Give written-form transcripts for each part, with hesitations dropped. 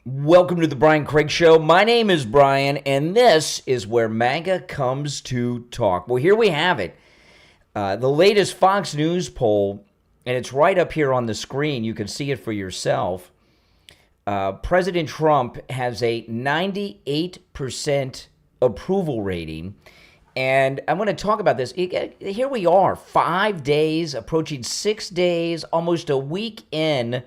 Welcome to the Brian Craig Show. My name is Brian, and this is where MAGA comes to talk. Well, here we have it. The latest Fox News poll, and it's right up here on the screen. You can see it for yourself. President Trump has a 98% approval rating. And I want to talk about this. Here we are, 5 days, approaching 6 days, almost a week in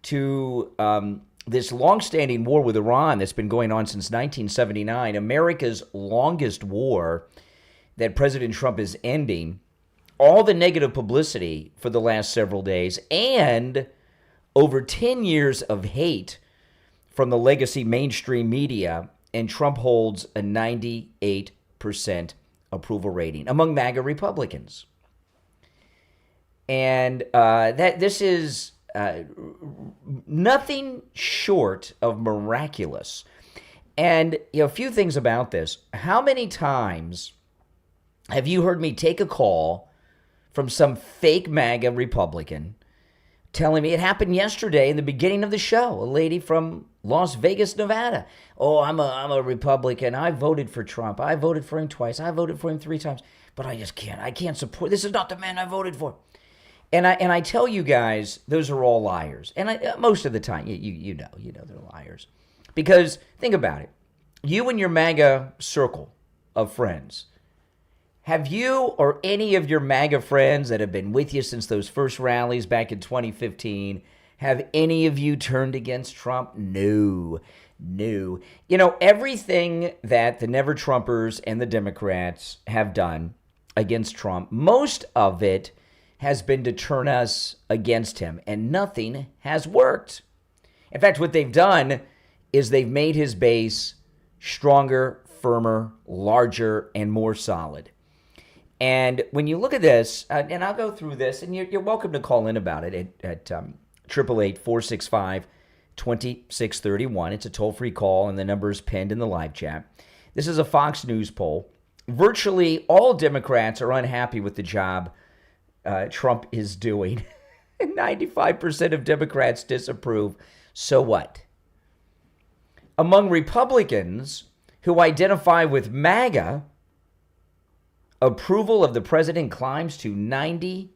to this longstanding war with Iran that's been going on since 1979, America's longest war that President Trump is ending, all the negative publicity for the last several days, and over 10 years of hate from the legacy mainstream media, and Trump holds a 98% approval rating among MAGA Republicans. And this is nothing short of miraculous. And a few things about this. How many times have you heard me take a call from some fake MAGA Republican telling me it happened yesterday in the beginning of the show? A lady from Las Vegas, Nevada. Oh, I'm a Republican. I voted for Trump. I voted for him twice. I voted for him 3 times. But I just can't. I can't support. This is not the man I voted for. And I tell you guys, those are all liars. And most of the time, you know they're liars. Because think about it. You and your MAGA circle of friends, have you or any of your MAGA friends that have been with you since those first rallies back in 2015, have any of you turned against Trump? No. Everything that the Never Trumpers and the Democrats have done against Trump, most of it has been to turn us against him, and nothing has worked. In fact, what they've done is they've made his base stronger, firmer, larger, and more solid. And when you look at this, and I'll go through this, and you're welcome to call in about it at 888-465-2631. It's a toll-free call, and the number is pinned in the live chat. This is a Fox News poll. Virtually all Democrats are unhappy with the job Trump is doing. 95% of Democrats disapprove. So what? Among Republicans who identify with MAGA, approval of the president climbs to 98%.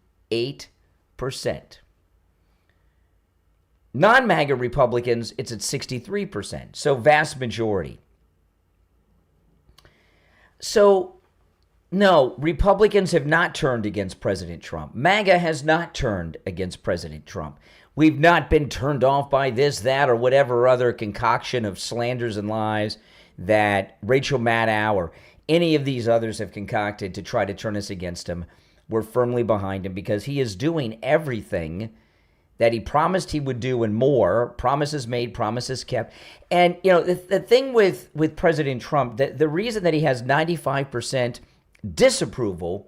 Non-MAGA Republicans, it's at 63%. So vast majority. So no, Republicans have not turned against President Trump. MAGA has not turned against President Trump. We've not been turned off by this, that, or whatever other concoction of slanders and lies that Rachel Maddow or any of these others have concocted to try to turn us against him. We're firmly behind him because he is doing everything that he promised he would do and more. Promises made, promises kept. And, the thing with President Trump, the reason that he has 95% disapproval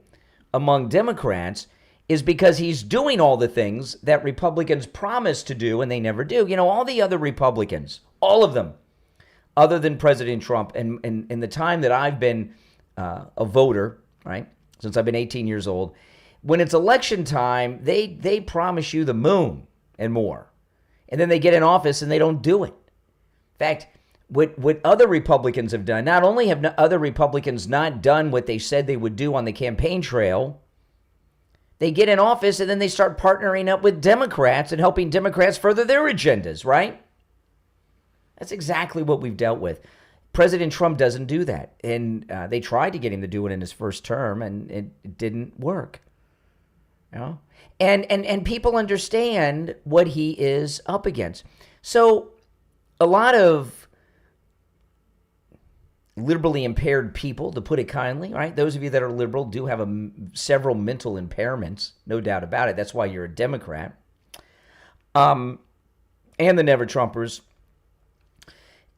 among Democrats is because he's doing all the things that Republicans promise to do and they never do. All the other Republicans, all of them, other than President Trump, and in the time that I've been a voter, right, since I've been 18 years old, when it's election time, they promise you the moon and more. And then they get in office and they don't do it. In fact, what other Republicans have done, not only have other Republicans not done what they said they would do on the campaign trail, they get in office and then they start partnering up with Democrats and helping Democrats further their agendas, right? That's exactly what we've dealt with. President Trump doesn't do that. And they tried to get him to do it in his first term, and it didn't work. And people understand what he is up against. So a lot of liberally impaired people, to put it kindly, right? Those of you that are liberal do have several mental impairments, no doubt about it. That's why you're a Democrat. And the Never Trumpers.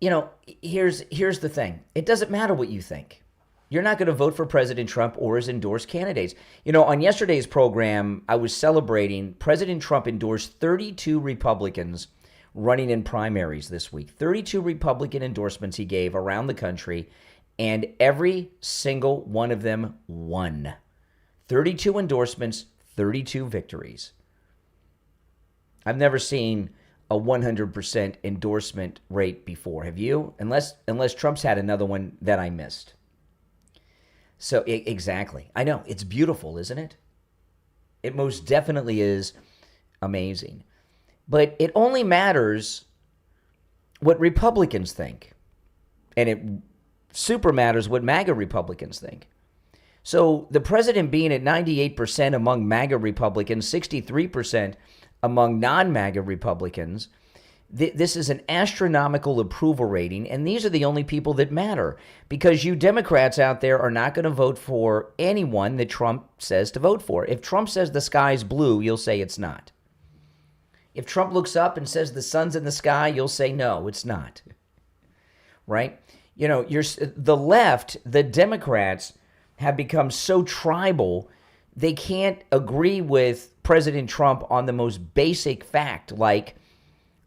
Here's the thing. It doesn't matter what you think. You're not going to vote for President Trump or his endorsed candidates. On yesterday's program, I was celebrating President Trump endorsed 32 Republicans running in primaries this week. 32 Republican endorsements he gave around the country, and every single one of them won. 32 endorsements, 32 victories. I've never seen a 100% endorsement rate before. Have you? Unless Trump's had another one that I missed. So exactly. I know. It's beautiful, isn't it? It most definitely is amazing. But it only matters what Republicans think. And it super matters what MAGA Republicans think. So the president being at 98% among MAGA Republicans, 63% among non-MAGA Republicans, this is an astronomical approval rating, and these are the only people that matter, because you Democrats out there are not going to vote for anyone that Trump says to vote for. If Trump says the sky's blue, you'll say it's not. If Trump looks up and says the sun's in the sky, you'll say no, it's not. Right? You know, the left, the Democrats, have become so tribal, they can't agree with President Trump on the most basic fact, like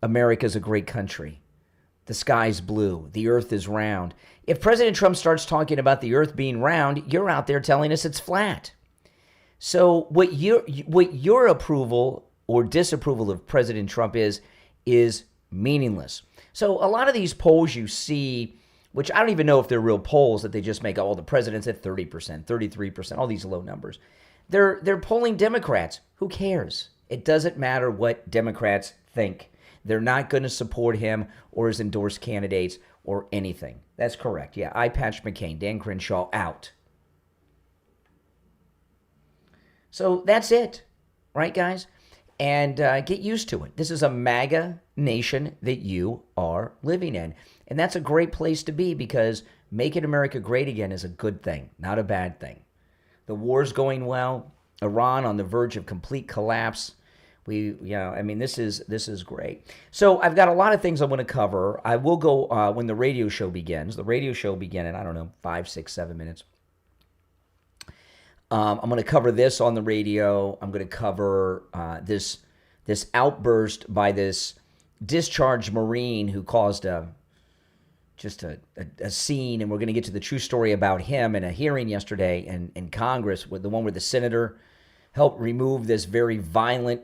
America's a great country, the sky's blue, the earth is round. If President Trump starts talking about the earth being round, you're out there telling us it's flat. So what your approval or disapproval of President Trump is meaningless. So a lot of these polls you see, which I don't even know if they're real polls, that they just make, oh, the president's at 30%, 33%, all these low numbers. They're polling Democrats. Who cares? It doesn't matter what Democrats think. They're not going to support him or his endorsed candidates or anything. That's correct. Yeah, I Patch McCain, Dan Crenshaw, out. So that's it, right, guys? And get used to it. This is a MAGA nation that you are living in. And that's a great place to be, because making America great again is a good thing, not a bad thing. The war's going well. Iran on the verge of complete collapse. This is great. So I've got a lot of things I want to cover. I will go when the radio show begins. The radio show will begin in, I don't know, 5, 6, 7 minutes. I'm going to cover this on the radio. I'm going to cover this outburst by this discharged Marine who caused a scene, and we're going to get to the true story about him in a hearing yesterday in Congress, with the one where the senator helped remove this very violent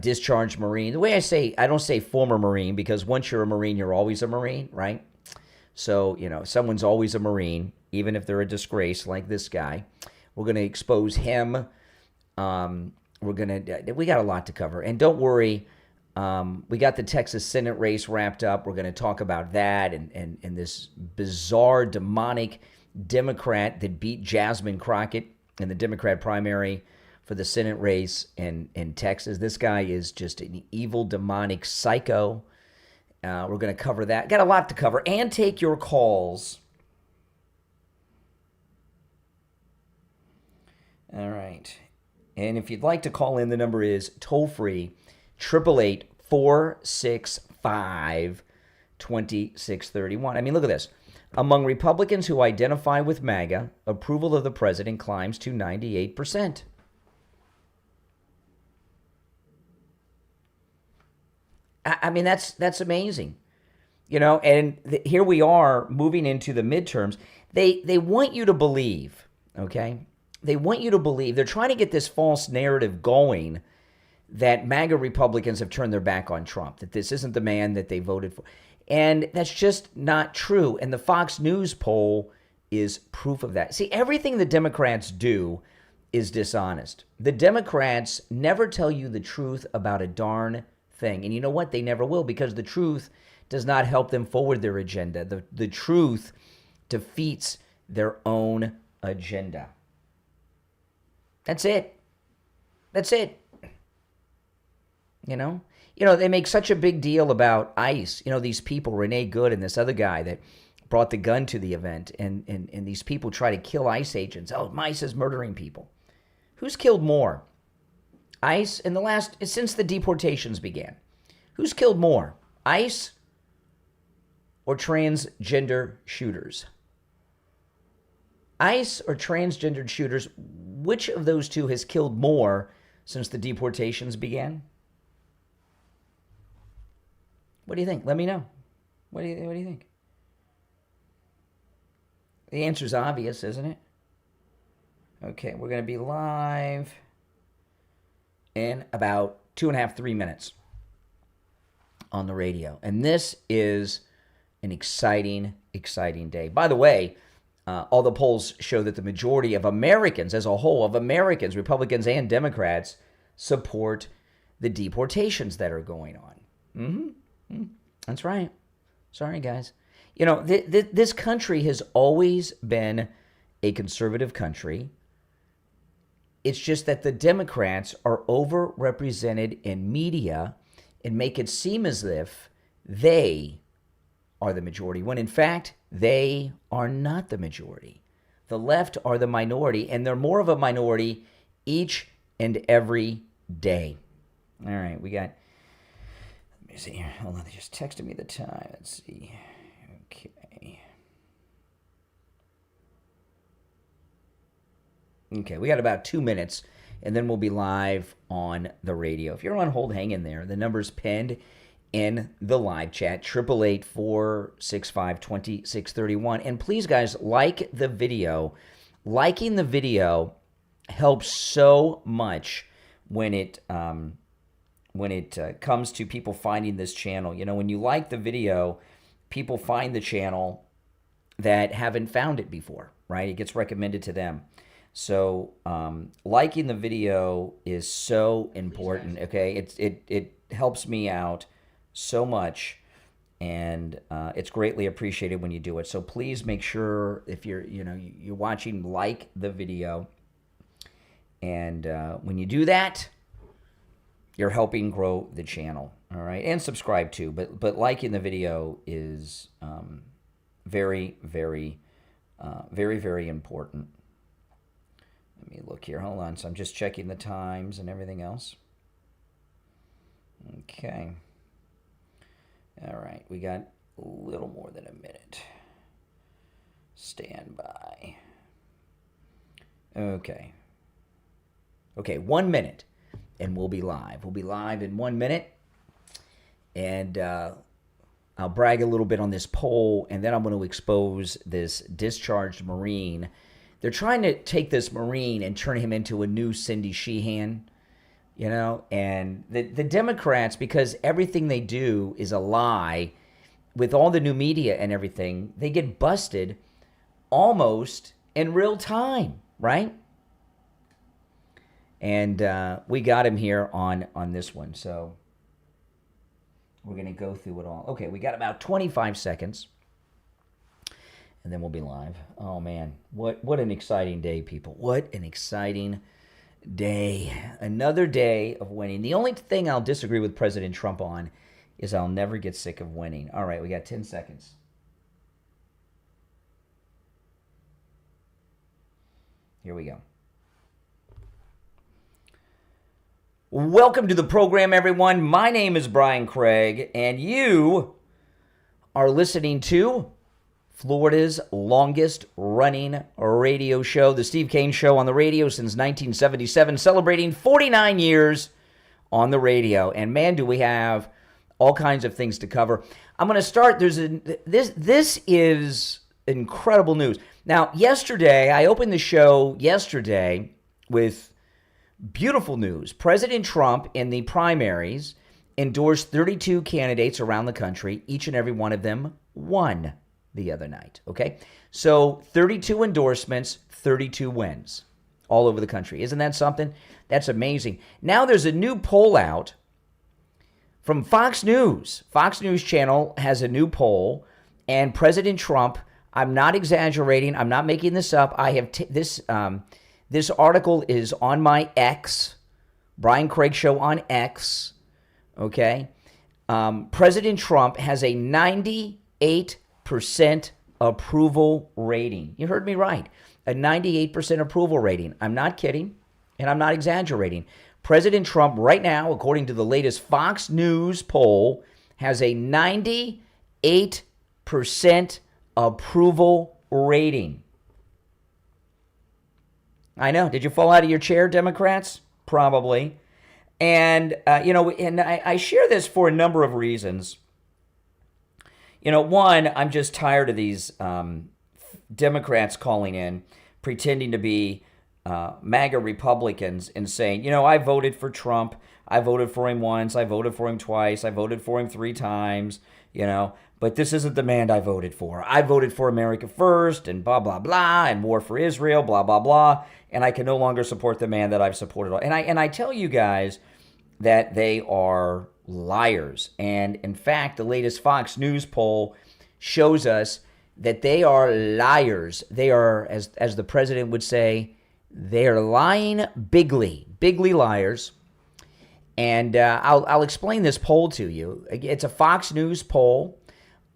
discharged Marine. The way I don't say former Marine, because once you're a Marine, you're always a Marine, right? So, someone's always a Marine, even if they're a disgrace like this guy. We're going to expose him. We got a lot to cover. And don't worry, we got the Texas Senate race wrapped up. We're going to talk about that and this bizarre, demonic Democrat that beat Jasmine Crockett in the Democrat primary for the Senate race in Texas. This guy is just an evil, demonic psycho. We're going to cover that. Got a lot to cover, and take your calls. All right. And if you'd like to call in, the number is toll-free, 888-465-2631. I mean, look at this. Among Republicans who identify with MAGA, approval of the president climbs to 98%. I mean, that's amazing. And here we are moving into the midterms. They want you to believe, okay? They want you to believe. They're trying to get this false narrative going that MAGA Republicans have turned their back on Trump, that this isn't the man that they voted for. And that's just not true. And the Fox News poll is proof of that. See, everything the Democrats do is dishonest. The Democrats never tell you the truth about a darn thing. And you know what? They never will, because the truth does not help them forward their agenda. The truth defeats their own agenda. That's it. That's it. They make such a big deal about ICE. These people, Renee Good and this other guy that brought the gun to the event, and these people try to kill ICE agents. Oh, ICE is murdering people. Who's killed more? ICE since the deportations began. Who's killed more? ICE or transgender shooters? ICE or transgendered shooters, which of those two has killed more since the deportations began? What do you think? Let me know. What do you think? The answer's obvious, isn't it? Okay, we're going to be live in about 2.5, 3 minutes. on the radio. And this is an exciting, exciting day. By the way, all the polls show that the majority of Americans as a whole, of Americans, Republicans and Democrats, support the deportations that are going on. That's right. Sorry, guys. You know, this country has always been a conservative country. It's just that the Democrats are overrepresented in media and make it seem as if they are the majority, when in fact, they are not the majority. The left are the minority, and they're more of a minority each and every day. All right, we got, let me see here. Hold on, they just texted me the time. Let's see. Okay. Okay, we got about 2 minutes, and then we'll be live on the radio. If you're on hold, hang in there. The number's pinned in the live chat, 888-465-2631. And please, guys, like the video. Liking the video helps so much when it comes to people finding this channel. You know, when you like the video, people find the channel that haven't found it before, right? It gets recommended to them. So liking the video is so important, okay? It helps me out so much, and it's greatly appreciated when you do it. So please make sure, if you're watching, like the video. And when you do that, you're helping grow the channel, all right? And subscribe too, but liking the video is very, very, very, very important. Let me look here. Hold on. So I'm just checking the times and everything else. Okay. All right. We got a little more than a minute. Stand by. Okay. Okay, 1 minute, and we'll be live. We'll be live in 1 minute, and I'll brag a little bit on this poll, and then I'm going to expose this discharged Marine. They're trying to take this Marine and turn him into a new Cindy Sheehan, you know, and the Democrats, because everything they do is a lie, with all the new media and everything, they get busted almost in real time, right? And we got him here on this one, so we're going to go through it all. Okay, we got about 25 seconds. And then we'll be live. Oh, man. What an exciting day, people. What an exciting day. Another day of winning. The only thing I'll disagree with President Trump on is I'll never get sick of winning. All right, we got 10 seconds. Here we go. Welcome to the program, everyone. My name is Brian Craig, and you are listening to Florida's longest running radio show, The Steve Kane Show, on the radio since 1977, celebrating 49 years on the radio. And man, do we have all kinds of things to cover. I'm going to start. This is incredible news. Now, yesterday, I opened the show yesterday with beautiful news. President Trump, in the primaries, endorsed 32 candidates around the country. Each and every one of them won the other night, okay? So 32 endorsements, 32 wins all over the country. Isn't that something? That's amazing. Now there's a new poll out from Fox News. Fox News Channel has a new poll, and President Trump, I'm not exaggerating, I'm not making this up. I have this article is on my X, Brian Craig Show on X, okay? President Trump has a 98% approval rating. You heard me right. A 98% approval rating. I'm not kidding, and I'm not exaggerating. President Trump right now, according to the latest Fox News poll, has a 98% approval rating. I know. Did you fall out of your chair, Democrats? Probably. And, I share this for a number of reasons. One, I'm just tired of these Democrats calling in, pretending to be MAGA Republicans and saying, I voted for Trump. I voted for him once. I voted for him twice. I voted for him 3 times, But this isn't the man I voted for. I voted for America first and blah, blah, blah, and war for Israel, blah, blah, blah. And I can no longer support the man that I've supported. And I tell you guys that they are liars. And in fact, the latest Fox News poll shows us that they are liars. They are, as the president would say, they are lying bigly liars. And I'll explain this poll to you. It's a Fox News poll.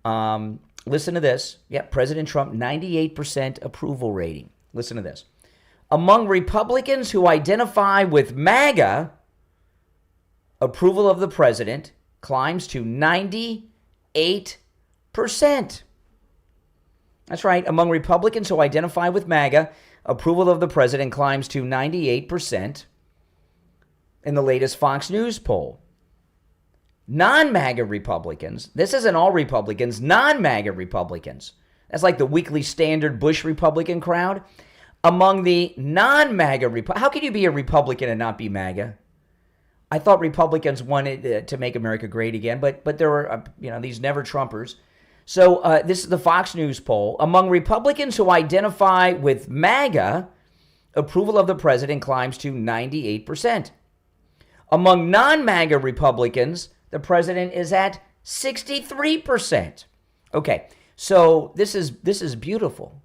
Listen to this. Yeah, President Trump, 98% approval rating. Listen to this. Among Republicans who identify with MAGA, approval of the president climbs to 98%. That's right. Among Republicans who identify with MAGA, approval of the president climbs to 98% in the latest Fox News poll. Non-MAGA Republicans, this isn't all Republicans, non-MAGA Republicans, that's like the Weekly Standard Bush Republican crowd. Among the non-MAGA, how can you be a Republican and not be MAGA? I thought Republicans wanted to make America great again, but there are these never-Trumpers. So this is the Fox News poll. Among Republicans who identify with MAGA, approval of the president climbs to 98%. Among non-MAGA Republicans, the president is at 63%. Okay, so this is beautiful.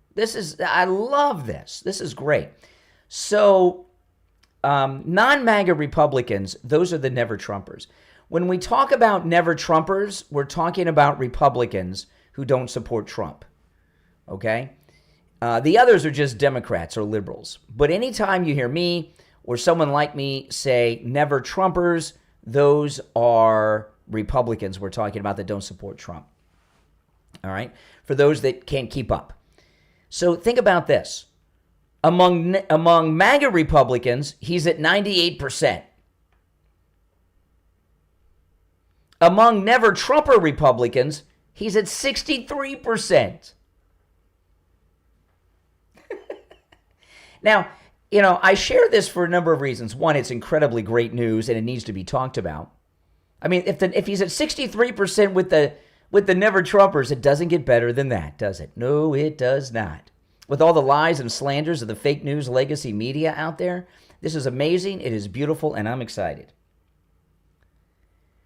I love this. This is great. So non-MAGA Republicans, those are the never-Trumpers. When we talk about never-Trumpers, we're talking about Republicans who don't support Trump, okay? The others are just Democrats or liberals. But anytime you hear me or someone like me say never-Trumpers, those are Republicans we're talking about that don't support Trump, all right? For those that can't keep up. So think about this. Among MAGA Republicans, he's at 98%. Among never-Trumper Republicans, he's at 63%. Now, I share this for a number of reasons. One, it's incredibly great news, and it needs to be talked about. I mean, if he's at 63% with the never-Trumpers, it doesn't get better than that, does it? No, it does not. With all the lies and slanders of the fake news legacy media out there, this is amazing, it is beautiful, and I'm excited.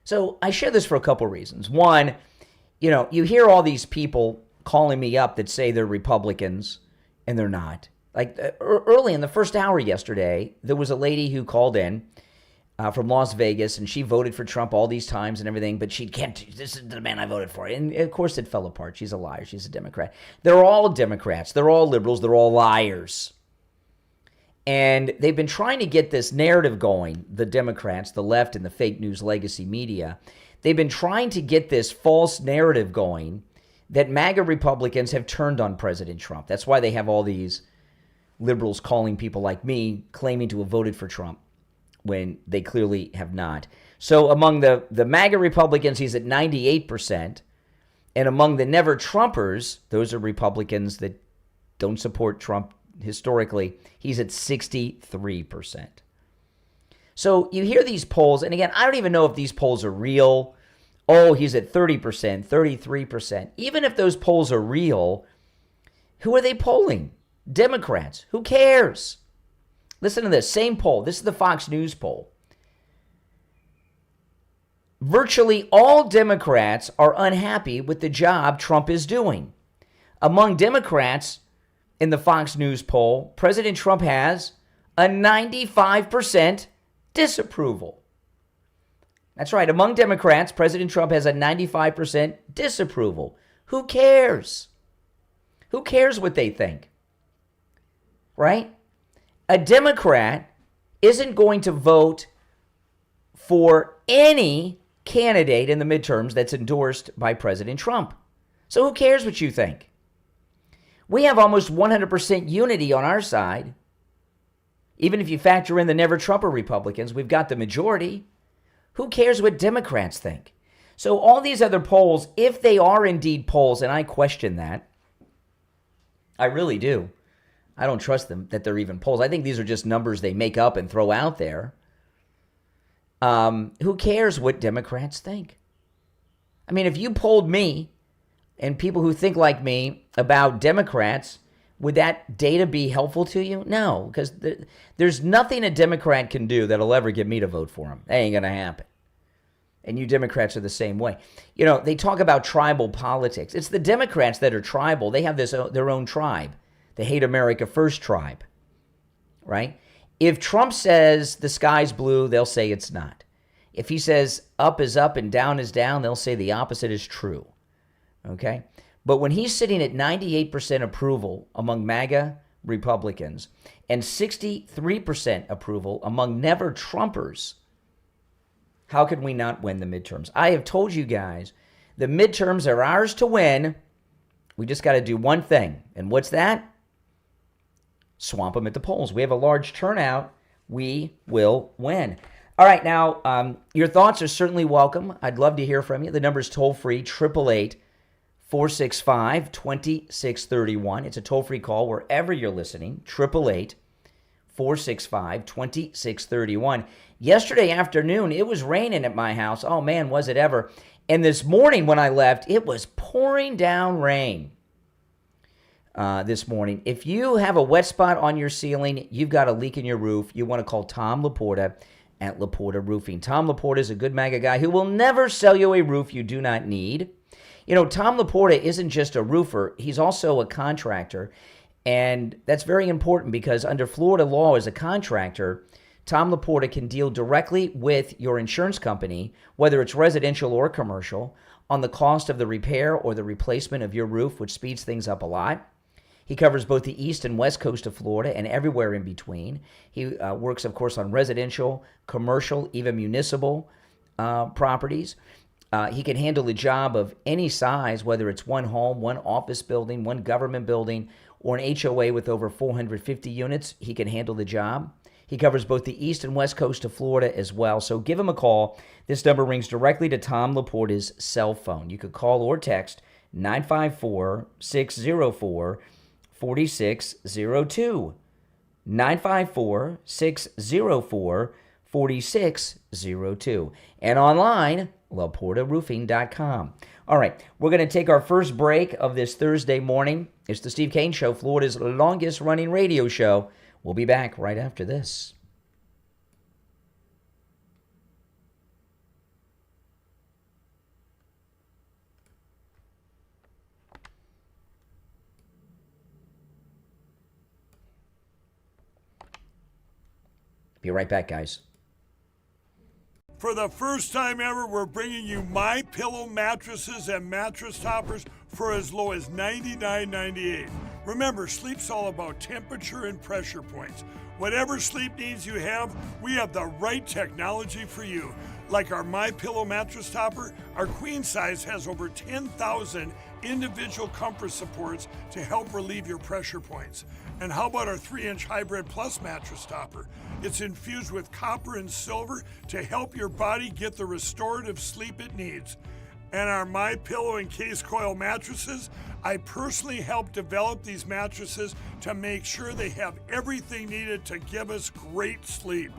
So I share this for a couple reasons. One, you hear all these people calling me up that say they're Republicans, and they're not. Like early in the first hour yesterday, there was a lady who called in from Las Vegas, and she voted for Trump all these times and everything, but she can't, this is the man I voted for. And of course it fell apart. She's a liar. She's a Democrat. They're all Democrats. They're all liberals. They're all liars. And they've been trying to get this narrative going, the Democrats, the left, and the fake news legacy media. They've been trying to get this false narrative going that MAGA Republicans have turned on President Trump. That's why they have all these liberals calling people like me claiming to have voted for Trump when they clearly have not. So among the MAGA Republicans, he's at 98%. And among the never-Trumpers, those are Republicans that don't support Trump historically, he's at 63%. So you hear these polls, and again, I don't even know if these polls are real. Oh, he's at 30%, 33%. Even if those polls are real, who are they polling? Democrats. Who cares? Listen to this. Same poll. This is the Fox News poll. Virtually all Democrats are unhappy with the job Trump is doing. Among Democrats in the Fox News poll, President Trump has a 95% disapproval. That's right. Among Democrats, President Trump has a 95% disapproval. Who cares? Who cares what they think? Right? A Democrat isn't going to vote for any candidate in the midterms that's endorsed by President Trump. So who cares what you think? We have almost 100% unity on our side. Even if you factor in the never-Trumper Republicans, we've got the majority. Who cares what Democrats think? So all these other polls, if they are indeed polls, and I question that, I really do. I don't trust them that they're even polls. I think these are just numbers they make up and throw out there. Who cares what Democrats think? I mean, if you polled me and people who think like me about Democrats, would that data be helpful to you? No, because there's nothing a Democrat can do that'll ever get me to vote for him. That ain't going to happen. And you Democrats are the same way. You know, they talk about tribal politics. It's the Democrats that are tribal. They have their own tribe, the Hate America First tribe, right? If Trump says the sky's blue, they'll say it's not. If he says up is up and down is down, they'll say the opposite is true, okay? But when he's sitting at 98% approval among MAGA Republicans and 63% approval among never-Trumpers, how could we not win the midterms? I have told you guys, the midterms are ours to win. We just got to do one thing. And what's that? Swamp them at the polls. We have a large turnout. We will win. All right, now, your thoughts are certainly welcome. I'd love to hear from you. The number is toll-free, 888-465-2631. It's a toll-free call wherever you're listening, 888-465-2631. Yesterday afternoon, it was raining at my house. Oh, man, was it ever. And this morning when I left, it was pouring down rain this morning. If you have a wet spot on your ceiling, you've got a leak in your roof, you want to call Tom Laporta at Laporta Roofing. Tom Laporta is a good MAGA guy who will never sell you a roof you do not need. You know, Tom Laporta isn't just a roofer. He's also a contractor. And that's very important because under Florida law as a contractor, Tom Laporta can deal directly with your insurance company, whether it's residential or commercial, on the cost of the repair or the replacement of your roof, which speeds things up a lot. He covers both the east and west coast of Florida and everywhere in between. He works, of course, on residential, commercial, even municipal properties. He can handle the job of any size, whether it's one home, one office building, one government building, or an HOA with over 450 units. He can handle the job. He covers both the east and west coast of Florida as well. So give him a call. This number rings directly to Tom Laporta's cell phone. You could call or text 954-604-4602. 954-604-4602. And online, LaportaRoofing.com. All right, we're going to take our first break of this Thursday morning. It's the Steve Kane Show, Florida's longest-running radio show. We'll be back right after this. Be right back, guys. For the first time ever, we're bringing you My Pillow mattresses and mattress toppers for as low as $99.98. Remember, sleep's all about temperature and pressure points. Whatever sleep needs you have, we have the right technology for you. Like our My Pillow mattress topper, our queen size has over 10,000 individual comfort supports to help relieve your pressure points. And how about our 3-inch Hybrid Plus mattress topper? It's infused with copper and silver to help your body get the restorative sleep it needs. And our My Pillow and Case Coil mattresses, I personally helped develop these mattresses to make sure they have everything needed to give us great sleep.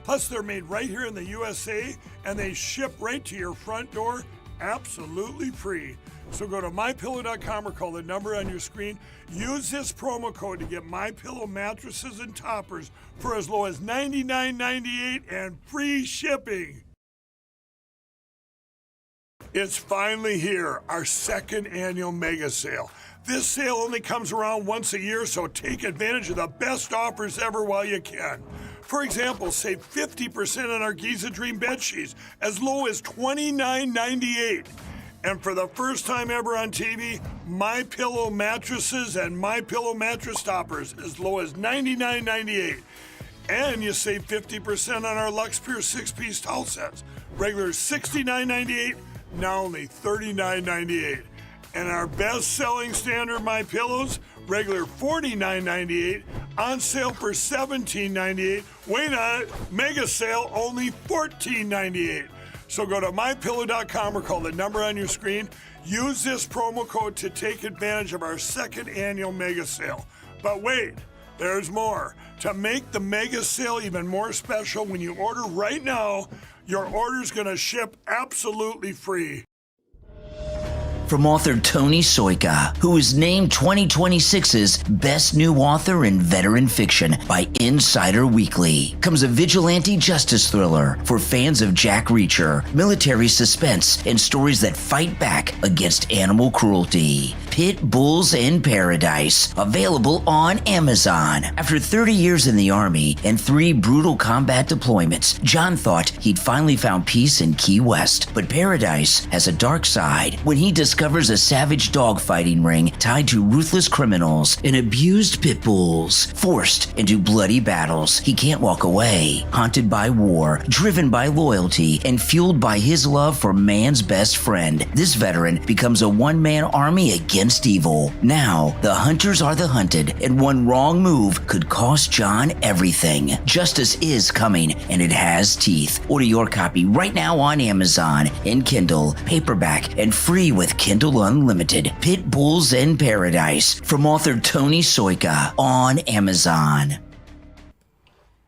Plus, they're made right here in the USA, and they ship right to your front door absolutely free. So go to MyPillow.com or call the number on your screen. Use this promo code to get MyPillow mattresses and toppers for as low as $99.98 and free shipping. It's finally here, our second annual mega sale. This sale only comes around once a year, so take advantage of the best offers ever while you can. For example, save 50% on our Giza Dream bed sheets, as low as $29.98. And for the first time ever on TV, My Pillow mattresses and My Pillow mattress toppers, as low as $99.98. And you save 50% on our Lux Pure 6-piece towel sets, regular $69.98. Now only $39.98. And our best-selling standard My Pillows, regular $49.98, on sale for $17.98. Wait on it, mega sale, only $14.98. So go to MyPillow.com or call the number on your screen. Use this promo code to take advantage of our second annual mega sale. But wait, there's more. To make the mega sale even more special, when you order right now, Your order's going to ship absolutely free. From author Tony Soika, who was named 2026's Best New Author in Veteran Fiction by Insider Weekly, comes a vigilante justice thriller for fans of Jack Reacher, military suspense, and stories that fight back against animal cruelty. Pit Bulls in Paradise, available on Amazon. After 30 years in the Army and 3 brutal combat deployments, John thought he'd finally found peace in Key West. But Paradise has a dark side when he discovers a savage dogfighting ring tied to ruthless criminals and abused pit bulls. Forced into bloody battles, he can't walk away. Haunted by war, driven by loyalty, and fueled by his love for man's best friend, this veteran becomes a one-man army against evil. Now, the hunters are the hunted, and one wrong move could cost John everything. Justice is coming, and it has teeth. Order your copy right now on Amazon, in Kindle, paperback, and free with Kindle Unlimited. Pit Bulls in Paradise, from author Tony Soika, on Amazon.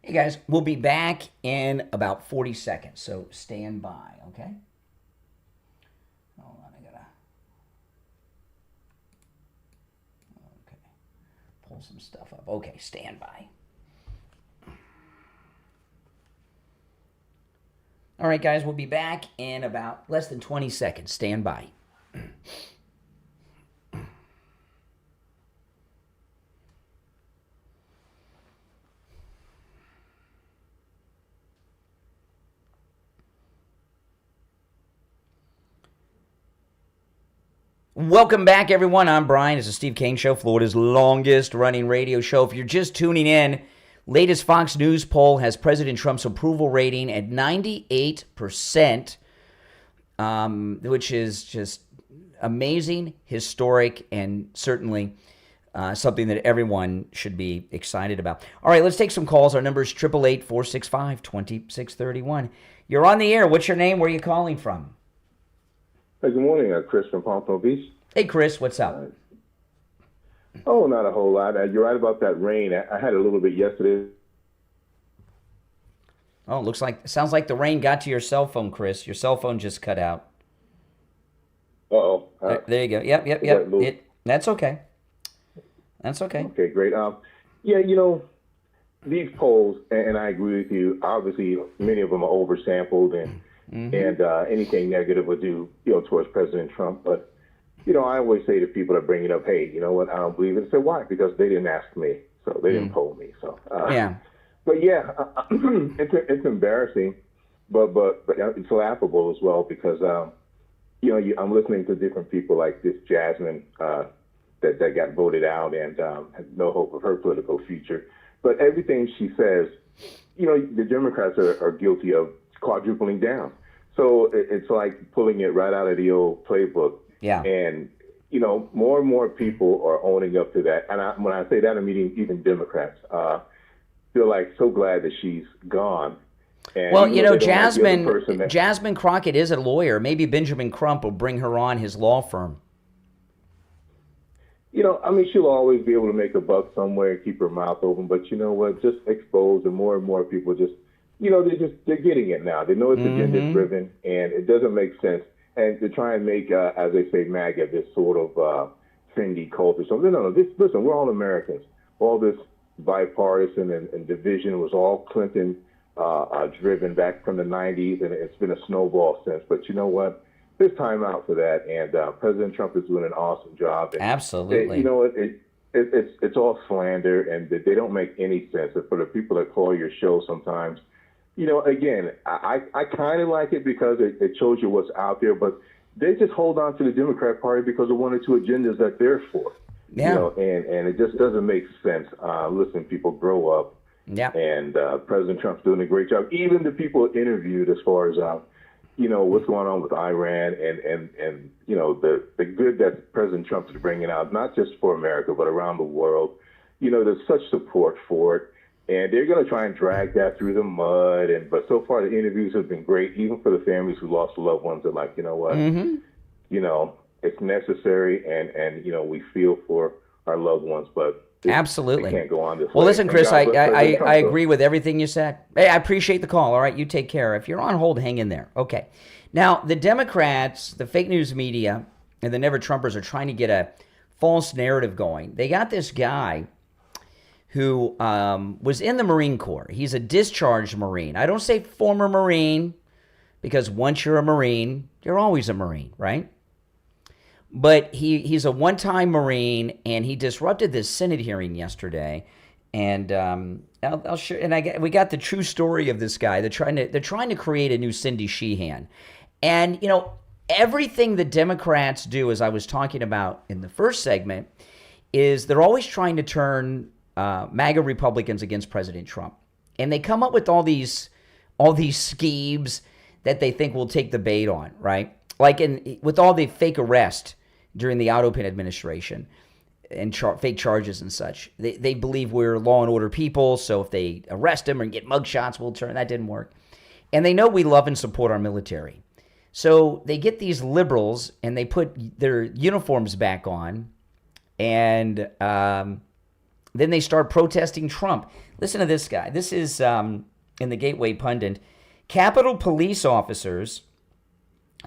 Hey guys, we'll be back in about 40 seconds, so stand by, okay? Hold on, okay, pull some stuff up. Okay, stand by. All right, guys, we'll be back in about less than 20 seconds. Stand by. Welcome back, everyone. I'm Brian. It's the Steve Kane Show, Florida's longest running radio show. If you're just tuning in, latest Fox News poll has President Trump's approval rating at 98%, which is just amazing, historic, and certainly something that everyone should be excited about. All right, let's take some calls. Our number is 888-465-2631. You're on the air. What's your name? Where are you calling from? Hey, good morning. Chris from Pompano Beach. Hey, Chris, what's up? Oh, not a whole lot. You're right about that rain. I had a little bit yesterday. Oh, sounds like the rain got to your cell phone, Chris. Your cell phone just cut out. Uh-oh. There you go. Yep. That's okay. That's okay. Okay, great. Yeah, these polls, and I agree with you, obviously many of them are oversampled and anything negative would do, towards President Trump. But, I always say to people that bring it up, hey, you know what, I don't believe it. I say, why? Because they didn't ask me, so they didn't poll me. So, yeah. But yeah, it's embarrassing, but it's laughable as well because, I'm listening to different people like this Jasmine that got voted out and has no hope of her political future. But everything she says, the Democrats are guilty of quadrupling down. So it's like pulling it right out of the old playbook. Yeah. And, more and more people are owning up to that. And when I say that, I'm meaning even Democrats feel like so glad that she's gone. And well, Jasmine Crockett is a lawyer. Maybe Benjamin Crump will bring her on his law firm. She'll always be able to make a buck somewhere and keep her mouth open. But you know what? Just expose and more people just, they're getting it now. They know it's agenda driven and it doesn't make sense. And to try and make, as they say, MAGA, this sort of trendy cult or something. No, listen, we're all Americans. All this bipartisan and division was all Clinton driven back from the 90s, and it's been a snowball since. But you know what? There's time out for that, and President Trump is doing an awesome job. And absolutely. It's all slander, and they don't make any sense. And for the people that call your show sometimes, again, I kind of like it because it shows you what's out there, but they just hold on to the Democrat Party because of one or two agendas that they're for. Yeah. And it just doesn't make sense. Listen, people grow up. Yeah. And President Trump's doing a great job. Even the people interviewed as far as, what's going on with Iran and the good that President Trump is bringing out, not just for America, but around the world. There's such support for it. And they're going to try and drag that through the mud. But so far, the interviews have been great, even for the families who lost loved ones. They're like, you know what? It's necessary, and we feel for our loved ones. But Absolutely. It can't go on this way. Well, listen, And Chris, God bless President Trump, I though. agree with everything you said. Hey, I appreciate the call. All right, you take care. If you're on hold, hang in there. Okay. Now, the Democrats, the fake news media, and the Never Trumpers are trying to get a false narrative going. They got this guy who was in the Marine Corps. He's a discharged Marine. I don't say former Marine because once you're a Marine, you're always a Marine, right? But he's a one-time Marine, and he disrupted this Senate hearing yesterday. And I'll share. And we got the true story of this guy. They're trying to create a new Cindy Sheehan, and you know everything the Democrats do, as I was talking about in the first segment, is they're always trying to turn MAGA Republicans against President Trump, and they come up with all these schemes that they think will take the bait on, right? Like with all the fake arrest during the Autopin administration and fake charges and such. They believe we're law and order people, so if they arrest him and get mugshots, we'll turn. That didn't work. And they know we love and support our military. So they get these liberals and they put their uniforms back on, and then they start protesting Trump. Listen to this guy. This is in the Gateway Pundit. Capitol police officers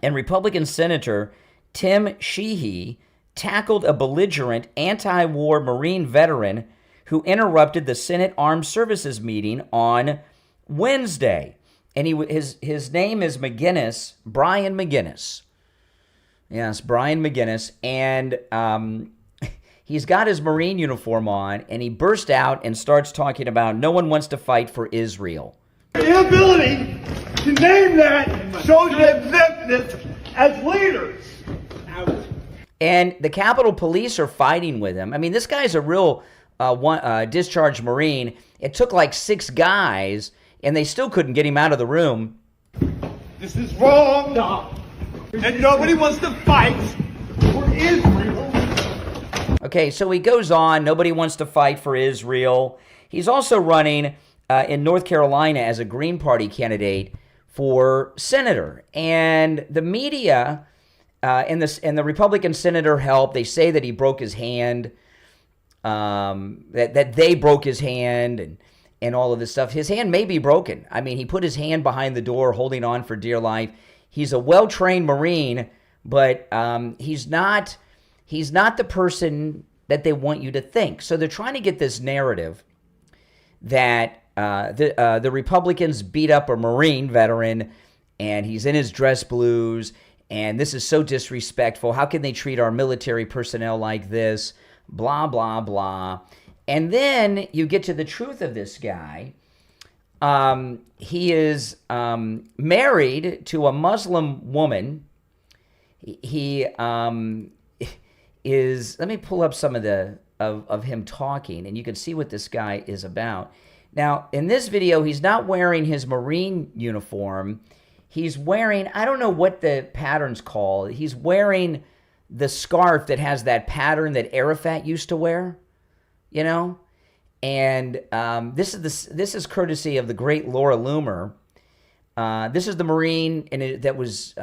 and Republican Senator Tim Sheehy tackled a belligerent anti-war Marine veteran who interrupted the Senate Armed Services meeting on Wednesday. And his name is McGinnis, Brian McGinnis. Yes, Brian McGinnis. And he's got his Marine uniform on, and he burst out and starts talking about no one wants to fight for Israel. The inability to name that shows your exemptness as leaders. And the Capitol Police are fighting with him. I mean, this guy's a real discharged Marine. It took like 6 guys, and they still couldn't get him out of the room. This is wrong. No. And nobody wants to fight for Israel. Okay, so he goes on. Nobody wants to fight for Israel. He's also running in North Carolina as a Green Party candidate for senator. And the media and the Republican senator help. They say that he broke his hand, that they broke his hand, and all of this stuff. His hand may be broken. I mean, he put his hand behind the door, holding on for dear life. He's a well-trained Marine, but he's not the person that they want you to think. So they're trying to get this narrative that the Republicans beat up a Marine veteran, and he's in his dress blues, and this is so disrespectful. How can they treat our military personnel like this? Blah, blah, blah. And then you get to the truth of this guy. He is married to a Muslim woman. He is. Let me pull up some of him talking, and you can see what this guy is about. Now, in this video, he's not wearing his Marine uniform. He's wearing, I don't know what the pattern's called. He's wearing the scarf that has that pattern that Arafat used to wear, you know? And this is courtesy of the great Laura Loomer. This is the Marine that was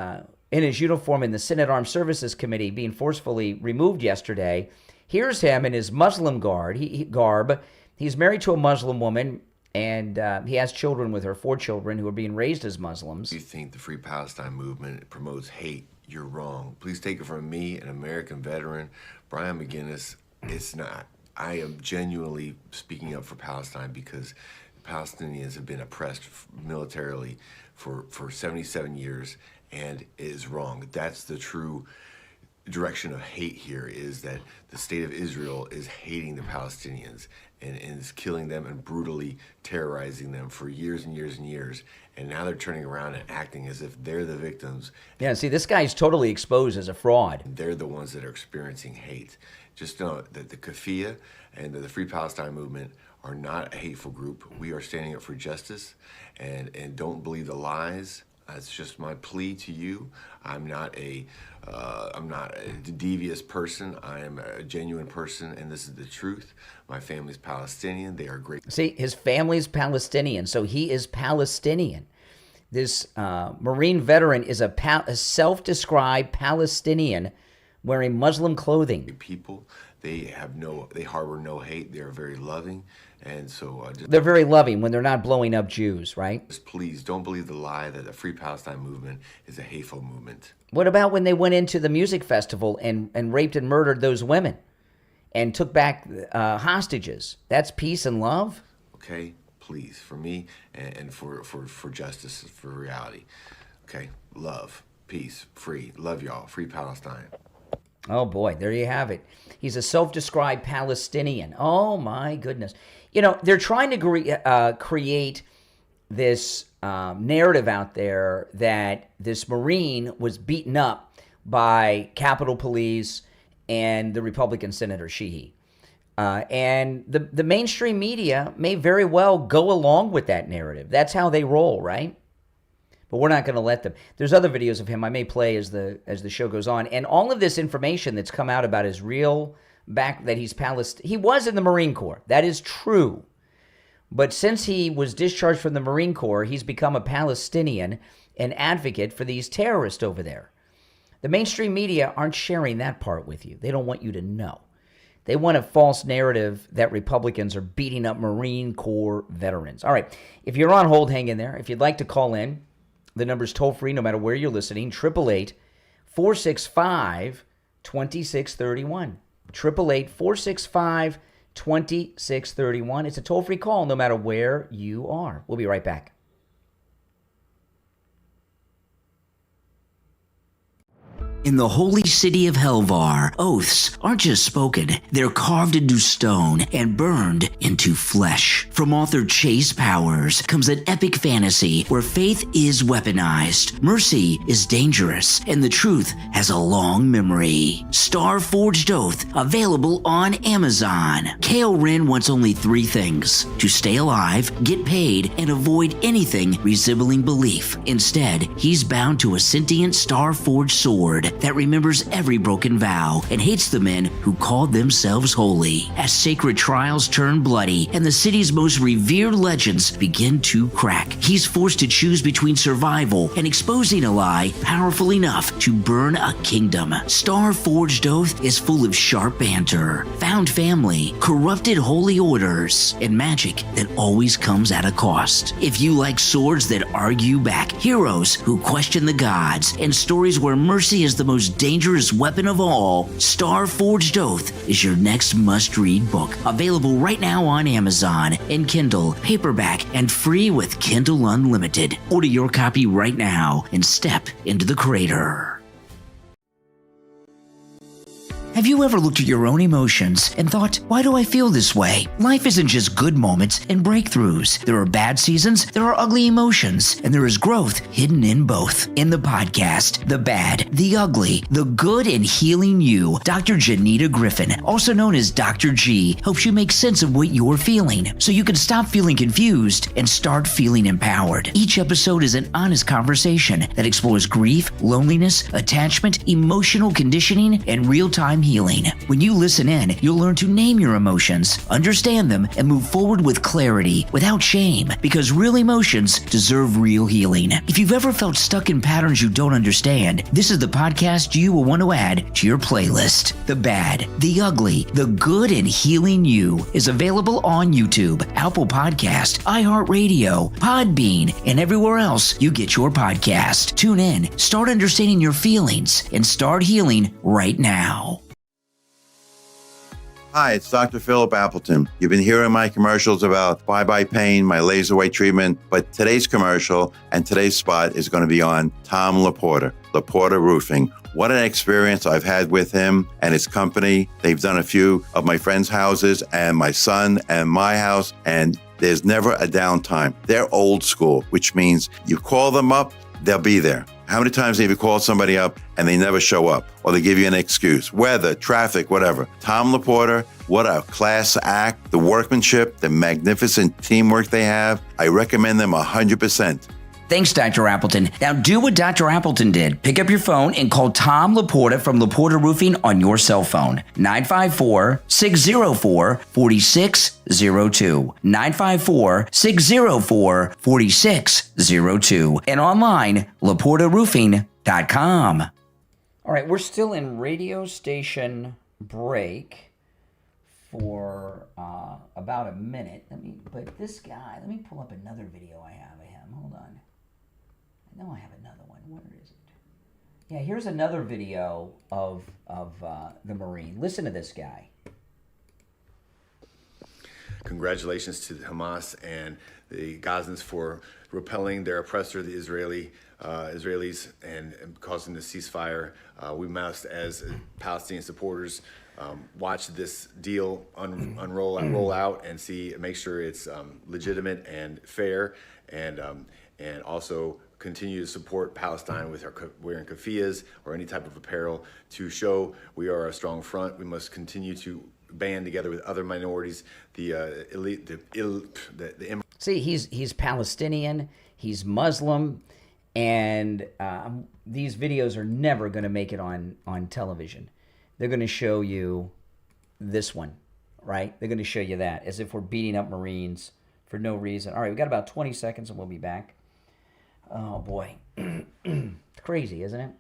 in his uniform in the Senate Armed Services Committee being forcefully removed yesterday. Here's him in his Muslim garb. He's married to a Muslim woman, and he has children with her, 4 children who are being raised as Muslims. If you think the Free Palestine movement promotes hate, you're wrong. Please take it from me, an American veteran, Brian McGinnis. It's not. I am genuinely speaking up for Palestine because Palestinians have been oppressed militarily for 77 years, and it is wrong. That's the true direction of hate here, is that the state of Israel is hating the Palestinians and is killing them and brutally terrorizing them for years and years and years. And now they're turning around and acting as if they're the victims. Yeah, see, this guy's totally exposed as a fraud. They're the ones that are experiencing hate. Just know that the Kafia and the Free Palestine movement are not a hateful group. We are standing up for justice, and don't believe the lies. That's just my plea to you. I'm not a devious person. I am a genuine person, and this is the truth. My family's Palestinian. They are great. See, his family's Palestinian, so he is Palestinian. This Marine veteran is a self-described Palestinian wearing Muslim clothing. People, they harbor no hate. They're very loving. And so They're very loving when they're not blowing up Jews, right? just please don't believe the lie that the Free Palestine movement is a hateful movement. What about when they went into the music festival and raped and murdered those women and took back hostages? That's peace and love? Okay, please, for me and for justice, for reality. Okay, love, peace, free, love y'all, free Palestine. Oh boy, there you have it. He's a self-described Palestinian. Oh my goodness. You know, they're trying to create this narrative out there that this Marine was beaten up by Capitol Police and the Republican Senator Sheehy. And the mainstream media may very well go along with that narrative. That's how they roll, right? But we're not going to let them. There's other videos of him I may play as the show goes on. And all of this information that's come out about his real back, that he was in the Marine Corps. That is true. But since he was discharged from the Marine Corps, he's become a Palestinian, an advocate for these terrorists over there. The mainstream media aren't sharing that part with you. They don't want you to know. They want a false narrative that Republicans are beating up Marine Corps veterans. All right, if you're on hold, hang in there. If you'd like to call in, the number's toll-free no matter where you're listening, 888-465-2631. 888-465-2631. It's a toll-free call no matter where you are. We'll be right back. In the holy city of Helvar, oaths aren't just spoken, they're carved into stone and burned into flesh. From author Chase Powers comes an epic fantasy where faith is weaponized, mercy is dangerous, and the truth has a long memory. Star Forged Oath, available on Amazon. Kale Ren wants only 3 things: to stay alive, get paid, and avoid anything resembling belief. Instead, he's bound to a sentient star-forged sword that remembers every broken vow and hates the men who called themselves holy. As sacred trials turn bloody and the city's most revered legends begin to crack, he's forced to choose between survival and exposing a lie powerful enough to burn a kingdom. Star Forged Oath is full of sharp banter, found family, corrupted holy orders, and magic that always comes at a cost. If you like swords that argue back, heroes who question the gods, and stories where mercy is the most dangerous weapon of all, Star Forged Oath is your next must-read book. Available right now on Amazon in Kindle, paperback, and free with Kindle Unlimited. Order your copy right now and step into the crater. Have you ever looked at your own emotions and thought, why do I feel this way? Life isn't just good moments and breakthroughs. There are bad seasons, there are ugly emotions, and there is growth hidden in both. In the podcast, The Bad, The Ugly, The Good and Healing You, Dr. Janita Griffin, also known as Dr. G, helps you make sense of what you're feeling so you can stop feeling confused and start feeling empowered. Each episode is an honest conversation that explores grief, loneliness, attachment, emotional conditioning, and real-time healing. When you listen in, you'll learn to name your emotions, understand them, and move forward with clarity, without shame, because real emotions deserve real healing. If you've ever felt stuck in patterns you don't understand, this is the podcast you will want to add to your playlist. The Bad, The Ugly, The Good and Healing You is available on YouTube, Apple Podcast, iHeartRadio, Podbean, and everywhere else you get your podcast. Tune in, start understanding your feelings, and start healing right now. Hi, it's Dr. Philip Appleton. You've been hearing my commercials about bye-bye pain, my laser weight treatment, but today's commercial and today's spot is going to be on Tom Laporta, Laporta Roofing. What an experience I've had with him and his company. They've done a few of my friends' houses and my son and my house, and there's never a downtime. They're old school, which means you call them up, they'll be there. How many times have you called somebody up and they never show up, or they give you an excuse, weather, traffic, whatever? Tom Laporta, what a class act, the workmanship, the magnificent teamwork they have. I recommend them 100%. Thanks, Dr. Appleton. Now do what Dr. Appleton did. Pick up your phone and call Tom Laporta from Laporta Roofing on your cell phone. 954-604-4602. 954-604-4602. And online, laportaroofing.com. All right, we're still in radio station break for about a minute. But this guy, let me pull up another video I have of him. Hold on. I know I have another one. Where is it? Yeah, here's another video of the Marine. Listen to this guy. Congratulations to Hamas and the Gazans for repelling their oppressor, the Israelis, and causing the ceasefire. We must, as Palestinian supporters, watch this deal roll out and make sure it's legitimate and fair, and also continue to support Palestine with our wearing keffiyehs or any type of apparel to show we are a strong front. We must continue to band together with other minorities, the elite, the See, he's Palestinian, he's Muslim, and these videos are never going to make it on television. They're going to show you this one, right? They're going to show you that, as if we're beating up Marines for no reason. All right, we've got about 20 seconds and we'll be back. Oh, boy. It's crazy, isn't it?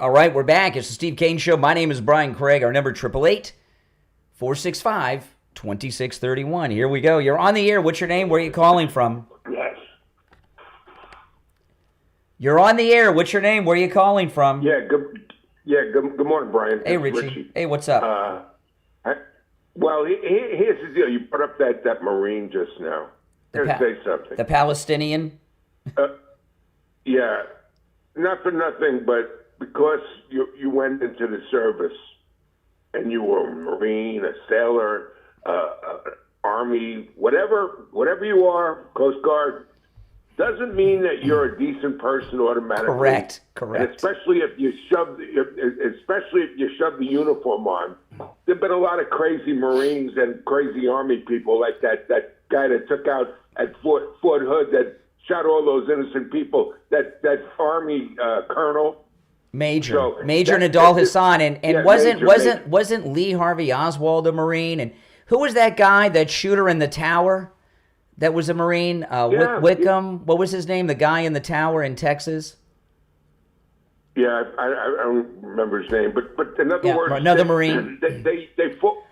All right, we're back. It's the Steve Kane Show. My name is Brian Craig. Our number 888-465-2631. Here we go. You're on the air. What's your name? Where are you calling from? Yes. You're on the air. What's your name? Where are you calling from? Good morning, Brian. Hey, Richie. Hey, what's up? Well, here's the deal. You brought up that Marine just now. Say something. The Palestinian? Yeah. Not for nothing, but because you went into the service and you were a Marine, a sailor, Army, whatever you are, Coast Guard, doesn't mean that you're a decent person automatically. Correct. And especially if you shove the uniform on. There've been a lot of crazy Marines and crazy Army people, like that guy that took out at Fort Hood that shot all those innocent people. That Army colonel. Major Nadal Hassan, and wasn't Lee Harvey Oswald a Marine? And who was that guy, that shooter in the tower, that was a Marine? Wickham. What was his name? The guy in the tower in Texas. Yeah, I don't remember his name, but in other words, another Marine. They fall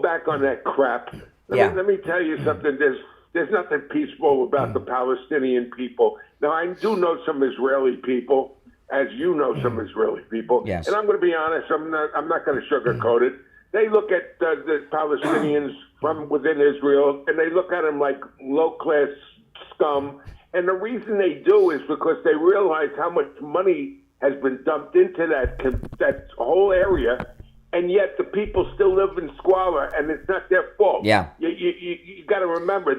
back on that crap. Let me tell you something. There's nothing peaceful about the Palestinian people. Now, I do know some Israeli people, as you know some Israeli people. Yes. And I'm going to be honest, I'm not going to sugarcoat it. They look at the Palestinians from within Israel, and they look at them like low-class scum. And the reason they do is because they realize how much money has been dumped into that whole area, and yet the people still live in squalor, and it's not their fault. Yeah. You got to remember,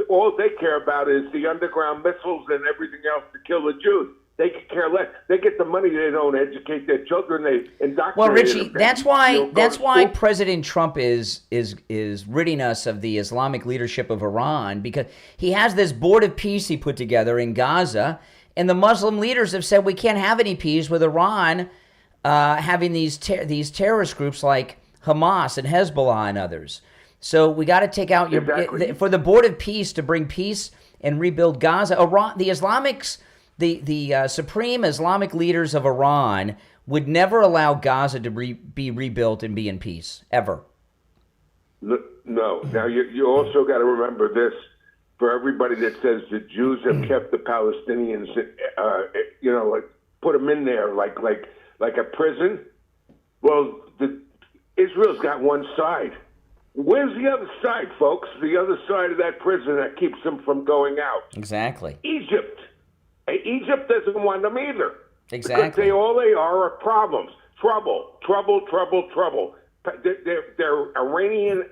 all they care about is the underground missiles and everything else to kill the Jews. They could care less. They get the money. They don't educate their children. They indoctrinate. Well, Richie, them. that's why President Trump is ridding us of the Islamic leadership of Iran, because he has this board of peace he put together in Gaza, and the Muslim leaders have said we can't have any peace with Iran having these terrorist groups like Hamas and Hezbollah and others. So we got to take out for the board of peace to bring peace and rebuild Gaza. Iran, the Islamics. The supreme Islamic leaders of Iran would never allow Gaza to be rebuilt and be in peace, ever. No. Now, you also got to remember this. For everybody that says the Jews have kept the Palestinians, like put them in there like a prison. Well, Israel's got one side. Where's the other side, folks? The other side of that prison that keeps them from going out. Exactly. Egypt doesn't want them either. Exactly. Because all they are problems. Trouble. They're Iranian.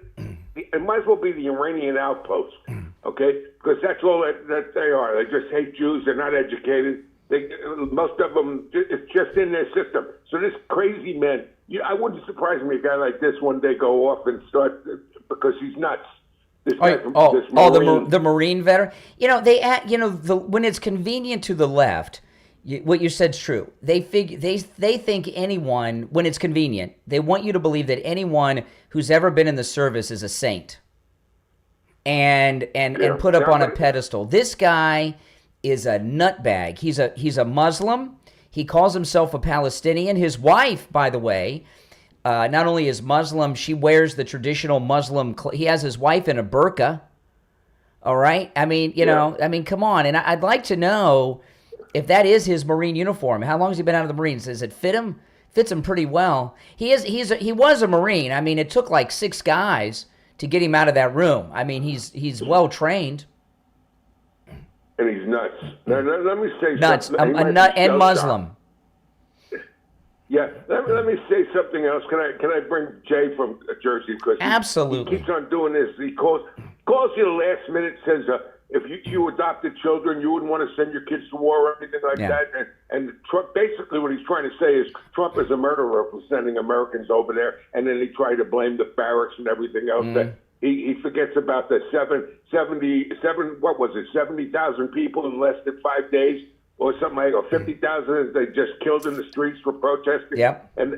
It might as well be the Iranian outpost, okay? Because that's all that they are. They just hate Jews. They're not educated. Most of them, it's just in their system. So this crazy man, I wouldn't surprise me if a guy like this one day go off and start, because he's nuts. The Marine veteran. When it's convenient to the left, What you said's true. They think anyone, when it's convenient, they want you to believe that anyone who's ever been in the service is a saint, and put up on a pedestal. This guy is a nutbag. He's a Muslim. He calls himself a Palestinian. His wife, by the way, not only is Muslim, she wears the traditional Muslim. He has his wife in a burqa. All right. I mean, come on. And I'd like to know if that is his Marine uniform. How long has he been out of the Marines? Does it fit him? Fits him pretty well. He was a Marine. I mean, it took like 6 guys to get him out of that room. I mean, he's well trained. And he's nuts. Now, let me say nuts. something. A nut and Muslim. Yeah, let me say something else. Can I bring Jay from Jersey? Because absolutely, he keeps on doing this. He calls you the last minute, says if you adopted children, you wouldn't want to send your kids to war or anything like that. And Trump, basically what he's trying to say is Trump is a murderer for sending Americans over there, and then he tried to blame the barracks and everything else. That he forgets about the 70,000 people in less than 5 days. Or something like, or 50,000 they just killed in the streets for protesting. Yep. And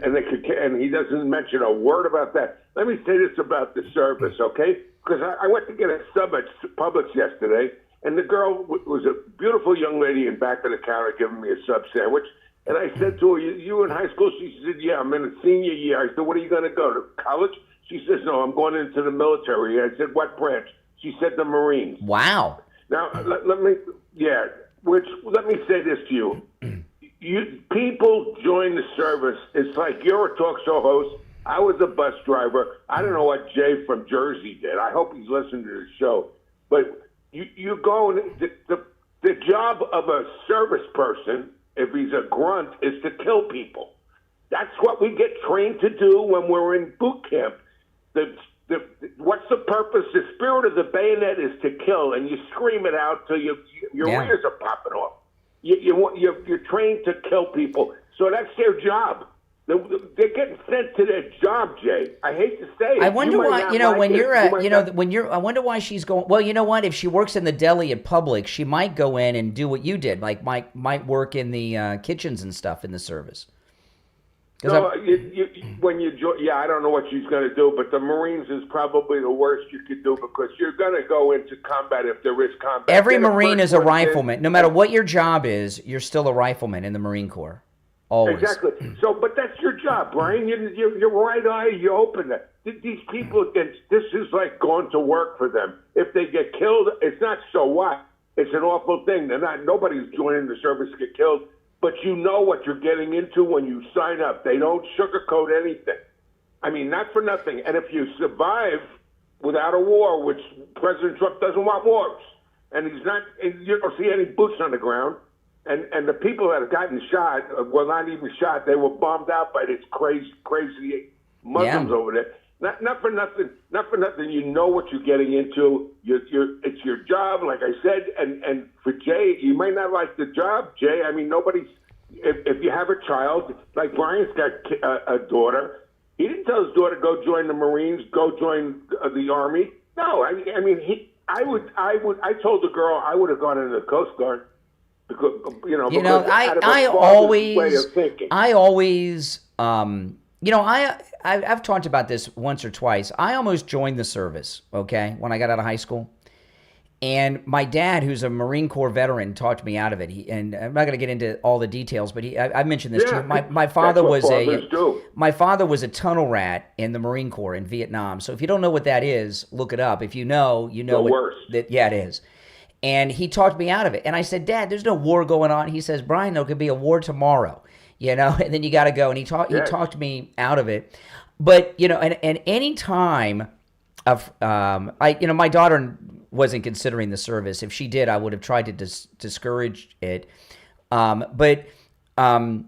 he doesn't mention a word about that. Let me say this about the service, okay? Because I went to get a sub at Publix yesterday, and the girl was a beautiful young lady in back of the counter giving me a sub sandwich. And I said to her, you in high school? She said, yeah, I'm in a senior year. I said, what are you going to go to, college? She says, no, I'm going into the military. I said, what branch? She said, the Marines. Wow. Now, let me say this to you. People join the service. It's like you're a talk show host. I was a bus driver. I don't know what Jay from Jersey did. I hope he's listening to the show. But you go, and the job of a service person, if he's a grunt, is to kill people. That's what we get trained to do when we're in boot camp. What's the purpose? The spirit of the bayonet is to kill, and you scream it out till your ears are popping off. You're trained to kill people, so that's their job. They're getting sent to their job, Jay. I hate to say it. I wonder why. I wonder why she's going. Well, you know what? If she works in the deli at Publix, she might go in and do what you did. Like might work in the kitchens and stuff in the service. No, when you join, I don't know what she's going to do, but the Marines is probably the worst you could do because you're going to go into combat if there is combat. Every Marine is a rifleman. No matter what your job is, you're still a rifleman in the Marine Corps. Always. Exactly. So, but that's your job, Brian. Your right eye, you open it. These people, this is like going to work for them. If they get killed, it's not so what. It's an awful thing. Nobody's joining the service to get killed. But you know what you're getting into when you sign up. They don't sugarcoat anything. I mean, not for nothing. And if you survive without a war, which President Trump doesn't want wars, and you don't see any boots on the ground, and the people that have gotten shot, well, not even shot, they were bombed out by this crazy Muslims over there. Not for nothing. You know what you're getting into. It's your job, like I said. And for Jay, you might not like the job, Jay. I mean, if you have a child, like Brian's got a daughter, he didn't tell his daughter go join the Marines, go join the Army. No, I told the girl I would have gone into the Coast Guard because I've talked about this once or twice. I almost joined the service, okay, when I got out of high school. And my dad, who's a Marine Corps veteran, talked me out of it. And I'm not going to get into all the details, but I mentioned this to you. My father was a tunnel rat in the Marine Corps in Vietnam. So if you don't know what that is, look it up. If you know, you know. The worst. It is. And he talked me out of it. And I said, Dad, there's no war going on. He says, Brian, there could be a war tomorrow. And then you got to go. And he talked me out of it. But, and any time my daughter wasn't considering the service. If she did, I would have tried to discourage it. But I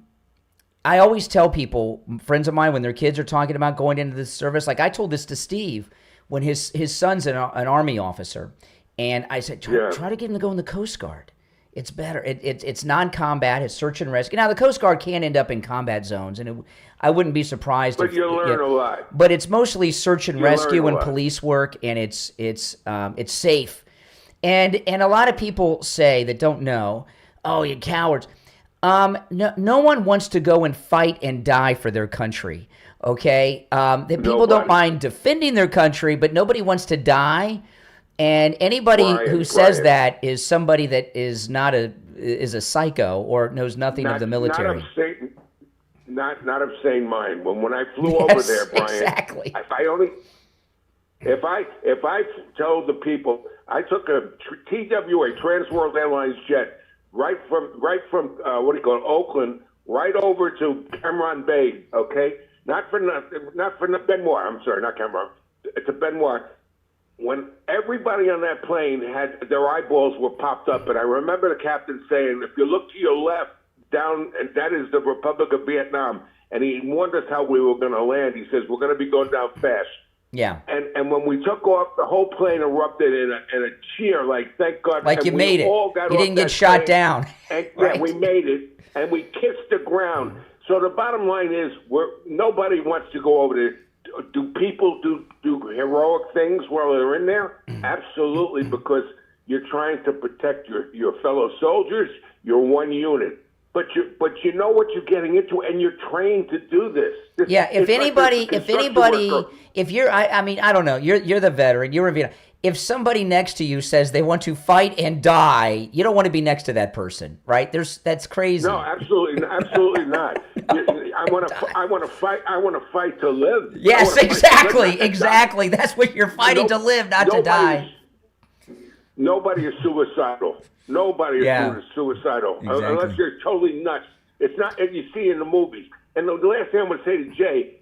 always tell people, friends of mine, when their kids are talking about going into the service, like I told this to Steve when his son's an Army officer. And I said, try to get him to go in the Coast Guard. It's better. It's non-combat. It's search and rescue. Now, the Coast Guard can end up in combat zones, and I wouldn't be surprised. But you learn a lot. But it's mostly search and rescue and police work, and it's safe. And a lot of people say that don't know, oh, you cowards. No one wants to go and fight and die for their country. Okay, people don't mind defending their country, but nobody wants to die. And anybody who says that is somebody that is not is a psycho or knows nothing of the military. Not of sane mind. When I flew over there, Brian, exactly. If I told the people, I took a TWA, Trans World Airlines jet, right from Oakland, right over to Cameron Bay. Okay, not for Benoit. I'm sorry, not Cameron. To Benoit. When everybody on that plane had their eyeballs were popped up, and I remember the captain saying, "If you look to your left, down, and that is the Republic of Vietnam." And he warned us how we were going to land. He says, "We're going to be going down fast." Yeah. And when we took off, the whole plane erupted in a cheer, like, thank God. Like you made it. You didn't get shot down. And, yeah, we made it, and we kissed the ground. So the bottom line is, nobody wants to go over there. Do people do heroic things while they're in there? Absolutely, because you're trying to protect your fellow soldiers. You're one unit. But you know what you're getting into, and you're trained to do this. If you're, I mean, I don't know. You're the veteran. You're in Vietnam. If somebody next to you says they want to fight and die, you don't want to be next to that person, right? That's crazy. No, absolutely not. I want to fight to live. Yes, exactly. That's what you're fighting to live, not to die. Nobody is suicidal. Nobody is suicidal unless you're totally nuts. It's not, as you see in the movies. And the last thing I'm going to say to Jay,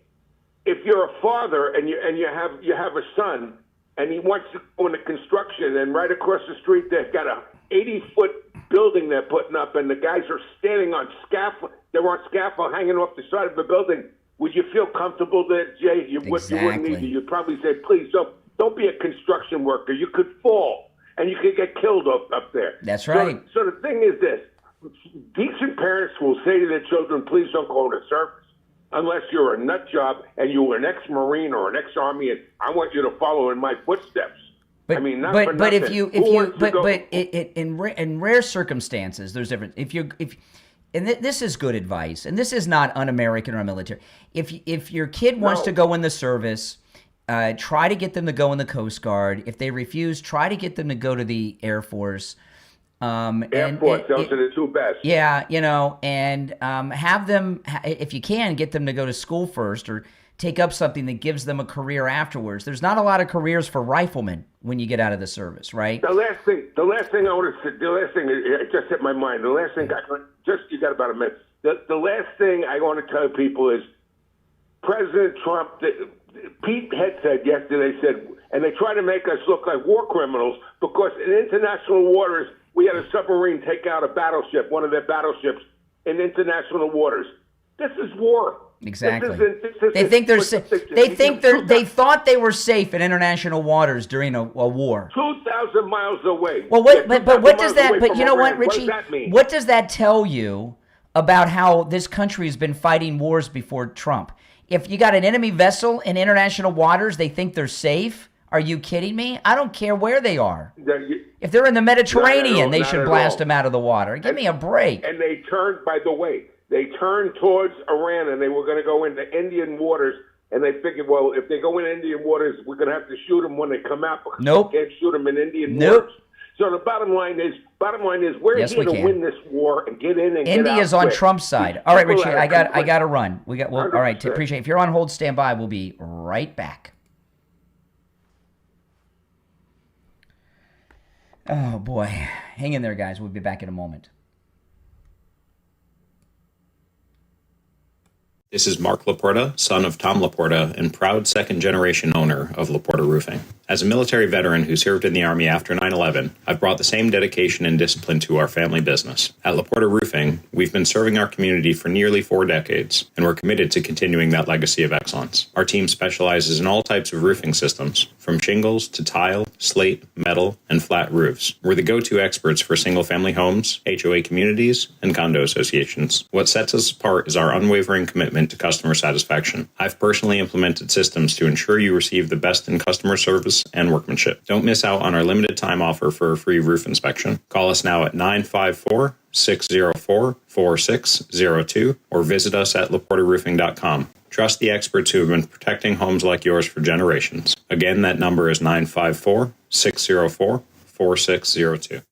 if you're a father and you have a son and he wants to go into construction, and right across the street they've got a 80-foot building they're putting up, and the guys are standing on scaffold. They're on scaffold hanging off the side of the building. Would you feel comfortable there, Jay? You wouldn't either. You'd probably say, please don't be a construction worker. You could fall and you could get killed up there. That's right. So the thing is this: decent parents will say to their children, please don't go into service unless you're a nut job and you were an ex-Marine or an ex-Army, and I want you to follow in my footsteps. But, I mean, not but for but nothing. in rare circumstances, there's difference. This is good advice, and this is not un-American or military. If your kid wants to go in the service, try to get them to go in the Coast Guard. If they refuse, try to get them to go to the Air Force. Air Force, those are the two best. Yeah, and have them, if you can, get them to go to school first or take up something that gives them a career afterwards. There's not a lot of careers for riflemen when you get out of the service, right? The last thing I want to say, it just hit my mind. The last thing, you got about a minute. The last thing I want to tell people is President Trump, Pete Hegseth yesterday said, and they try to make us look like war criminals because in international waters, we had a submarine take out a battleship, one of their battleships, in international waters. This is war. Exactly. They thought they were safe in international waters during a war. 2,000 miles away. Well, but what does that? But you know what, Richie? What does that mean? What does that tell you about how this country has been fighting wars before Trump? If you got an enemy vessel in international waters, they think they're safe. Are you kidding me? I don't care where they are. If they're in the Mediterranean, they should blast them out of the water. Give me a break. And they turned, by the way, towards Iran, and they were going to go into Indian waters, and they figured, well, if they go in Indian waters, we're going to have to shoot them when they come out. Because nope. We can't shoot them in Indian waters. So the bottom line is, we're here to win this war and get in and get out. India's on Trump's side. All right, Richie, I got to run. All right, appreciate it. If you're on hold, stand by. We'll be right back. Oh, boy. Hang in there, guys. We'll be back in a moment. This is Mark Laporta, son of Tom Laporta, and proud second-generation owner of Laporta Roofing. As a military veteran who served in the Army after 9/11, I've brought the same dedication and discipline to our family business. At Laporta Roofing, we've been serving our community for nearly 4 decades, and we're committed to continuing that legacy of excellence. Our team specializes in all types of roofing systems, from shingles to tile, slate, metal, and flat roofs. We're the go-to experts for single-family homes, HOA communities, and condo associations. What sets us apart is our unwavering commitment to customer satisfaction. I've personally implemented systems to ensure you receive the best in customer service and workmanship. Don't miss out on our limited time offer for a free roof inspection. Call us now at 954 954-604-4602 or visit us at laportaroofing.com. Trust the experts who have been protecting homes like yours for generations. Again, that number is 954-604-4602.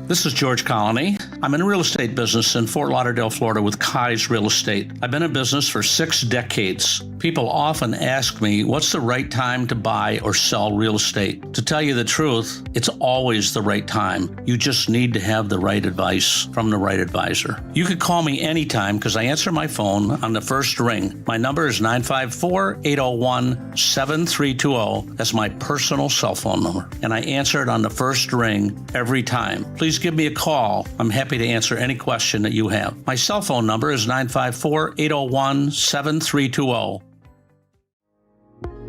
This is George Colony. I'm in the real estate business in Fort Lauderdale, Florida with Kai's Real Estate. I've been in business for 6 decades. People often ask me, what's the right time to buy or sell real estate? To tell you the truth, it's always the right time. You just need to have the right advice from the right advisor. You could call me anytime because I answer my phone on the first ring. My number is 954-801-7320. That's my personal cell phone number. And I answer it on the first ring every time. Please give me a call. I'm happy to answer any question that you have. My cell phone number is 954-801-7320.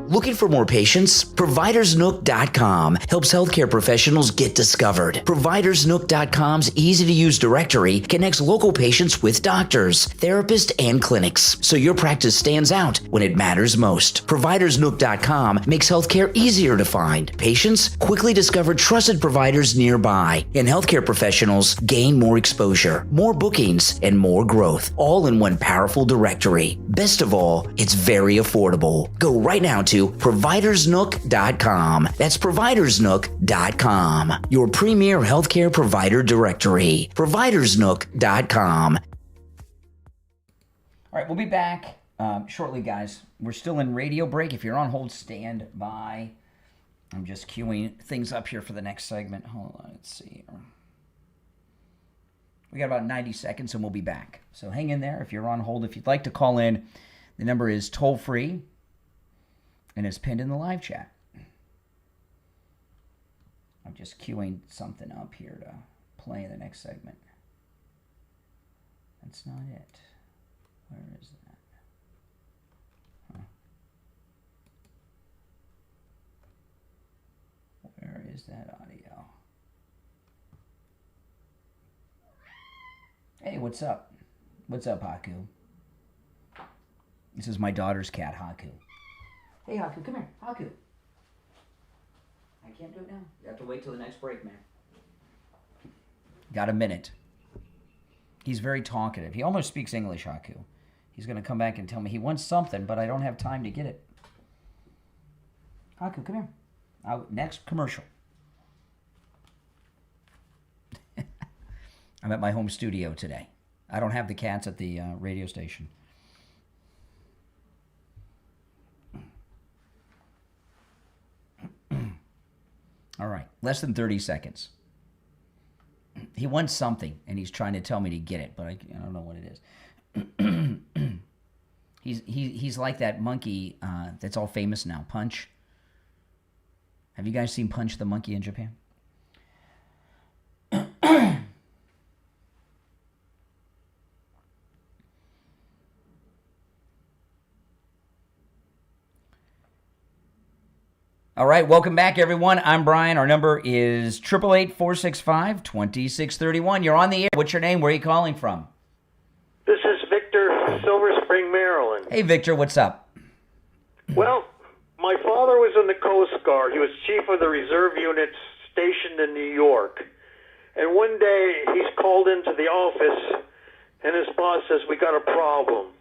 Looking for more patients? ProvidersNook.com helps healthcare professionals get discovered. ProvidersNook.com's easy-to-use directory connects local patients with doctors, therapists, and clinics, so your practice stands out when it matters most. ProvidersNook.com makes healthcare easier to find. Patients quickly discover trusted providers nearby, and healthcare professionals gain more exposure, more bookings, and more growth, all in one powerful directory. Best of all, it's very affordable. Go right now to ProvidersNook.com. That's ProvidersNook.com, your premier healthcare provider directory. ProvidersNook.com. All right, we'll be back shortly, guys. We're still in radio break. If you're on hold, stand by. I'm just queuing things up here for the next segment. Hold on, let's see. We got about 90 seconds and we'll be back. So hang in there if you're on hold. If you'd like to call in, the number is toll-free. And it's pinned in the live chat. I'm just queuing something up here to play in the next segment. That's not it. Where is that? Huh. Where is that audio? Hey, what's up? What's up, Haku? This is my daughter's cat, Haku. Hey, Haku, come here. Haku. I can't do it now. You have to wait till the next break, man. Got a minute. He's very talkative. He almost speaks English, Haku. He's going to come back and tell me he wants something, but I don't have time to get it. Haku, come here. Next commercial. I'm at my home studio today. I don't have the cats at the radio station. All right, less than 30 seconds. He wants something, and he's trying to tell me to get it, but I don't know what it is. He's like that monkey that's all famous now, Punch. Have you guys seen Punch the monkey in Japan? All right, welcome back, everyone. I'm Brian. Our number is 888-465-2631. You're on the air. What's your name? Where are you calling from? This is Victor, Silver Spring, Maryland. Hey, Victor, what's up? Well, my father was in the Coast Guard. He was chief of the reserve unit stationed in New York. And one day, he's called into the office, and his boss says, "We got a problem."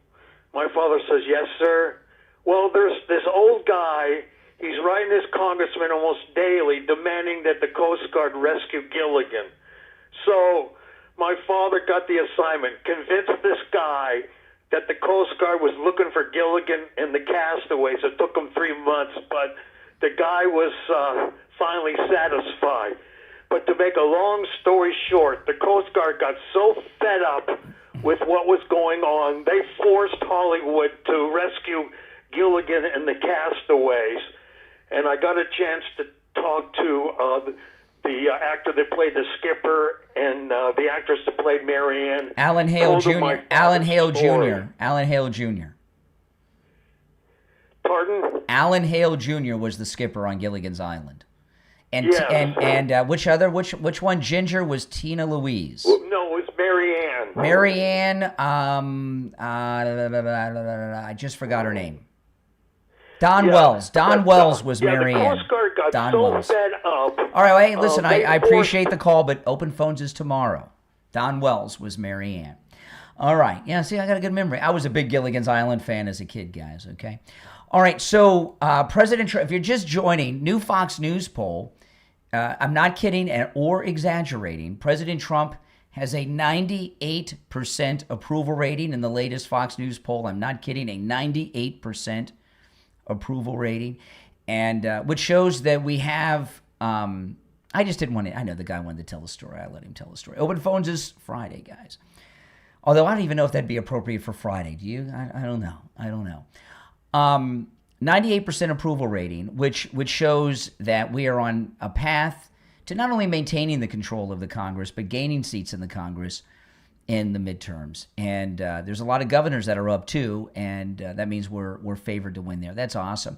My father says, "Yes, sir." Well, there's this old guy. He's writing his congressman almost daily demanding that the Coast Guard rescue Gilligan. So my father got the assignment, convinced this guy that the Coast Guard was looking for Gilligan and the castaways. It took him 3 months, but the guy was finally satisfied. But to make a long story short, the Coast Guard got so fed up with what was going on, they forced Hollywood to rescue Gilligan and the castaways. And I got a chance to talk to the actor that played the skipper and the actress that played Marianne. Alan Hale Jr. Alan Hale Jr. Alan Hale Jr. Pardon? Alan Hale Jr. was the skipper on Gilligan's Island. And yes. and which one? Ginger was Tina Louise. Well, no, it was Marianne. Marianne. I just forgot her name. Don Wells. Don Wells was Marianne. The Coast Guard got got Don so Wells. fed up. All right, hey, listen, they I forced- appreciate the call, but open phones is tomorrow. Don Wells was Mary Ann. All right. Yeah, see, I got a good memory. I was a big Gilligan's Island fan as a kid, guys, okay? All right, so President Trump, if you're just joining, new Fox News poll, I'm not kidding or exaggerating, President Trump has a 98% approval rating in the latest Fox News poll. I'm not kidding, a 98% approval rating, and which shows that we have, I just didn't want to, I know the guy wanted to tell the story. I let him tell the story. Open phones is Friday, guys. Although I don't even know if that'd be appropriate for Friday. Do you? I don't know. I don't know. 98% approval rating, which shows that we are on a path to not only maintaining the control of the Congress, but gaining seats in the Congress in the midterms. And there's a lot of governors that are up too, and that means we're favored to win there. That's awesome.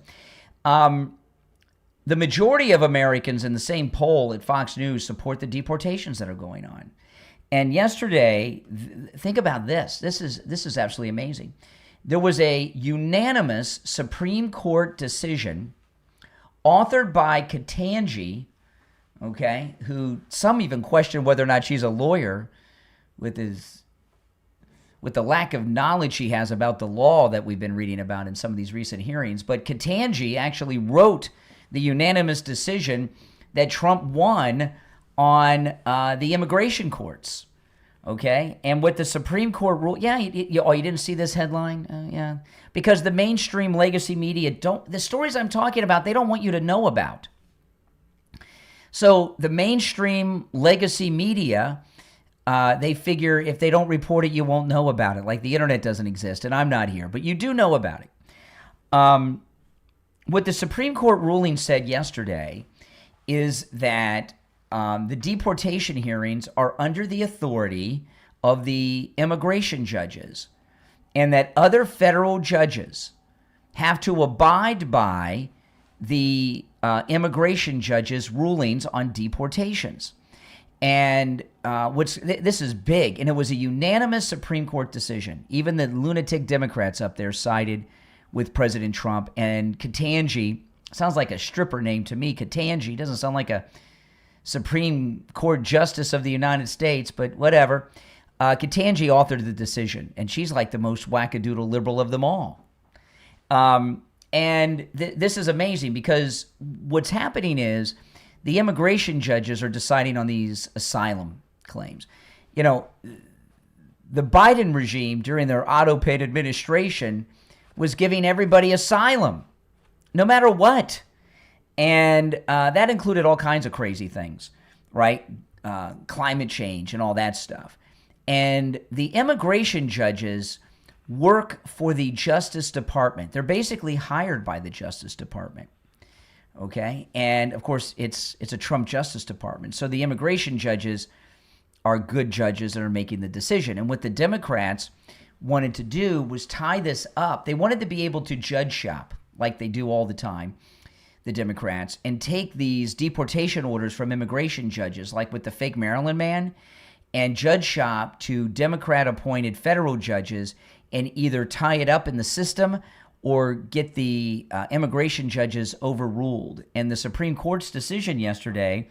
The majority of Americans in the same poll at Fox News support the deportations that are going on. And yesterday, think about this. This is absolutely amazing. There was a unanimous Supreme Court decision authored by Ketanji, okay, who some even question whether or not she's a lawyer with the lack of knowledge she has about the law that we've been reading about in some of these recent hearings. But Ketanji actually wrote the unanimous decision that Trump won on the immigration courts. Okay, and what the Supreme Court ruled, you didn't see this headline? Yeah, because the mainstream legacy media the stories I'm talking about, they don't want you to know about. So the mainstream legacy media, they figure if they don't report it, you won't know about it. Like the internet doesn't exist, and I'm not here, but you do know about it. What the Supreme Court ruling said yesterday is that the deportation hearings are under the authority of the immigration judges, and that other federal judges have to abide by the immigration judges' rulings on deportations. And this is big, and it was a unanimous Supreme Court decision. Even the lunatic Democrats up there sided with President Trump. And Ketanji, sounds like a stripper name to me. Ketanji doesn't sound like a Supreme Court Justice of the United States, but whatever. Ketanji authored the decision, and she's like the most wackadoodle liberal of them all. And this is amazing because what's happening is the immigration judges are deciding on these asylum claims. You know, the Biden regime during their auto-paid administration was giving everybody asylum, no matter what. And that included all kinds of crazy things, right? Climate change and all that stuff. And the immigration judges work for the Justice Department. They're basically hired by the Justice Department, okay? And, of course, it's a Trump Justice Department. So the immigration judges are good judges that are making the decision. And what the Democrats wanted to do was tie this up. They wanted to be able to judge shop like they do all the time, the Democrats, and take these deportation orders from immigration judges, like with the fake Maryland man, and judge shop to Democrat-appointed federal judges and either tie it up in the system or get the immigration judges overruled. And the Supreme Court's decision yesterday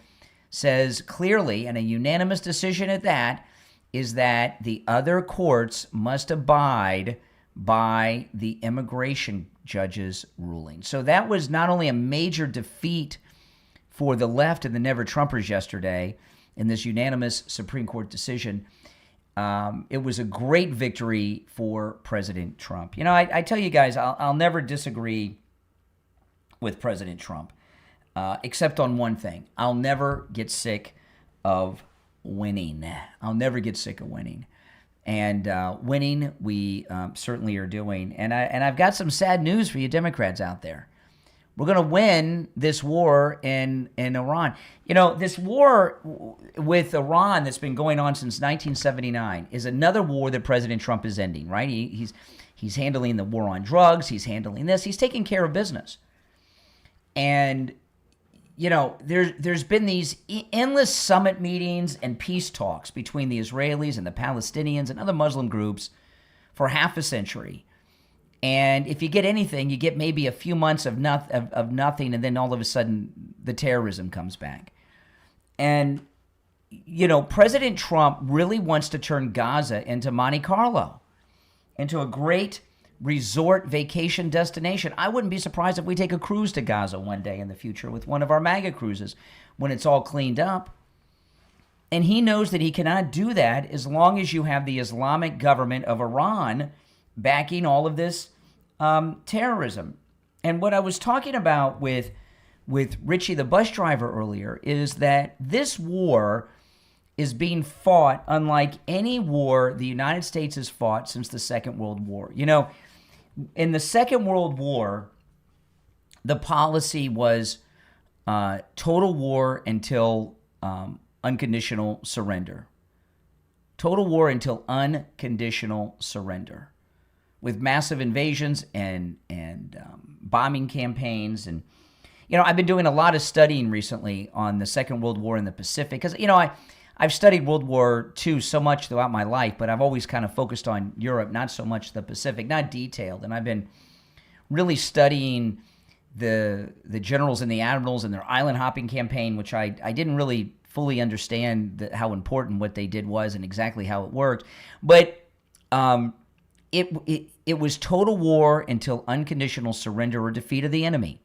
says clearly, and a unanimous decision at that, is that the other courts must abide by the immigration judges' ruling. So that was not only a major defeat for the left and the Never-Trumpers yesterday in this unanimous Supreme Court decision, it was a great victory for President Trump. You know, I tell you guys, I'll never disagree with President Trump, except on one thing. I'll never get sick of winning. I'll never get sick of winning. And winning, we certainly are doing. And I've got some sad news for you Democrats out there. We're going to win this war in Iran. You know, this war with Iran that's been going on since 1979 is another war that President Trump is ending, right? He's handling the war on drugs. He's handling this. He's taking care of business. And, you know, there's been these endless summit meetings and peace talks between the Israelis and the Palestinians and other Muslim groups for half a century. And if you get anything, you get maybe a few months of nothing, and then all of a sudden the terrorism comes back. And, President Trump really wants to turn Gaza into Monte Carlo, into a great resort vacation destination. I wouldn't be surprised if we take a cruise to Gaza one day in the future with one of our MAGA cruises when it's all cleaned up. And he knows that he cannot do that as long as you have the Islamic government of Iran backing all of this terrorism. And what I was talking about with Richie the bus driver earlier is that this war is being fought unlike any war the United States has fought since the Second World War. In the Second World War, the policy was total war until unconditional surrender. Total war until unconditional surrender, with massive invasions and bombing campaigns. And, I've been doing a lot of studying recently on the Second World War in the Pacific because, I've studied World War II so much throughout my life, but I've always kind of focused on Europe, not so much the Pacific, not detailed. And I've been really studying the generals and the admirals and their island hopping campaign, which I didn't really fully understand how important what they did was and exactly how it worked. But it was total war until unconditional surrender or defeat of the enemy.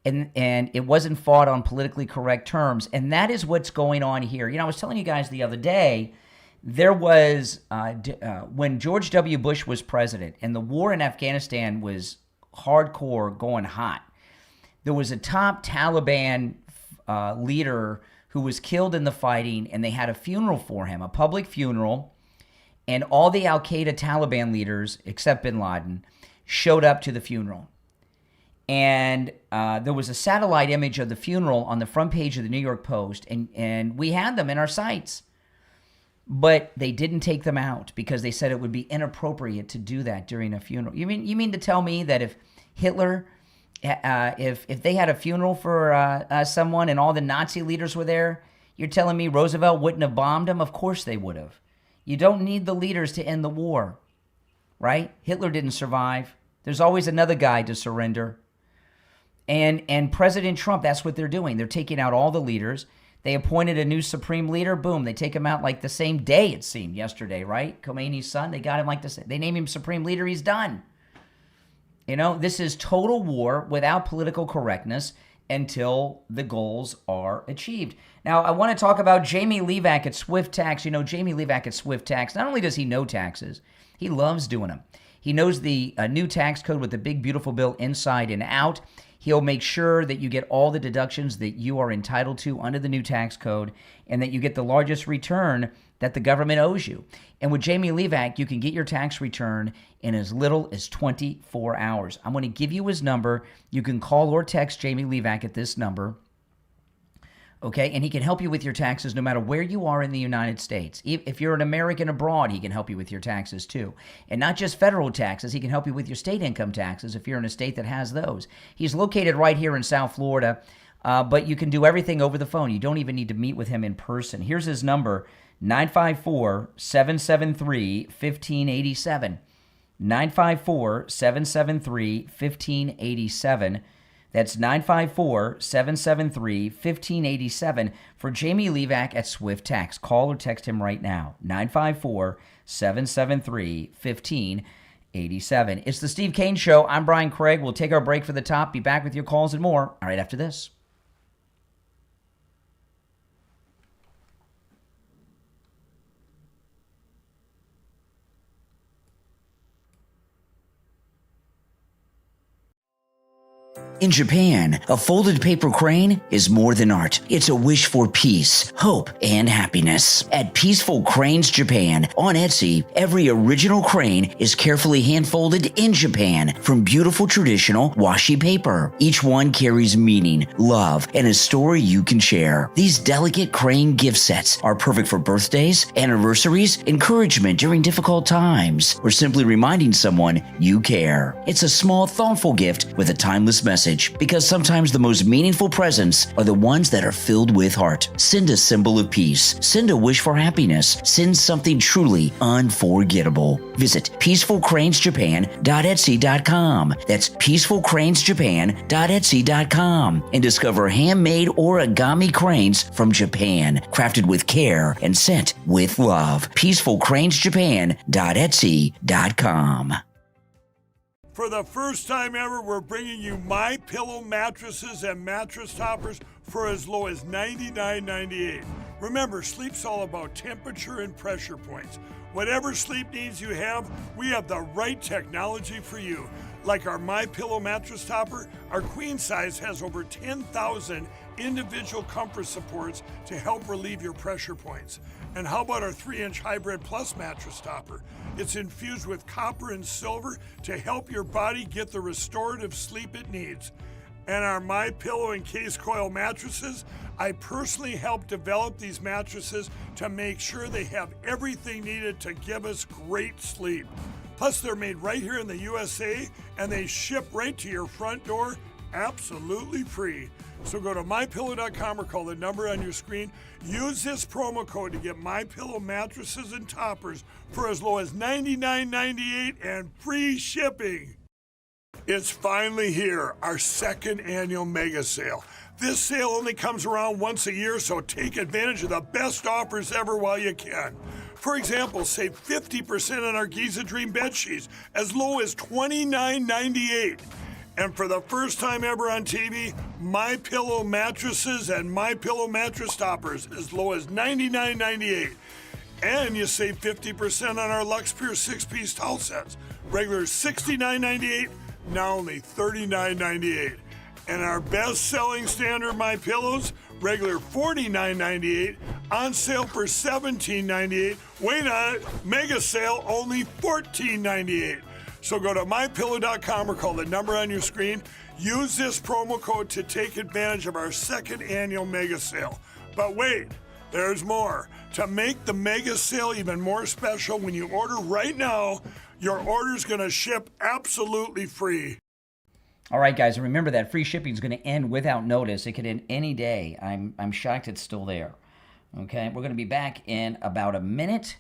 And it wasn't fought on politically correct terms. And that is what's going on here. I was telling you guys the other day, there was, when George W. Bush was president and the war in Afghanistan was hardcore, going hot, there was a top Taliban leader who was killed in the fighting, and they had a funeral for him, a public funeral, and all the al-Qaeda Taliban leaders, except bin Laden, showed up to the funeral. And there was a satellite image of the funeral on the front page of the New York Post, and we had them in our sites. But they didn't take them out because they said it would be inappropriate to do that during a funeral. You mean to tell me that if Hitler, if they had a funeral for someone and all the Nazi leaders were there, you're telling me Roosevelt wouldn't have bombed them? Of course they would have. You don't need the leaders to end the war, right? Hitler didn't survive. There's always another guy to surrender. And President Trump, that's what they're doing. They're taking out all the leaders. They appointed a new supreme leader. Boom, they take him out like the same day, it seemed, yesterday, right? Khomeini's son, they got him like this. They name him supreme leader, he's done. This is total war without political correctness until the goals are achieved. Now, I want to talk about Jamie Levack at Swift Tax. Jamie Levack at Swift Tax, not only does he know taxes, he loves doing them. He knows the new tax code with the big, beautiful bill inside and out. He'll make sure that you get all the deductions that you are entitled to under the new tax code and that you get the largest return that the government owes you. And with Jamie Levack, you can get your tax return in as little as 24 hours. I'm going to give you his number. You can call or text Jamie Levack at this number. Okay, and he can help you with your taxes no matter where you are in the United States. If you're an American abroad, he can help you with your taxes too. And not just federal taxes, he can help you with your state income taxes if you're in a state that has those. He's located right here in South Florida, but you can do everything over the phone. You don't even need to meet with him in person. Here's his number, 954-773-1587. 954-773-1587. That's 954-773-1587 for Jamie Levack at Swift Tax. Call or text him right now, 954-773-1587. It's the Steve Kane Show. I'm Brian Craig. We'll take our break for the top, be back with your calls and more right after this. In Japan, a folded paper crane is more than art. It's a wish for peace, hope, and happiness. At Peaceful Cranes Japan on Etsy, every original crane is carefully hand-folded in Japan from beautiful traditional washi paper. Each one carries meaning, love, and a story you can share. These delicate crane gift sets are perfect for birthdays, anniversaries, encouragement during difficult times, or simply reminding someone you care. It's a small, thoughtful gift with a timeless message. message, because sometimes the most meaningful presents are the ones that are filled with heart. Send a symbol of peace. Send a wish for happiness. Send something truly unforgettable. Visit peacefulcranesjapan.etsy.com. That's peacefulcranesjapan.etsy.com and discover handmade origami cranes from Japan, crafted with care and sent with love. peacefulcranesjapan.etsy.com. For the first time ever, we're bringing you My Pillow mattresses and mattress toppers for as low as $99.98. Remember, sleep's all about temperature and pressure points. Whatever sleep needs you have, we have the right technology for you. Like our My Pillow mattress topper, our queen size has over 10,000 individual comfort supports to help relieve your pressure points. And how about our 3-inch Hybrid Plus mattress topper? It's infused with copper and silver to help your body get the restorative sleep it needs. And our My Pillow and Case Coil mattresses, I personally helped develop these mattresses to make sure they have everything needed to give us great sleep. Plus, they're made right here in the USA, and they ship right to your front door absolutely free. So go to MyPillow.com or call the number on your screen. Use this promo code to get MyPillow mattresses and toppers for as low as $99.98 and free shipping. It's finally here, our second annual mega sale. This sale only comes around once a year, so take advantage of the best offers ever while you can. For example, save 50% on our Giza Dream bed sheets, as low as $29.98. And for the first time ever on TV, My Pillow mattresses and My Pillow mattress toppers as low as $99.98. And you save 50% on our Lux Pure 6-piece towel sets. Regular $69.98, now only $39.98. And our best-selling standard My Pillows, regular $49.98, on sale for $17.98. Wait on it, mega sale, only $14.98. So go to MyPillow.com or call the number on your screen. Use this promo code to take advantage of our second annual mega sale. But wait, there's more. To make the mega sale even more special, when you order right now, your order's going to ship absolutely free. All right, guys, and remember that free shipping is going to end without notice. It could end any day. I'm shocked it's still there. Okay, we're going to be back in about a minute,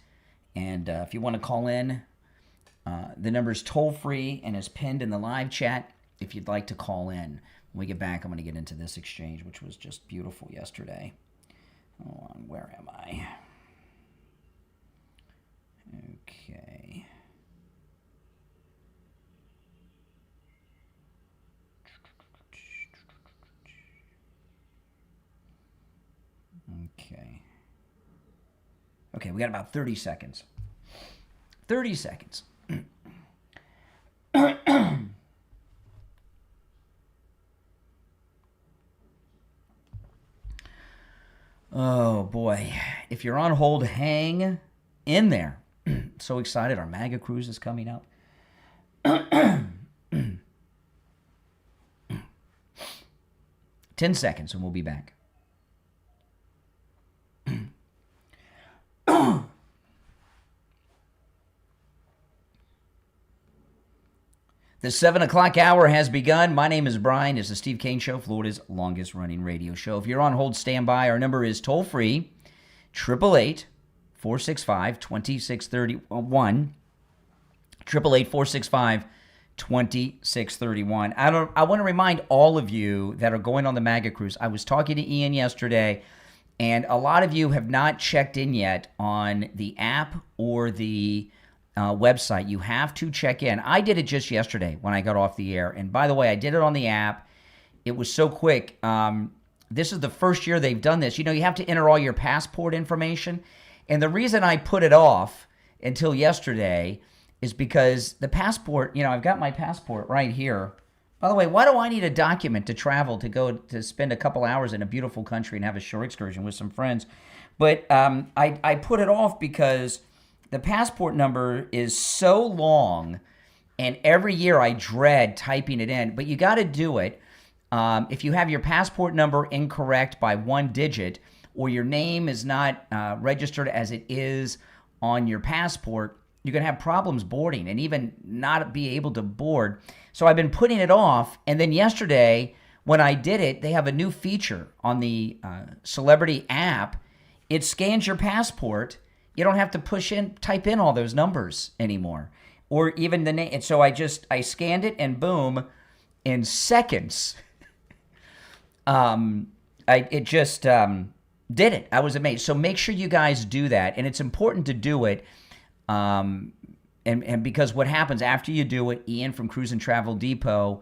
and if you want to call in, the number is toll-free and is pinned in the live chat if you'd like to call in. When we get back, I'm going to get into this exchange, which was just beautiful yesterday. Hold on, where am I? Okay. Okay, we got about 30 seconds. 30 seconds. Oh, boy. If you're on hold, hang in there. So excited. Our MAGA cruise is coming up. 10 seconds and we'll be back. The 7 o'clock hour has begun. My name is Brian. It's the Steve Kane Show, Florida's longest running radio show. If you're on hold, stand by. Our number is toll free, 888-465-2631. 888-465-2631. I want to remind all of you that are going on the MAGA cruise. I was talking to Ian yesterday, and a lot of you have not checked in yet on the app or the website. You have to check in. I did it just yesterday when I got off the air. And by the way, I did it on the app. It was so quick. This is the first year they've done this. You know, you have to enter all your passport information. And the reason I put it off until yesterday is because the passport, you know, I've got my passport right here. By the way, why do I need a document to travel to go to spend a couple hours in a beautiful country and have a shore excursion with some friends? But I put it off because the passport number is so long, and every year I dread typing it in. But you got to do it. If you have your passport number incorrect by one digit, or your name is not registered as it is on your passport, You're going to have problems boarding and even not be able to board. So I've been putting it off. And then yesterday, when I did it, they have a new feature on the Celebrity app. It scans your passport. You don't have to type in all those numbers anymore, or even the name. And so I scanned it, and boom, in seconds, it just did it. I was amazed. So make sure you guys do that, and it's important to do it. And because what happens after you do it, Ian from Cruise and Travel Depot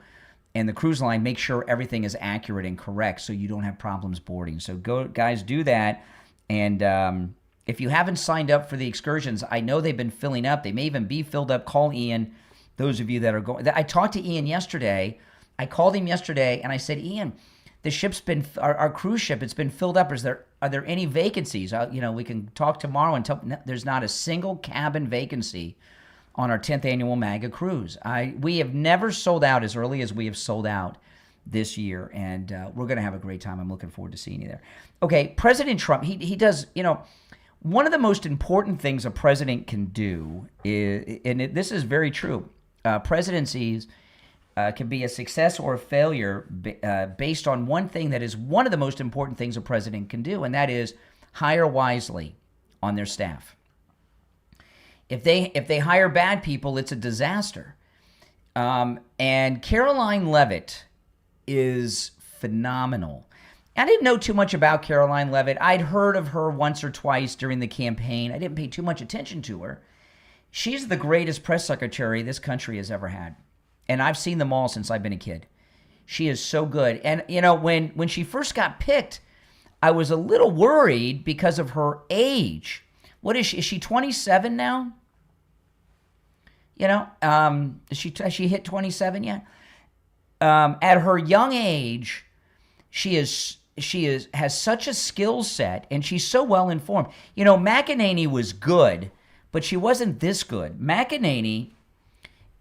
and the cruise line make sure everything is accurate and correct, so you don't have problems boarding. So go, guys, do that. And if you haven't signed up for the excursions, I know they've been filling up. They may even be filled up. Call Ian. Those of you that are going, I talked to Ian yesterday. I called him yesterday and I said, Ian, the ship's been, our cruise ship, it's been filled up. Are there any vacancies? We can talk tomorrow and tell. There's not a single cabin vacancy on our 10th annual MAGA cruise. We have never sold out as early as we have sold out this year, and we're going to have a great time. I'm looking forward to seeing you there. Okay, President Trump, he does, one of the most important things a president can do is, and this is very true, presidencies can be a success or a failure based on one thing that is one of the most important things a president can do, and that is hire wisely on their staff. If they hire bad people, it's a disaster. And Caroline Leavitt is phenomenal. I didn't know too much about Caroline Leavitt. I'd heard of her once or twice during the campaign. I didn't pay too much attention to her. She's the greatest press secretary this country has ever had. And I've seen them all since I've been a kid. She is so good. And, when she first got picked, I was a little worried because of her age. What is she? Is she 27 now? Has she hit 27 yet? At her young age, she has such a skill set, and she's so well informed. McEnany was good, but she wasn't this good. McEnany,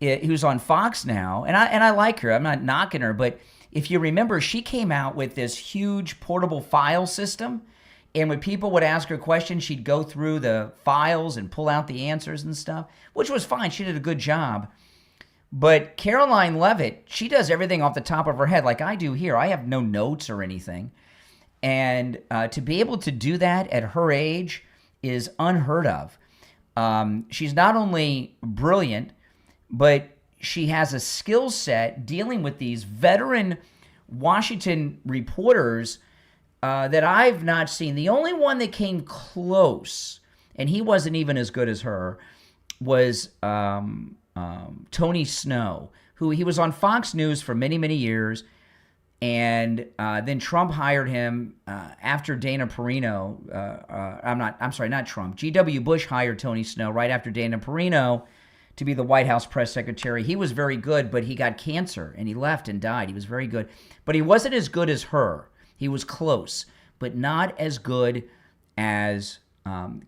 who's on Fox now, and I like her. I'm not knocking her, but if you remember, she came out with this huge portable file system, and when people would ask her questions, she'd go through the files and pull out the answers and stuff, which was fine. She did a good job. But Caroline Leavitt, she does everything off the top of her head like I do here. I have no notes or anything. And to be able to do that at her age is unheard of. She's not only brilliant, but she has a skill set dealing with these veteran Washington reporters that I've not seen. The only one that came close, and he wasn't even as good as her, was Tony Snow, who he was on Fox News for many, many years, and then Trump hired him after Dana Perino. Not Trump. G.W. Bush hired Tony Snow right after Dana Perino to be the White House press secretary. He was very good, but he got cancer, and he left and died. He was very good, but he wasn't as good as her. He was close, but not as good as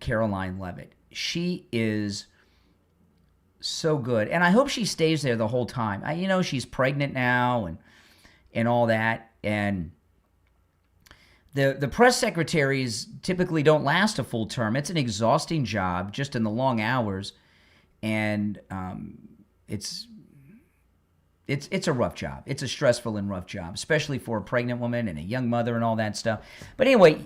Caroline Leavitt. She is so good, and I hope she stays there the whole time. She's pregnant now and all that, and the press secretaries typically don't last a full term. It's an exhausting job just in the long hours, and it's a rough job. It's a stressful and rough job, especially for a pregnant woman and a young mother and all that stuff. But anyway,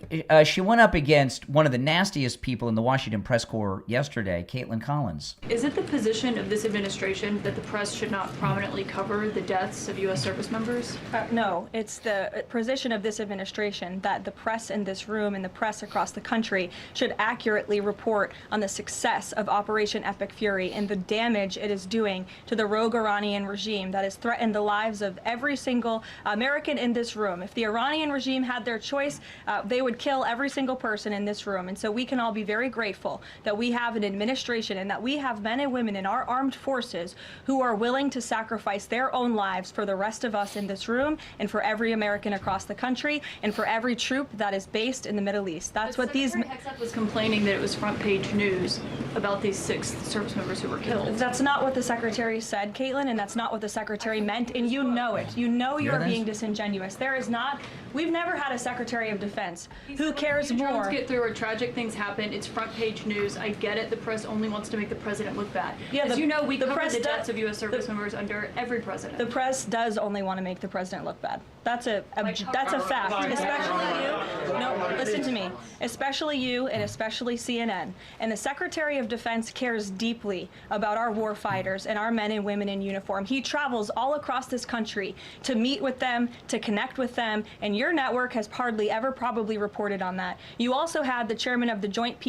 she went up against one of the nastiest people in the Washington press corps yesterday, Caitlin Collins. Is it the position of this administration that the press should not prominently cover the deaths of U.S. service members? No, it's the position of this administration that the press in this room and the press across the country should accurately report on the success of Operation Epic Fury and the damage it is doing to the rogue Iranian regime that has threatened the lives of every single American in this room. If the Iranian regime had their choice, they would kill every single person in this room. And so we can all be very grateful that we have an administration and that we have men and women in our armed forces who are willing to sacrifice their own lives for the rest of us in this room and for every American across the country and for every troop that is based in the Middle East. That's what these... Secretary Hexet was complaining that it was front page news. about these 6 service members who were killed. That's not what the Secretary said, Caitlin, and that's not what the Secretary meant, and you know it. You know you're being disingenuous. There is not, we've never had a Secretary of Defense who cares more. Drones get through or tragic things happen, it's front page news. I get it, the press only wants to make the president look bad. Yeah, As you know, we cover press the deaths of U.S. service members under every president. The press does only want to make the president look bad. That's a fact, especially you. No, listen to me. Especially you and especially CNN. And the Secretary of Defense cares deeply about our war fighters and our men and women in uniform. He travels all across this country to meet with them, to connect with them, and your network has hardly ever probably reported on that. You also had the chairman of the Joint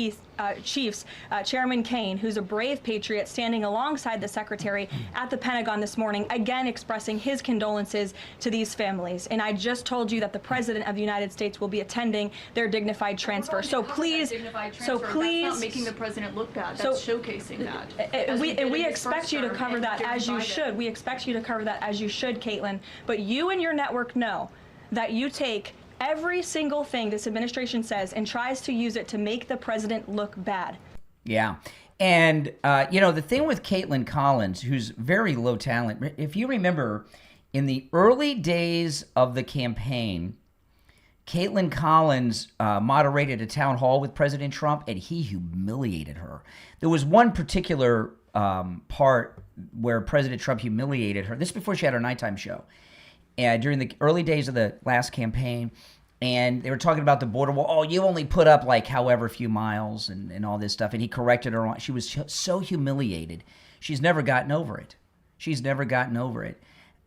Chiefs, Chairman Kane, who's a brave patriot, standing alongside the Secretary at the Pentagon this morning, again expressing his condolences to these families. And I just told you that the President of the United States will be attending their dignified transfer. So please, That's not making the president look bad. That's showcasing that. We expect you to cover that as you should. We expect you to cover that as you should, Caitlin. But you and your network know that you take every single thing this administration says and tries to use it to make the president look bad. Yeah. And, the thing with Caitlin Collins, who's very low talent, if you remember, in the early days of the campaign, Caitlin Collins moderated a town hall with President Trump, and he humiliated her. There was one particular part where President Trump humiliated her. This is before she had her nighttime show. And during the early days of the last campaign, and they were talking about the border wall. Oh, you only put up like however few miles and all this stuff. And he corrected her on. She was so humiliated. She's never gotten over it.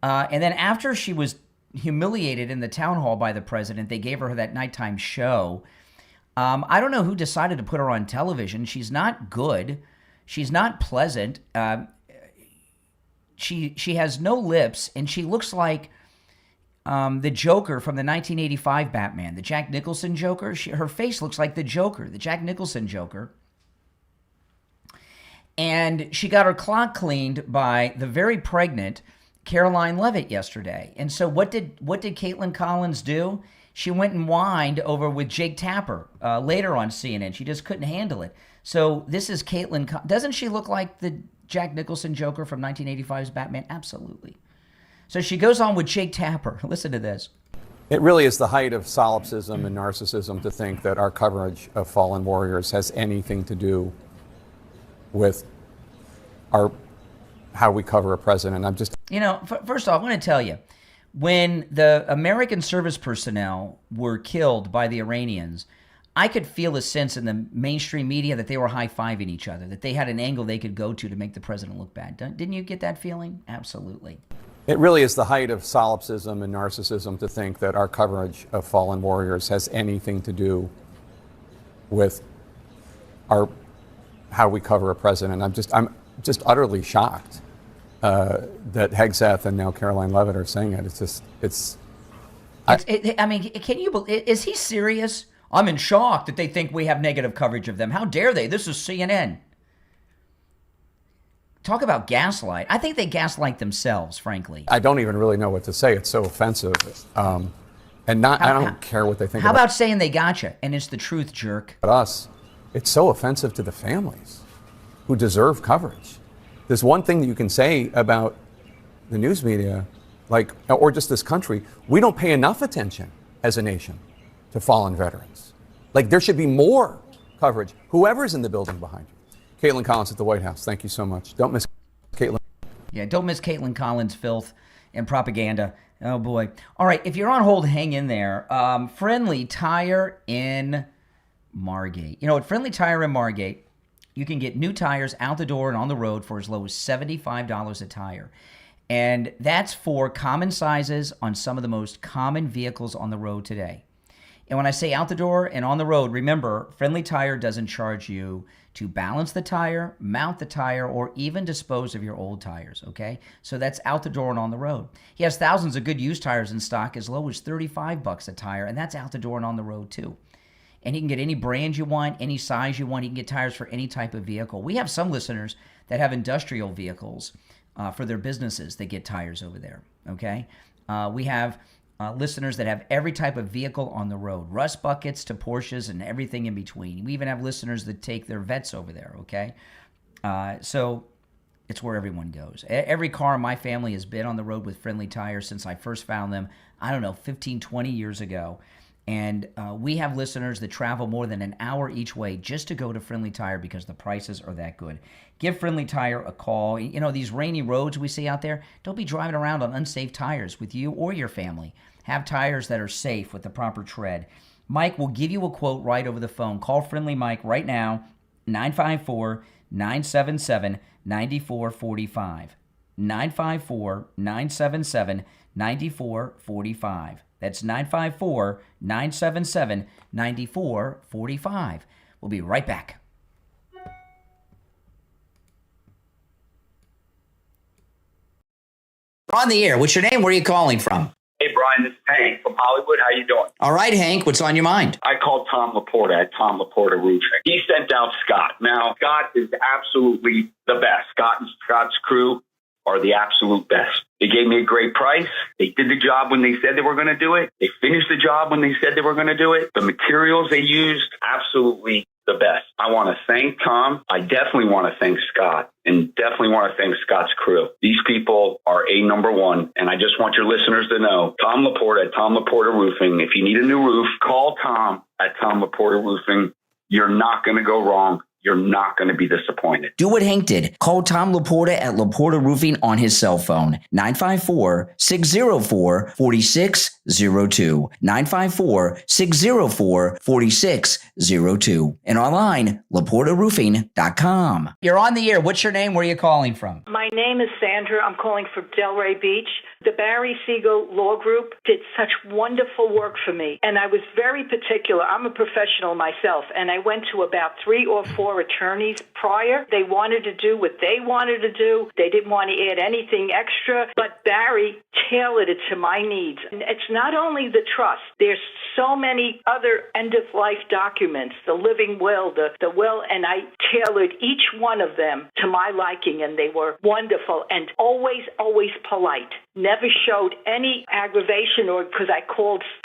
And then after she was humiliated in the town hall by the president, they gave her that nighttime show. I don't know who decided to put her on television. She's not good. She's not pleasant. She has no lips, and she looks like the Joker from the 1985 Batman, the Jack Nicholson Joker. Her face looks like the Joker, the Jack Nicholson Joker. And she got her clock cleaned by the very pregnant Caroline Leavitt yesterday. And so what did Caitlin Collins do? She went and whined over with Jake Tapper later on CNN. She just couldn't handle it. So this is Caitlin. Doesn't she look like the Jack Nicholson Joker from 1985's Batman? Absolutely. So she goes on with Jake Tapper. Listen to this. It really is the height of solipsism and narcissism to think that our coverage of fallen warriors has anything to do with how we cover a president. I'm just... First off, I want to tell you, when the American service personnel were killed by the Iranians, I could feel a sense in the mainstream media that they were high-fiving each other, that they had an angle they could go to make the president look bad. Didn't you get that feeling? Absolutely. It really is the height of solipsism and narcissism to think that our coverage of fallen warriors has anything to do with how we cover a president. I'm just utterly shocked that Hegseth and now Caroline Leavitt are saying it. Can you believe? Is he serious? I'm in shock that they think we have negative coverage of them. How dare they? This is CNN. Talk about gaslight. I think they gaslight themselves, frankly. I don't even really know what to say. It's so offensive. I don't care what they think. How about saying they gotcha and it's the truth, jerk? But us, it's so offensive to the families who deserve coverage. There's one thing that you can say about the news media, or just this country. We don't pay enough attention as a nation to fallen veterans. There should be more coverage. Whoever's in the building behind you. Caitlin Collins at the White House. Thank you so much. Don't miss Caitlin. Yeah, don't miss Caitlin Collins' filth and propaganda. Oh, boy. All right, if you're on hold, hang in there. Friendly Tire in Margate. At Friendly Tire in Margate, you can get new tires out the door and on the road for as low as $75 a tire. And that's for common sizes on some of the most common vehicles on the road today. And when I say out the door and on the road, remember, Friendly Tire doesn't charge you to balance the tire, mount the tire, or even dispose of your old tires, okay? So that's out the door and on the road. He has thousands of good used tires in stock as low as $35 a tire, and that's out the door and on the road too. And he can get any brand you want, any size you want. He can get tires for any type of vehicle. We have some listeners that have industrial vehicles for their businesses that get tires over there, okay? We have listeners that have every type of vehicle on the road, rust buckets to Porsches and everything in between. We even have listeners that take their vets over there, okay? So it's where everyone goes. Every car in my family has been on the road with Friendly Tire since I first found them, 15, 20 years ago. And we have listeners that travel more than an hour each way just to go to Friendly Tire because the prices are that good. Give Friendly Tire a call. These rainy roads we see out there, don't be driving around on unsafe tires with you or your family. Have tires that are safe with the proper tread. Mike will give you a quote right over the phone. Call Friendly Mike right now, 954-977-9445. 954-977-9445. That's 954-977-9445. We'll be right back. We're on the air. What's your name? Where are you calling from? Hey, Brian, this is Hank from Hollywood. How you doing? All right, Hank. What's on your mind? I called Tom Laporta at Tom Laporta Roofing. He sent out Scott. Now, Scott is absolutely the best. Scott and Scott's crew are the absolute best. They gave me a great price. They did the job when they said they were going to do it. They finished the job when they said they were going to do it. The materials they used, absolutely the best. I want to thank Tom. I definitely want to thank Scott, and definitely want to thank Scott's crew. These people are number one, and I just want your listeners to know, Tom Laporta at Tom Laporta Roofing. If you need a new roof, call Tom at Tom Laporta Roofing. You're not going to go wrong. You're not going to be disappointed. Do what Hank did. Call Tom Laporta at Laporta Roofing on his cell phone, 954-604-4602, 954-604-4602, and online, laportaroofing.com. You're on the air. What's your name? Where are you calling from? My name is Sandra. I'm calling from Delray Beach. The Barry Siegel Law Group did such wonderful work for me, and I was very particular. I'm a professional myself, and I went to about 3 or 4 attorneys prior. They wanted to do what they wanted to do. They didn't want to add anything extra, but Barry tailored it to my needs. And it's not only the trust. There's so many other end-of-life documents, the living will, the will, and I tailored each one of them to my liking, and they were wonderful and always, always polite. Never showed any aggravation, or because I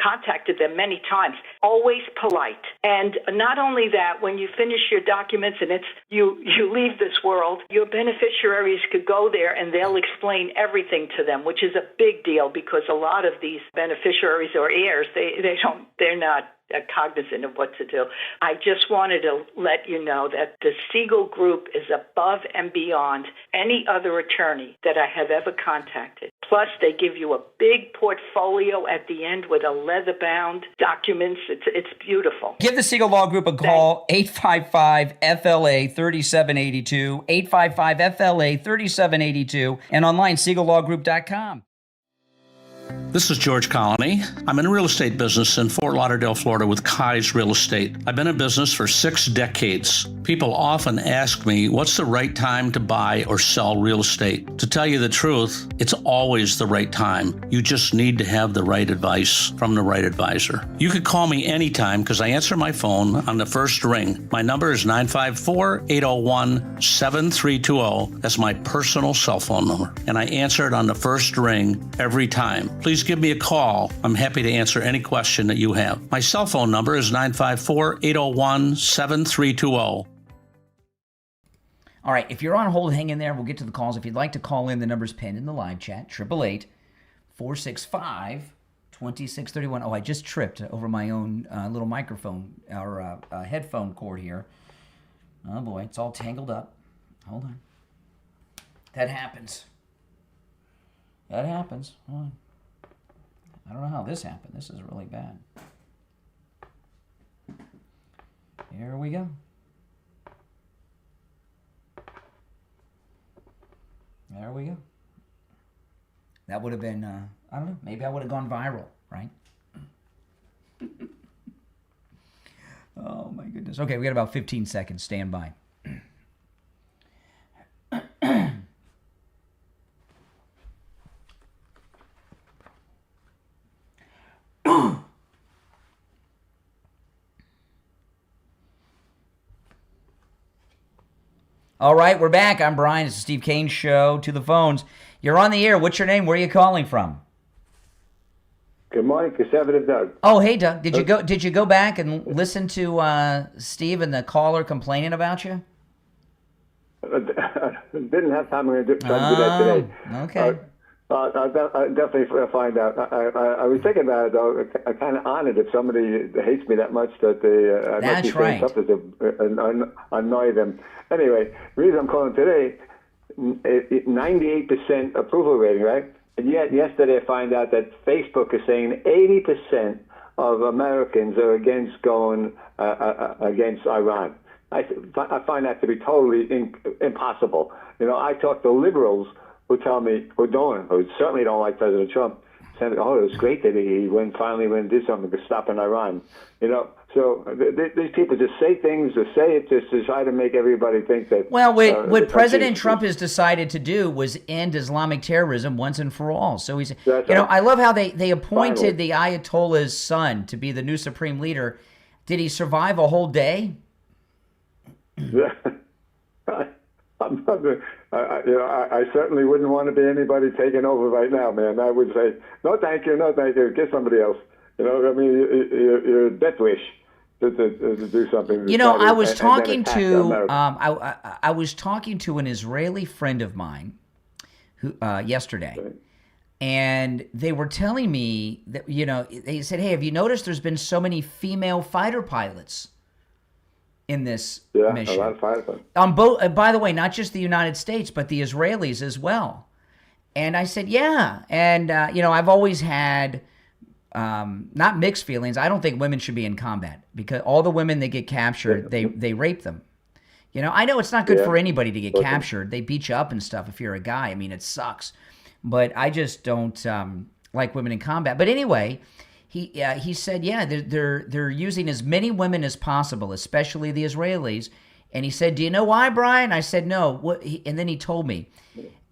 contacted them many times. Always polite. And not only that, when you finish your documents and you leave this world, your beneficiaries could go there and they'll explain everything to them, which is a big deal because a lot of these beneficiaries or heirs, they're not cognizant of what to do. I just wanted to let you know that the Siegel Group is above and beyond any other attorney that I have ever contacted. Plus, they give you a big portfolio at the end with a leather-bound documents. It's beautiful. Give the Siegel Law Group a call, 855-FLA-3782, 855-FLA-3782, and online, SiegelLawGroup.com. This is George Colony. I'm in the real estate business in Fort Lauderdale, Florida with Kai's Real Estate. I've been in business for 6 decades. People often ask me, what's the right time to buy or sell real estate? To tell you the truth, it's always the right time. You just need to have the right advice from the right advisor. You could call me anytime because I answer my phone on the first ring. My number is 954-801-7320. That's my personal cell phone number. And I answer it on the first ring every time. Please give me a call. I'm happy to answer any question that you have. My cell phone number is 954-801-7320. All right, if you're on hold, hang in there. We'll get to the calls. If you'd like to call in, the number's pinned in the live chat, 888-465-2631. Oh, I just tripped over my own little microphone, or headphone cord here. Oh, boy, it's all tangled up. Hold on. That happens. Hold on. I don't know how this happened. This is really bad. Here we go. There we go. That would have been, I don't know, maybe I would have gone viral, right? Oh, my goodness. Okay, we got about 15 seconds. Stand by. All right, we're back. I'm Brian. It's the Steve Kane Show. To the phones. You're on the air. What's your name? Where are you calling from? Good morning, Conservative Doug. Oh, hey, Doug. Did you go back and listen to Steve and the caller complaining about you? Didn't have time. I'm going to try to do that today. Okay. I'll definitely find out. I was thinking about it, though. I'm kind of honored if somebody hates me that much that I must be saying something to annoy them. Anyway, the reason I'm calling today, 98% approval rating, right? And yet yesterday I find out that Facebook is saying 80% of Americans are against going against Iran. I find that to be totally impossible. You know, I talk to liberals who tell me, who certainly don't like President Trump, saying, oh, it was great that he finally went and did something to stop in Iran. You know, so these people just say things or say it just to try to make everybody think that. Well, what President Trump has decided to do was end Islamic terrorism once and for all. So he's, I love how they appointed the Ayatollah's son to be the new supreme leader. Did he survive a whole day? I certainly wouldn't want to be anybody taking over right now, man. I would say, no, thank you, get somebody else. You know, I mean, you're a death wish to do something. You know, I was talking to I was talking to an Israeli friend of mine who yesterday, and they were telling me that, you know, they said, hey, have you noticed there's been so many female fighter pilots in this mission? A lot of fighters. On both, by the way, not just the United States, but the Israelis as well. And I said, yeah. And, you know, I've always had not mixed feelings. I don't think women should be in combat because all the women that get captured, they rape them. You know, I know it's not good for anybody to get captured. They beat you up and stuff if you're a guy. I mean, it sucks. But I just don't like women in combat. But anyway, he said, yeah, they're using as many women as possible, especially the Israelis. And he said, do you know why, Brian? I said, no. And then he told me.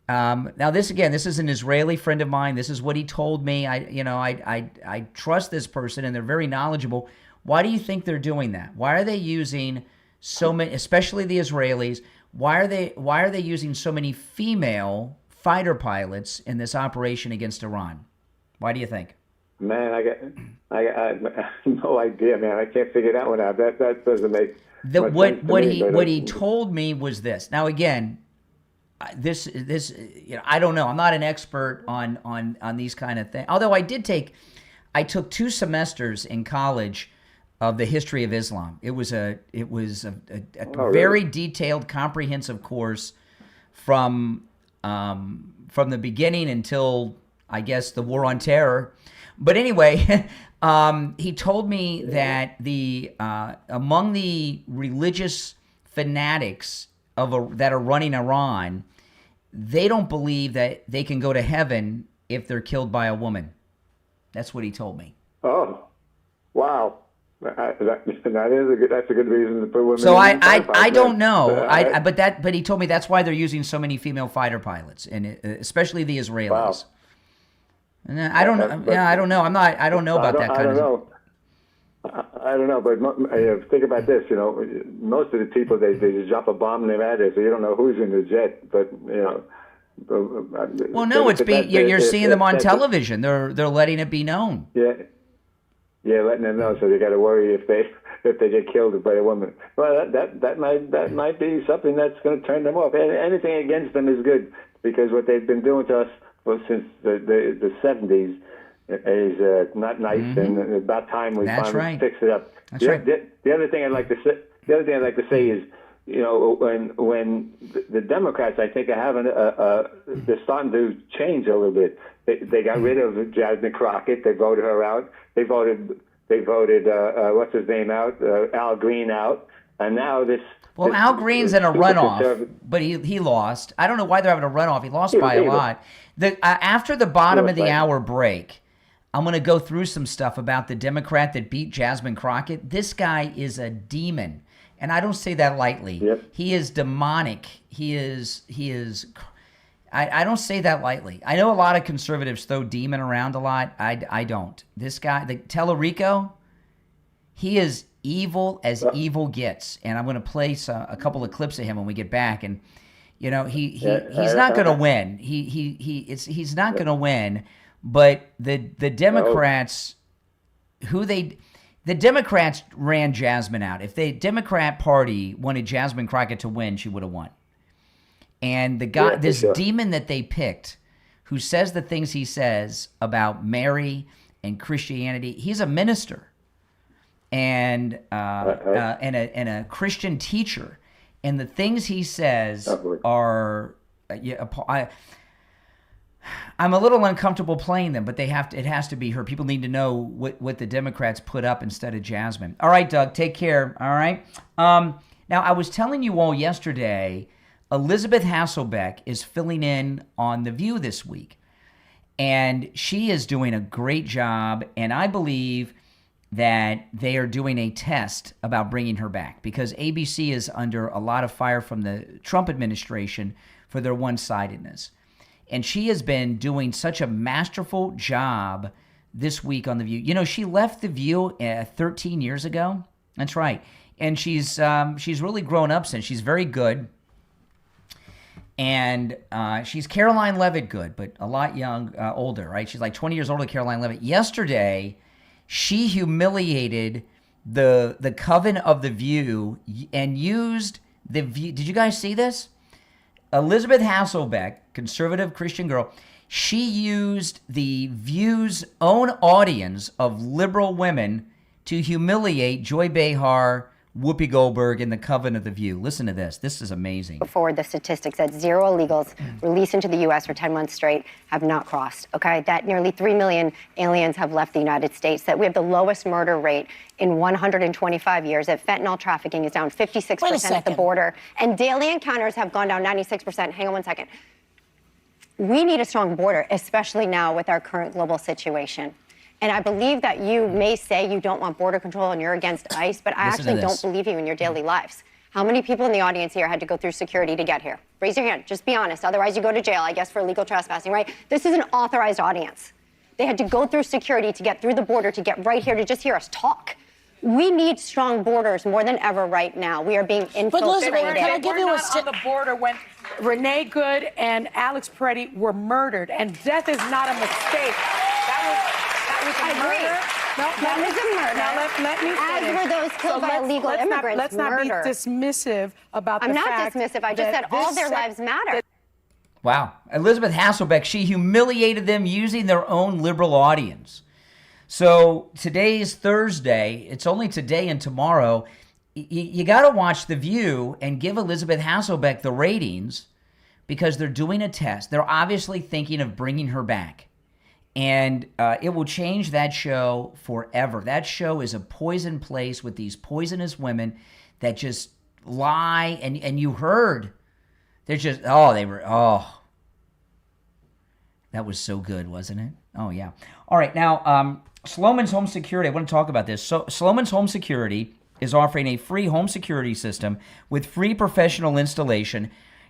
Now this is an Israeli friend of mine. This is what he told me. I trust this person, and they're very knowledgeable. Why do you think they're doing that? Why are they using so many, especially the Israelis? Why are they using so many female fighter pilots in this operation against Iran? Why do you think? Man, I got no idea, man. I can't figure that one out. That doesn't make what he told me was this. Now again, this you know, I don't know. I'm not an expert on these kind of things. Although I took 2 semesters in college of the history of Islam. It was a very detailed, comprehensive course from the beginning until, I guess, the War on Terror. But anyway, he told me that among the religious fanatics that are running Iran, they don't believe that they can go to heaven if they're killed by a woman. That's what he told me. Oh, wow. That's a good reason to put women. So I don't know. But he told me that's why they're using so many female fighter pilots, and especially the Israelis. Wow. And I don't know. Yeah, I don't know. I don't know about that kind of. I don't know, but think about this. You know, most of the people they just drop a bomb in their head, so you don't know who's in the jet. But you know. Well, no, you're seeing them on television. They're letting it be known. Yeah, letting them know, so they got to worry if they get killed by a woman. Well, that might be something that's going to turn them off. Anything against them is good, because what they've been doing to us since the 70s is not nice, and about time we finally fix it up. That's right. The other thing I'd like to say is, you know, when the Democrats, I think, are having they're starting to change a little bit. They got rid of Jasmine Crockett. They voted her out. They voted what's his name out, Al Green out, and now this. Well, Al Green's in a runoff, but he lost. I don't know why they're having a runoff. He lost by a lot. After the bottom of the hour break, I'm going to go through some stuff about the Democrat that beat Jasmine Crockett. This guy is a demon. And I don't say that lightly. Yep. He is demonic. He is. I don't say that lightly. I know a lot of conservatives throw demon around a lot. I don't. This guy, the Tellerico, he is evil as evil gets. And I'm going to play a couple of clips of him when we get back. And you know, he's not going to win. He's not going to win. But the Democrats, the Democrats ran Jasmine out. If the Democrat Party wanted Jasmine Crockett to win, she would have won. And the guy, this demon that they picked, who says the things he says about Mary and Christianity, he's a minister and a Christian teacher, and the things he says are. I'm a little uncomfortable playing them, but it has to be her. People need to know what the Democrats put up instead of Jasmine. All right, Doug, take care. All right. Now, I was telling you all yesterday, Elizabeth Hasselbeck is filling in on The View this week, and she is doing a great job, and I believe that they are doing a test about bringing her back because ABC is under a lot of fire from the Trump administration for their one-sidedness. And she has been doing such a masterful job this week on The View. You know, she left The View 13 years ago. That's right. And she's really grown up since. She's very good. And she's Caroline Levitt good, but a lot older, right? She's like 20 years older than Caroline Levitt. Yesterday, she humiliated the coven of The View and used The View. Did you guys see this? Elizabeth Hasselbeck, conservative Christian girl, she used The View's own audience of liberal women to humiliate Joy Behar, Whoopi Goldberg, and the coven of The View. Listen to this. This is amazing. Forward the statistics that 0 illegals released into the U.S. for 10 months straight have not crossed, okay? That nearly 3 million aliens have left the United States, that we have the lowest murder rate in 125 years, that fentanyl trafficking is down 56% at the border, and daily encounters have gone down 96%. Hang on one second. We need a strong border, especially now with our current global situation. And I believe that you may say you don't want border control and you're against ICE, but I actually don't believe you in your daily lives. How many people in the audience here had to go through security to get here? Raise your hand. Just be honest. Otherwise, you go to jail, I guess, for illegal trespassing, right? This is an authorized audience. They had to go through security to get through the border, to get right here, to just hear us talk. We need strong borders more than ever right now. We are being infiltrated. But Elizabeth, can I give you on the border when Renee Good and Alex Peretti were murdered, and death is not a mistake. I agree. That was a murder. Now let me finish. As were those killed by illegal immigrants. Let's not be dismissive about the fact. I'm not dismissive. I just said all their lives matter. Wow. Elizabeth Hasselbeck, she humiliated them using their own liberal audience. So today's Thursday. It's only today and tomorrow. You got to watch The View and give Elizabeth Hasselbeck the ratings because they're doing a test. They're obviously thinking of bringing her back. And it will change that show forever. That show is a poison place with these poisonous women that just lie. And you heard, they're just, that was so good, wasn't it? Oh, yeah. All right, now, Sloman's Home Security, I want to talk about this. So Sloman's Home Security is offering a free home security system with free professional installation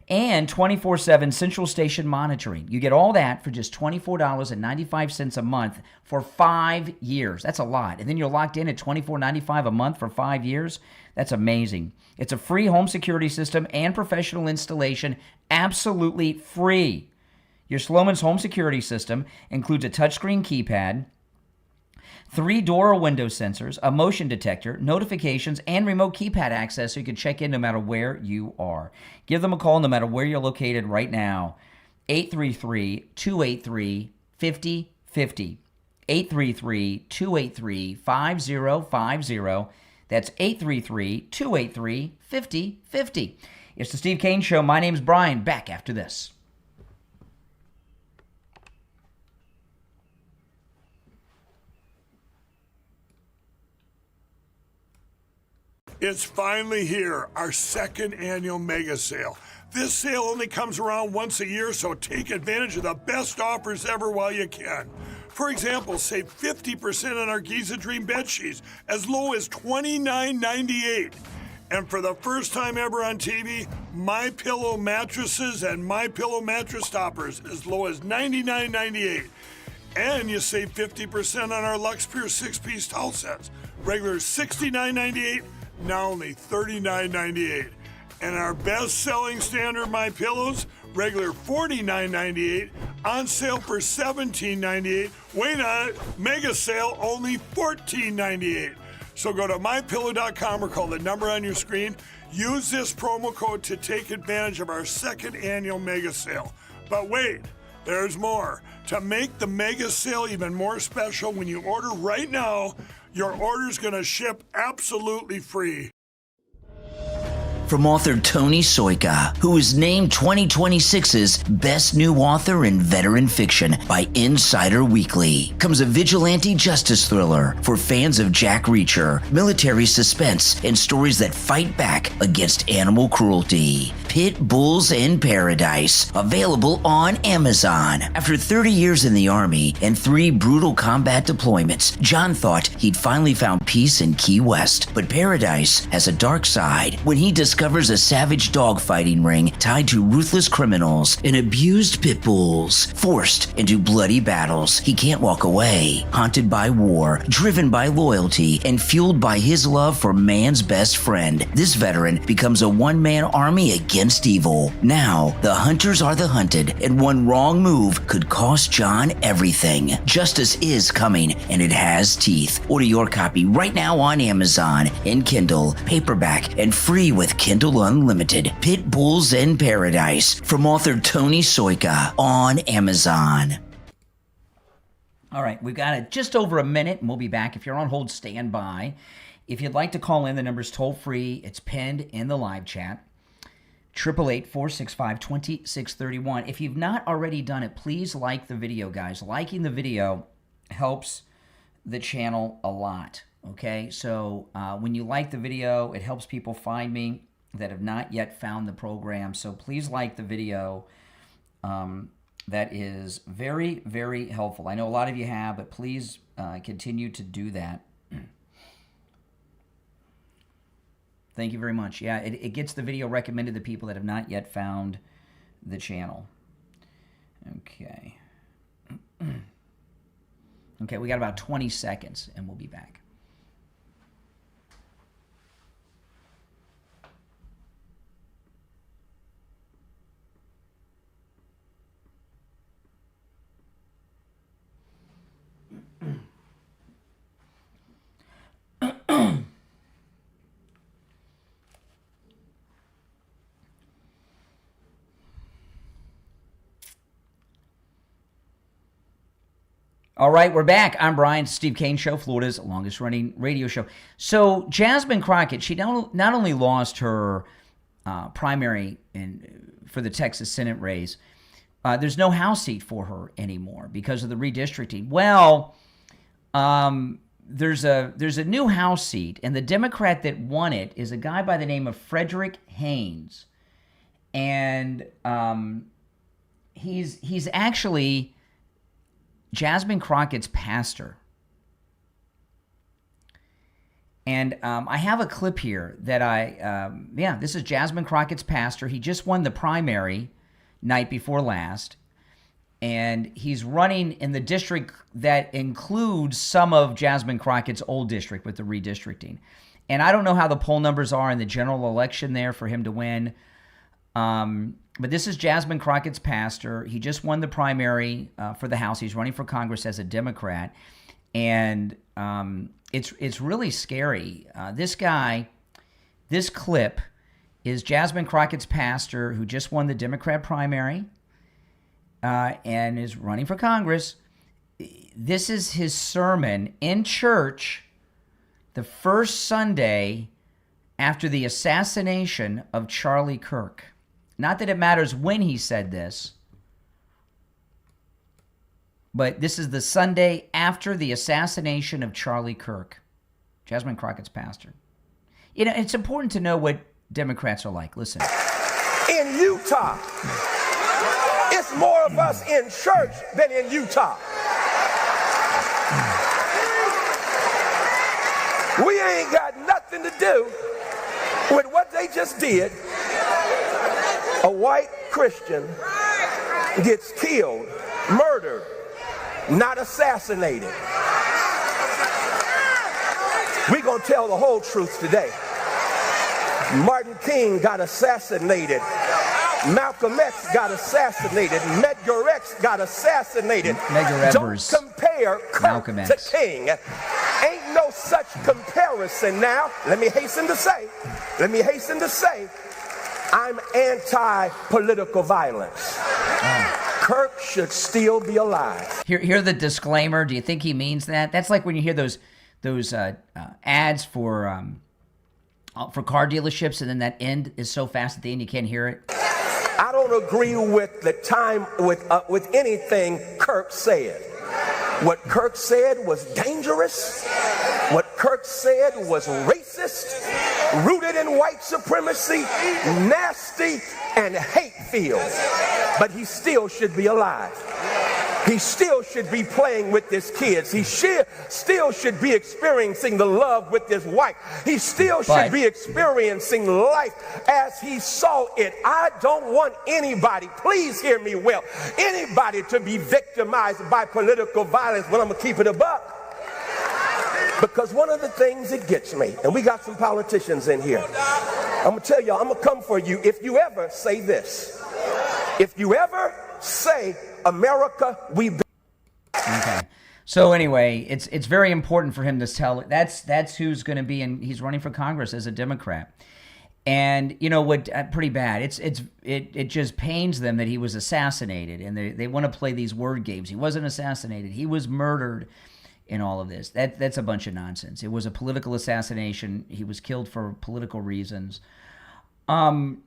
and 24/7 central station monitoring. You get all that for just $24.95 a month for 5 years. That's a lot. And then you're locked in at $24.95 a month for 5 years. That's amazing. It's a free home security system and professional installation, absolutely free. Your Sloman's home security system includes a touchscreen keypad, 3 door or window sensors, a motion detector, notifications, and remote keypad access so you can check in no matter where you are. Give them a call no matter where you're located right now. 833-283-5050. 833-283-5050. That's 833-283-5050. It's the Steve Kane Show. My name's Brian. Back after this. It's finally here, our second annual mega sale. This sale only comes around once a year, so take advantage of the best offers ever while you can. For example, save 50% on our Giza Dream bed sheets, as low as $29.98. And for the first time ever on TV, MyPillow mattresses and MyPillow mattress toppers, as low as $99.98. And you save 50% on our Lux Pure 6-piece towel sets, regular $69.98. Now only $39.98. And our best-selling standard MyPillows, regular $49.98, On sale for $17.98. Wait on it. Mega sale only $14.98. So go to mypillow.com or call the number on your screen. Use this promo code to take advantage of our second annual mega sale. But wait, there's more. To make the mega sale even more special, when you order right now, your order's going to ship absolutely free. From author Tony Soika, who was named 2026's Best New Author in Veteran Fiction by Insider Weekly, comes a vigilante justice thriller for fans of Jack Reacher, military suspense, and stories that fight back against animal cruelty. Pit Bulls in Paradise, available on Amazon. After 30 years in the Army and 3 brutal combat deployments, John thought he'd finally found peace in Key West. But Paradise has a dark side when he discovers a savage dogfighting ring tied to ruthless criminals and abused pit bulls. Forced into bloody battles, he can't walk away. Haunted by war, driven by loyalty, and fueled by his love for man's best friend, this veteran becomes a one-man army against evil. Now, the hunters are the hunted, and one wrong move could cost John everything. Justice is coming, and it has teeth. Order your copy right now on Amazon, in Kindle, paperback, and free with Kindle Unlimited. Pit Bulls in Paradise, from author Tony Soika, on Amazon. All right, we've got just over a minute, and we'll be back. If you're on hold, stand by. If you'd like to call in, the number's toll-free. It's pinned in the live chat. 888-465-2631. If you've not already done it, please like the video, guys. Liking the video helps the channel a lot, okay? So when you like the video, it helps people find me that have not yet found the program. So please like the video. That is very, very helpful. I know a lot of you have, but please continue to do that. Thank you very much. Yeah, it gets the video recommended to people that have not yet found the channel. Okay. Okay, we got about 20 seconds, and we'll be back. All right, we're back. I'm Brian, Steve Kane Show, Florida's longest-running radio show. So Jasmine Crockett, she not only lost her primary for the Texas Senate race, there's no House seat for her anymore because of the redistricting. Well, there's a new House seat, and the Democrat that won it is a guy by the name of Frederick Haynes, and he's actually Jasmine Crockett's pastor. And I have a clip here that this is Jasmine Crockett's pastor. He just won the primary night before last, and he's running in the district that includes some of Jasmine Crockett's old district with the redistricting. And I don't know how the poll numbers are in the general election there for him to win. But this is Jasmine Crockett's pastor. He just won the primary for the House. He's running for Congress as a Democrat. And it's really scary. This clip is Jasmine Crockett's pastor who just won the Democrat primary and is running for Congress. This is his sermon in church the first Sunday after the assassination of Charlie Kirk. Not that it matters when he said this, but this is the Sunday after the assassination of Charlie Kirk, Jasmine Crockett's pastor. You know, it's important to know what Democrats are like. Listen. In Utah, it's more of us in church than in Utah. We ain't got nothing to do with what they just did. A white Christian gets killed, murdered, not assassinated. We're going to tell the whole truth today. Martin King got assassinated Malcolm X got assassinated. Medgar X got assassinated. Medgar Evers. Don't compare Malcolm Kirk to X. King. Ain't no such comparison now. Let me hasten to say, I'm anti-political violence. Kirk should still be alive. Hear the disclaimer. Do you think he means that? That's like when you hear those ads for car dealerships, and then that end is so fast at the end you can't hear it. I don't agree with the time with anything Kirk said. What Kirk said was dangerous. What Kirk said was racist, rooted in white supremacy, nasty, and hate-filled. But he still should be alive. He still should be playing with his kids. He still should be experiencing the love with his wife. He still should be experiencing life as he saw it. I don't want anybody, please hear me well, anybody to be victimized by political violence when I'm going to keep it a buck. Because one of the things that gets me, and we got some politicians in here, I'm going to tell y'all, I'm going to come for you if you ever say this. If you ever say, America, we. Okay. So anyway, it's very important for him to tell. That's who's going to be, and he's running for Congress as a Democrat. And you know what? Pretty bad. It just pains them that he was assassinated, and they want to play these word games. He wasn't assassinated. He was murdered. In all of this, that's a bunch of nonsense. It was a political assassination. He was killed for political reasons. But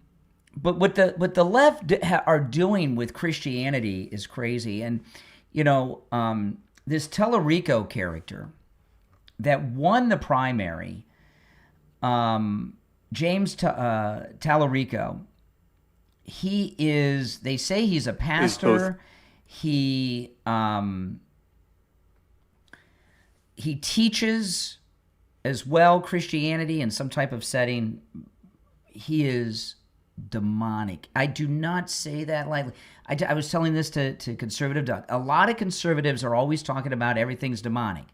what the left are doing with Christianity is crazy. And you know, this Tellerico character that won the primary, James Tellerico, he is. They say he's a pastor. He teaches as well Christianity in some type of setting. He is demonic. I do not say that lightly. I was telling this to conservative Doug. A lot of conservatives are always talking about everything's demonic.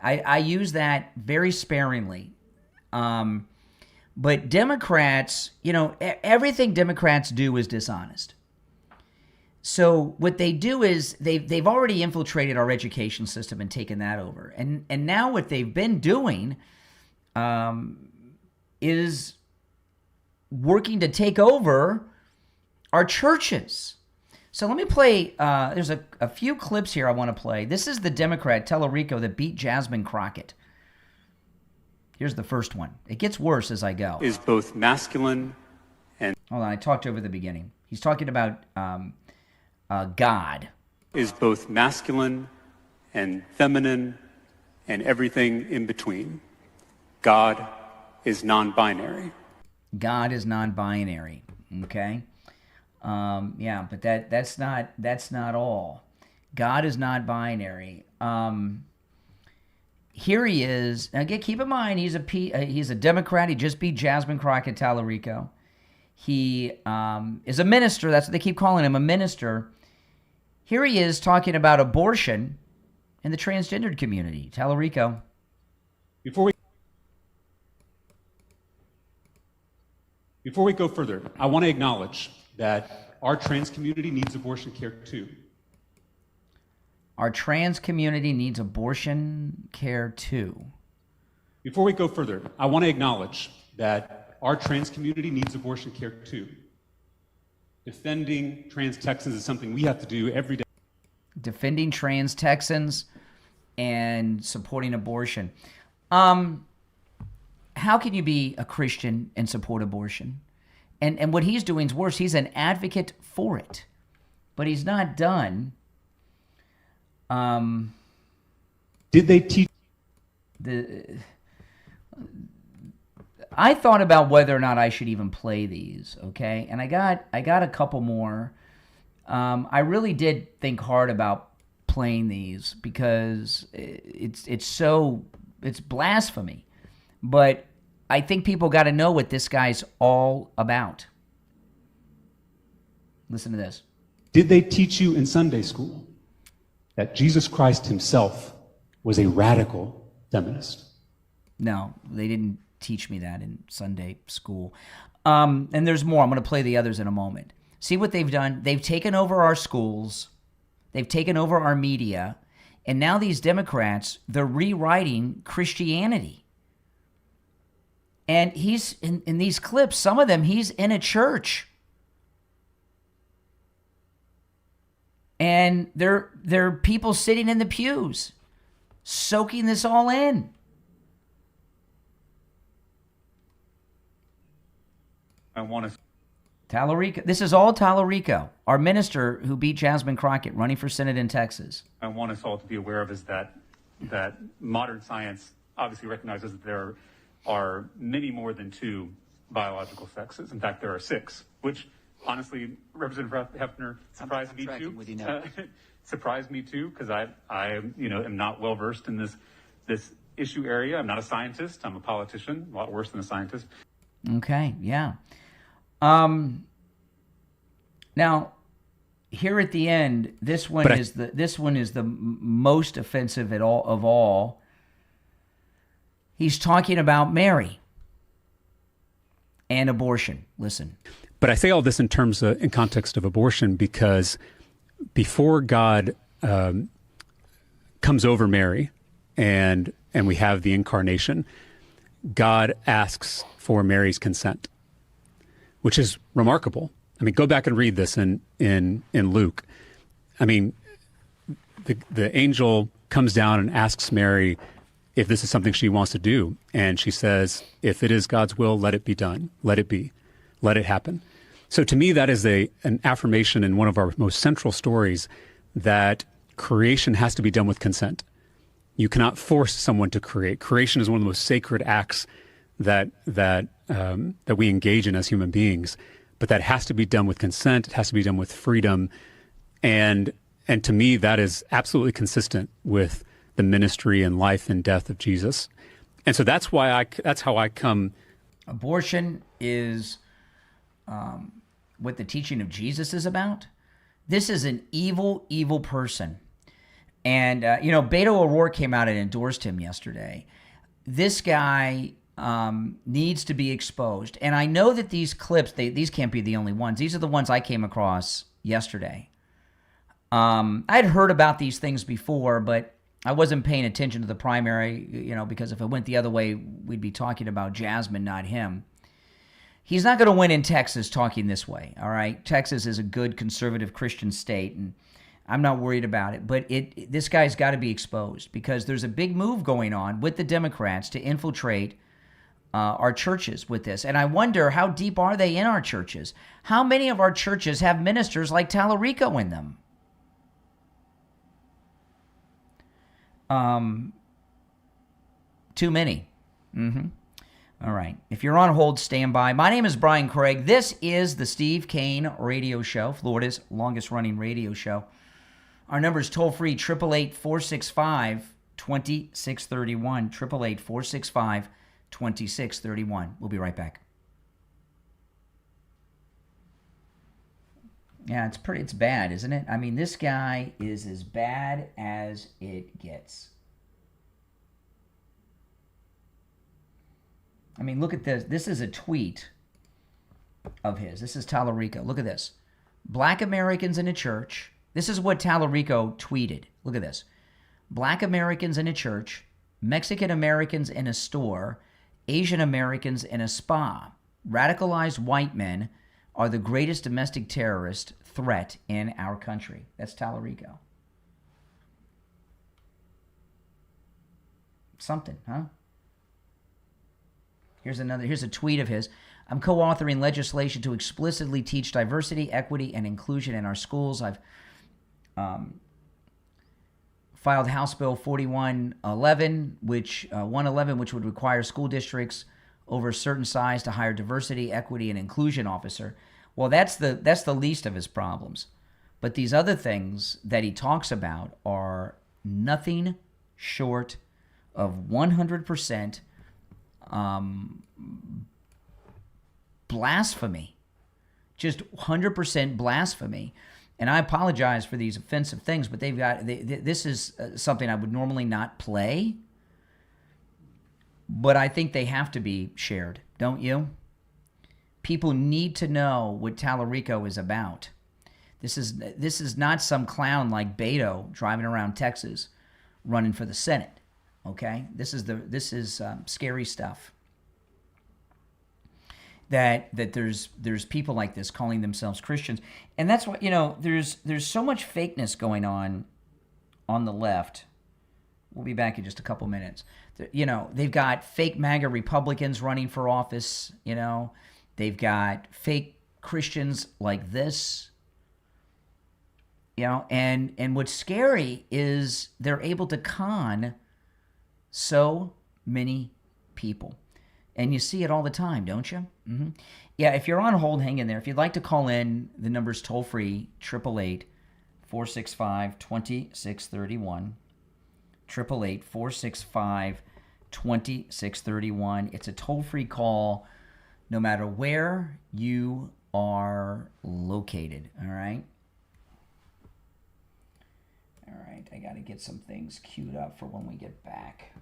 I use that very sparingly. But Democrats, you know, everything Democrats do is dishonest. So what they do is they've already infiltrated our education system and taken that over. And now what they've been doing is working to take over our churches. So let me play, there's a few clips here I want to play. This is the Democrat, Tellerico, that beat Jasmine Crockett. Here's the first one. It gets worse as I go. Is both masculine and... Hold on, I talked over the beginning. He's talking about... God is both masculine and feminine and everything in between. God is non-binary. God is non-binary. Okay. Yeah, but that's not all. God is not binary. Here he is. Now, keep in mind he's a Democrat. He just beat Jasmine Crockett Tellerico. He is a minister. That's what they keep calling him, a minister. Here he is talking about abortion in the transgendered community. Tellerico. Before we go further, I want to acknowledge that our trans community needs abortion care too. Our trans community needs abortion care too. Before we go further, I want to acknowledge that our trans community needs abortion care too. Defending trans Texans is something we have to do every day. Defending trans Texans and supporting abortion. How can you be a Christian and support abortion? And what he's doing is worse. He's an advocate for it, but he's not done. Did they teach? I thought about whether or not I should even play these, okay? And I got a couple more. I really did think hard about playing these because it's blasphemy. But I think people got to know what this guy's all about. Listen to this. Did they teach you in Sunday school that Jesus Christ himself was a radical feminist? No, they didn't teach me that in Sunday school. And there's more. I'm going to play the others in a moment. See what they've done? They've taken over our schools. They've taken over our media. And now these Democrats, they're rewriting Christianity. And he's, in these clips, some of them, he's in a church. And there are people sitting in the pews, soaking this all in. I want to. Tallarico. This is all Tallarico, our minister who beat Jasmine Crockett, running for Senate in Texas. I want us all to be aware of is that modern science obviously recognizes that there are many more than 2 biological sexes. In fact, there are 6, which honestly, Representative Hefner, surprised me too. Surprised me too, because I am not well versed in this issue area. I'm not a scientist. I'm a politician, a lot worse than a scientist. Okay, yeah. Now, here at the end, this one is the most offensive of all. He's talking about Mary and abortion. Listen. But I say all this in context of abortion because before God comes over Mary and we have the incarnation, God asks for Mary's consent, which is remarkable. I mean, go back and read this in Luke. I mean, the angel comes down and asks Mary if this is something she wants to do. And she says, if it is God's will, let it be done. Let it be. Let it happen. So to me, that is an affirmation in one of our most central stories that creation has to be done with consent. You cannot force someone to create. Creation is one of the most sacred acts that we engage in as human beings, but that has to be done with consent. It has to be done with freedom, and to me, that is absolutely consistent with the ministry and life and death of Jesus, and so that's how I come. Abortion is what the teaching of Jesus is about. This is an evil, evil person, and Beto O'Rourke came out and endorsed him yesterday. This guy needs to be exposed. And I know that these clips, these can't be the only ones. These are the ones I came across yesterday. I'd heard about these things before, but I wasn't paying attention to the primary, because if it went the other way, we'd be talking about Jasmine, not him. He's not going to win in Texas talking this way, all right? Texas is a good conservative Christian state, and I'm not worried about it. But this guy's got to be exposed because there's a big move going on with the Democrats to infiltrate our churches with this. And I wonder, how deep are they in our churches? How many of our churches have ministers like Tallarico in them? Too many. All right. If you're on hold, stand by. My name is Brian Craig. This is the Steve Kane Radio Show, Florida's longest-running radio show. Our number is toll-free, 888-465-2631, 888-465-2631. We'll be right back. Yeah, it's bad, isn't it? I mean, this guy is as bad as it gets. I mean, look at this. This is a tweet of his. This is Tallarico. Look at this. Black Americans in a church. This is what Tallarico tweeted. Look at this. Black Americans in a church, Mexican Americans in a store, Asian Americans in a spa. Radicalized white men are the greatest domestic terrorist threat in our country. That's Tallarico. Something, huh? Here's a tweet of his. I'm co-authoring legislation to explicitly teach diversity, equity, and inclusion in our schools. I've filed House Bill 4111, which would require school districts over a certain size to hire diversity, equity, and inclusion officer. Well, that's the least of his problems. But these other things that he talks about are nothing short of 100% blasphemy. Just 100% blasphemy. And I apologize for these offensive things, but this is something I would normally not play. But I think they have to be shared, don't you? People need to know what Tallarico is about. This is not some clown like Beto driving around Texas running for the Senate. Okay? This is scary stuff. That there's people like this calling themselves Christians. And that's what, there's so much fakeness going on the left. We'll be back in just a couple minutes. They've got fake MAGA Republicans running for office. They've got fake Christians like this. And what's scary is they're able to con so many people. And you see it all the time, don't you? Mm-hmm. Yeah, if you're on hold, hang in there. If you'd like to call in, the number's toll-free, 888-465-2631. 888-465-2631. It's a toll-free call no matter where you are located, all right? All right, I got to get some things queued up for when we get back.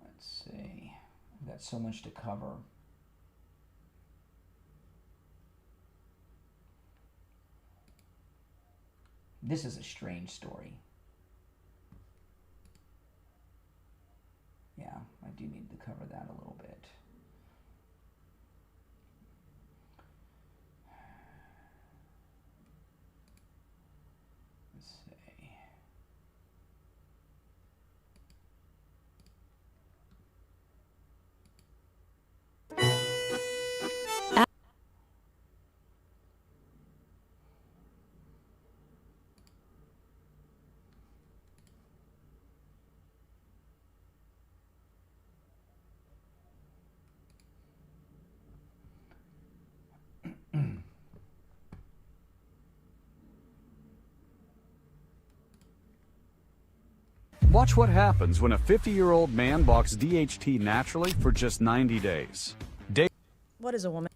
Let's see. I've got so much to cover. This is a strange story. Yeah, I do need to cover that a little bit. Let's see. Watch what happens when a 50-year-old man balks DHT naturally for just 90 days. What is a woman?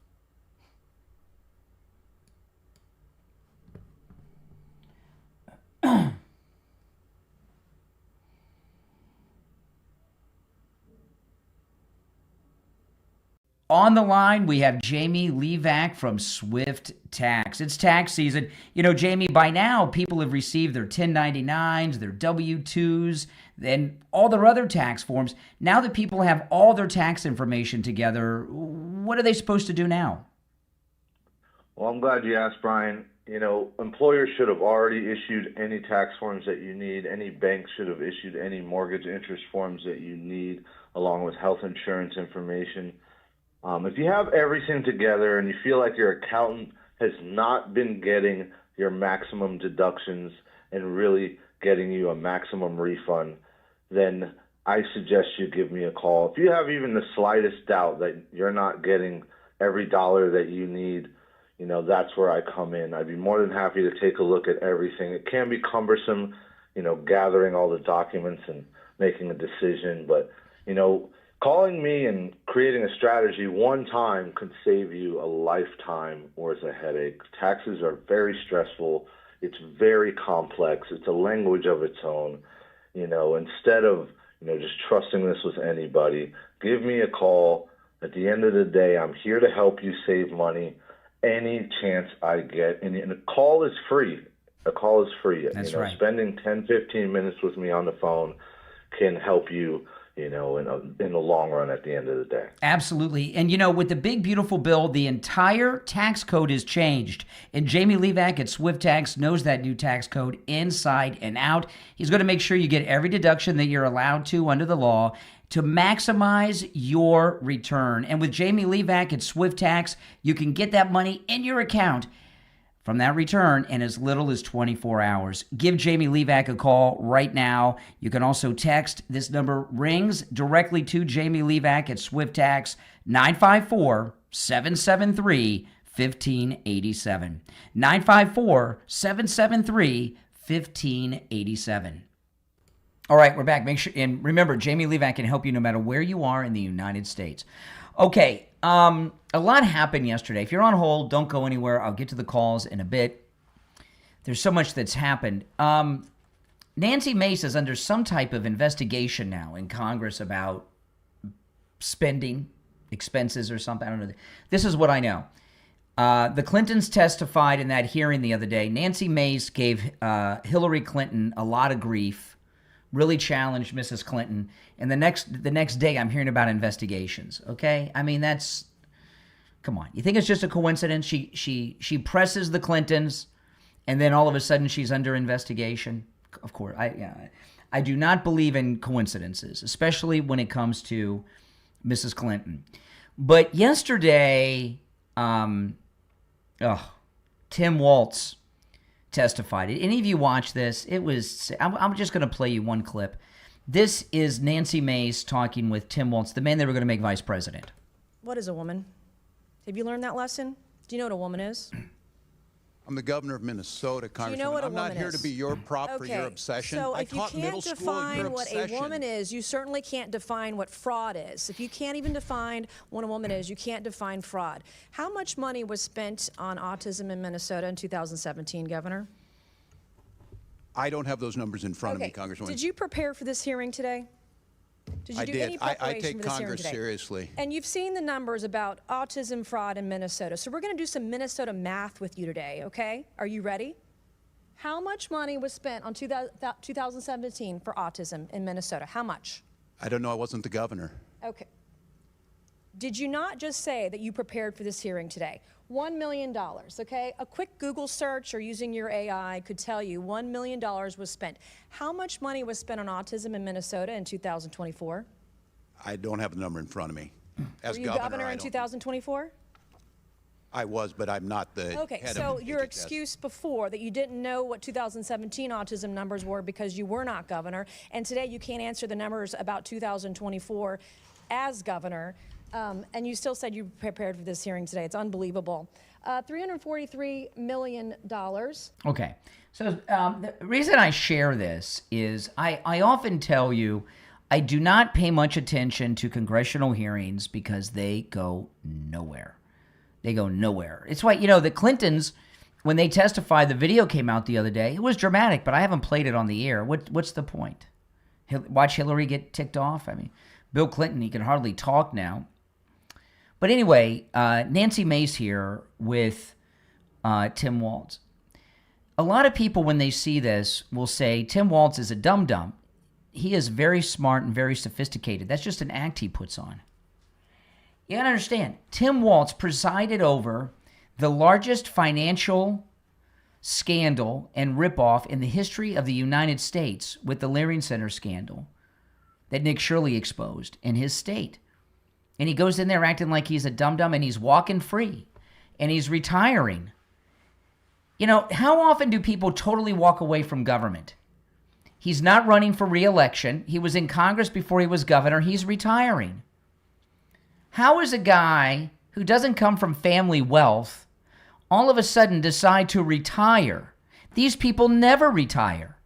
On the line, we have Jamie Levac from Swift Tax. It's tax season. Jamie, by now, people have received their 1099s, their W-2s, and all their other tax forms. Now that people have all their tax information together, what are they supposed to do now? Well, I'm glad you asked, Brian. Employers should have already issued any tax forms that you need. Any bank should have issued any mortgage interest forms that you need, along with health insurance information. If you have everything together and you feel like your accountant has not been getting your maximum deductions and really getting you a maximum refund, then I suggest you give me a call. If you have even the slightest doubt that you're not getting every dollar that you need, that's where I come in. I'd be more than happy to take a look at everything. It can be cumbersome, gathering all the documents and making a decision, but, calling me and creating a strategy one time could save you a lifetime worth of headache. Taxes are very stressful. It's very complex. It's a language of its own. Instead of, just trusting this with anybody, give me a call. At the end of the day, I'm here to help you save money any chance I get. And a call is free. A call is free. That's right. Spending 10, 15 minutes with me on the phone can help you in the long run at the end of the day. Absolutely. And, with the big, beautiful bill, the entire tax code is changed. And Jamie Levac at Swift Tax knows that new tax code inside and out. He's going to make sure you get every deduction that you're allowed to under the law to maximize your return. And with Jamie Levac at Swift Tax, you can get that money in your account from that return in as little as 24 hours. Give Jamie Levac a call right now. You can also text. This number rings directly to Jamie Levac at Swift Tax, 954-773-1587. 954-773-1587. All right, we're back. Make sure, and remember, Jamie Levac can help you no matter where you are in the United States. Okay, a lot happened yesterday. If you're on hold, don't go anywhere. I'll get to the calls in a bit. There's so much that's happened. Nancy Mace is under some type of investigation now in Congress about spending expenses or something. I don't know. This is what I know. The Clintons testified in that hearing the other day. Nancy Mace gave Hillary Clinton a lot of grief, really challenged Mrs. Clinton. And the next day, I'm hearing about investigations. Okay, I mean come on. You think it's just a coincidence? She presses the Clintons, and then all of a sudden she's under investigation. Of course, I do not believe in coincidences, especially when it comes to Mrs. Clinton. But yesterday, Tim Walz testified. Did any of you watch this? I'm just going to play you one clip. This is Nancy Mace talking with Tim Walz, the man they were going to make vice president. What is a woman? Have you learned that lesson? Do you know what a woman is? I'm the governor of Minnesota, Congressman. Do you know what a I'm woman not here is? to be your prop for your obsession. So I if you taught middle can't school your define what a obsession. woman is, you certainly can't define what fraud is. If you can't even define what a woman is, you can't define fraud. How much money was spent on autism in Minnesota in 2017, Governor? I don't have those numbers in front of me, Congresswoman. Did you prepare for this hearing today? Did you do any I preparation take for this hearing Congress today? seriously. And you've seen the numbers about autism fraud in Minnesota. So we're going to do some Minnesota math with you today, okay? Are you ready? How much money was spent on 2017 for autism in Minnesota? How much? I don't know. I wasn't the governor. Okay. Did you not just say that you prepared for this hearing today? $1 million, okay? A quick Google search or using your AI could tell you $1 million was spent. How much money was spent on autism in Minnesota in 2024? I don't have the number in front of me. As Were you governor in 2024? I was, but I'm not the Okay, head so of your HHS. excuse before that you didn't know what 2017 autism numbers were because you were not governor, and today you can't answer the numbers about 2024 as governor, and you still said you prepared for this hearing today. It's unbelievable. $343 million. Okay. So the reason I share this is I often tell you I do not pay much attention to congressional hearings because they go nowhere. They go nowhere. It's why, the Clintons, when they testified, the video came out the other day. It was dramatic, but I haven't played it on the air. What's the point? Watch Hillary get ticked off? I mean, Bill Clinton, he can hardly talk now. But anyway, Nancy Mace here with Tim Walz. A lot of people, when they see this, will say Tim Walz is a dum-dum. He is very smart and very sophisticated. That's just an act he puts on. You gotta understand, Tim Walz presided over the largest financial scandal and ripoff in the history of the United States with the Leering Center scandal that Nick Shirley exposed in his state. And he goes in there acting like he's a dum-dum and he's walking free and he's retiring. How often do people totally walk away from government? He's not running for re-election. He was in Congress before he was governor. He's retiring. How is a guy who doesn't come from family wealth all of a sudden decide to retire? These people never retire.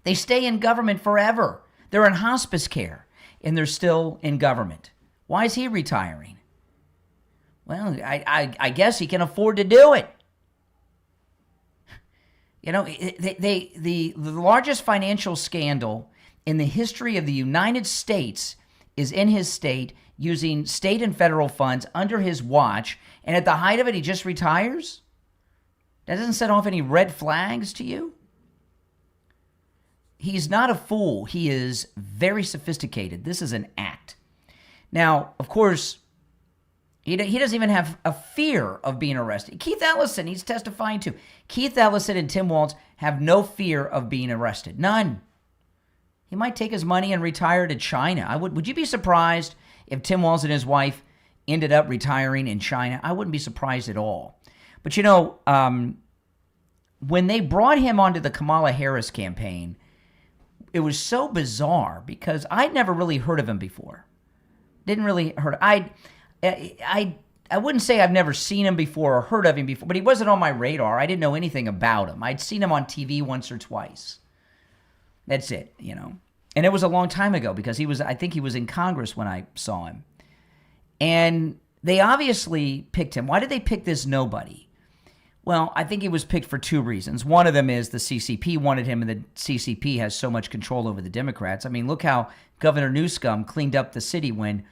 They stay in government forever. They're in hospice care, and they're still in government. Why is he retiring? Well, I guess he can afford to do it. The largest financial scandal in the history of the United States is in his state, using state and federal funds under his watch, and at the height of it, he just retires? That doesn't set off any red flags to you? He's not a fool. He is very sophisticated. This is an act. Now, of course, he doesn't even have a fear of being arrested. Keith Ellison, he's testifying too. Keith Ellison and Tim Walz have no fear of being arrested. None. He might take his money and retire to China. Would you be surprised if Tim Walz and his wife ended up retiring in China? I wouldn't be surprised at all. But when they brought him onto the Kamala Harris campaign, it was so bizarre because I'd never really heard of him before. Didn't really heard. I wouldn't say I've never seen him before or heard of him before, but he wasn't on my radar. I didn't know anything about him. I'd seen him on TV once or twice. That's it, And it was a long time ago because I think he was in Congress when I saw him. And they obviously picked him. Why did they pick this nobody? Well, I think he was picked for two reasons. One of them is the CCP wanted him, and the CCP has so much control over the Democrats. I mean, look how Governor Newsom cleaned up the city when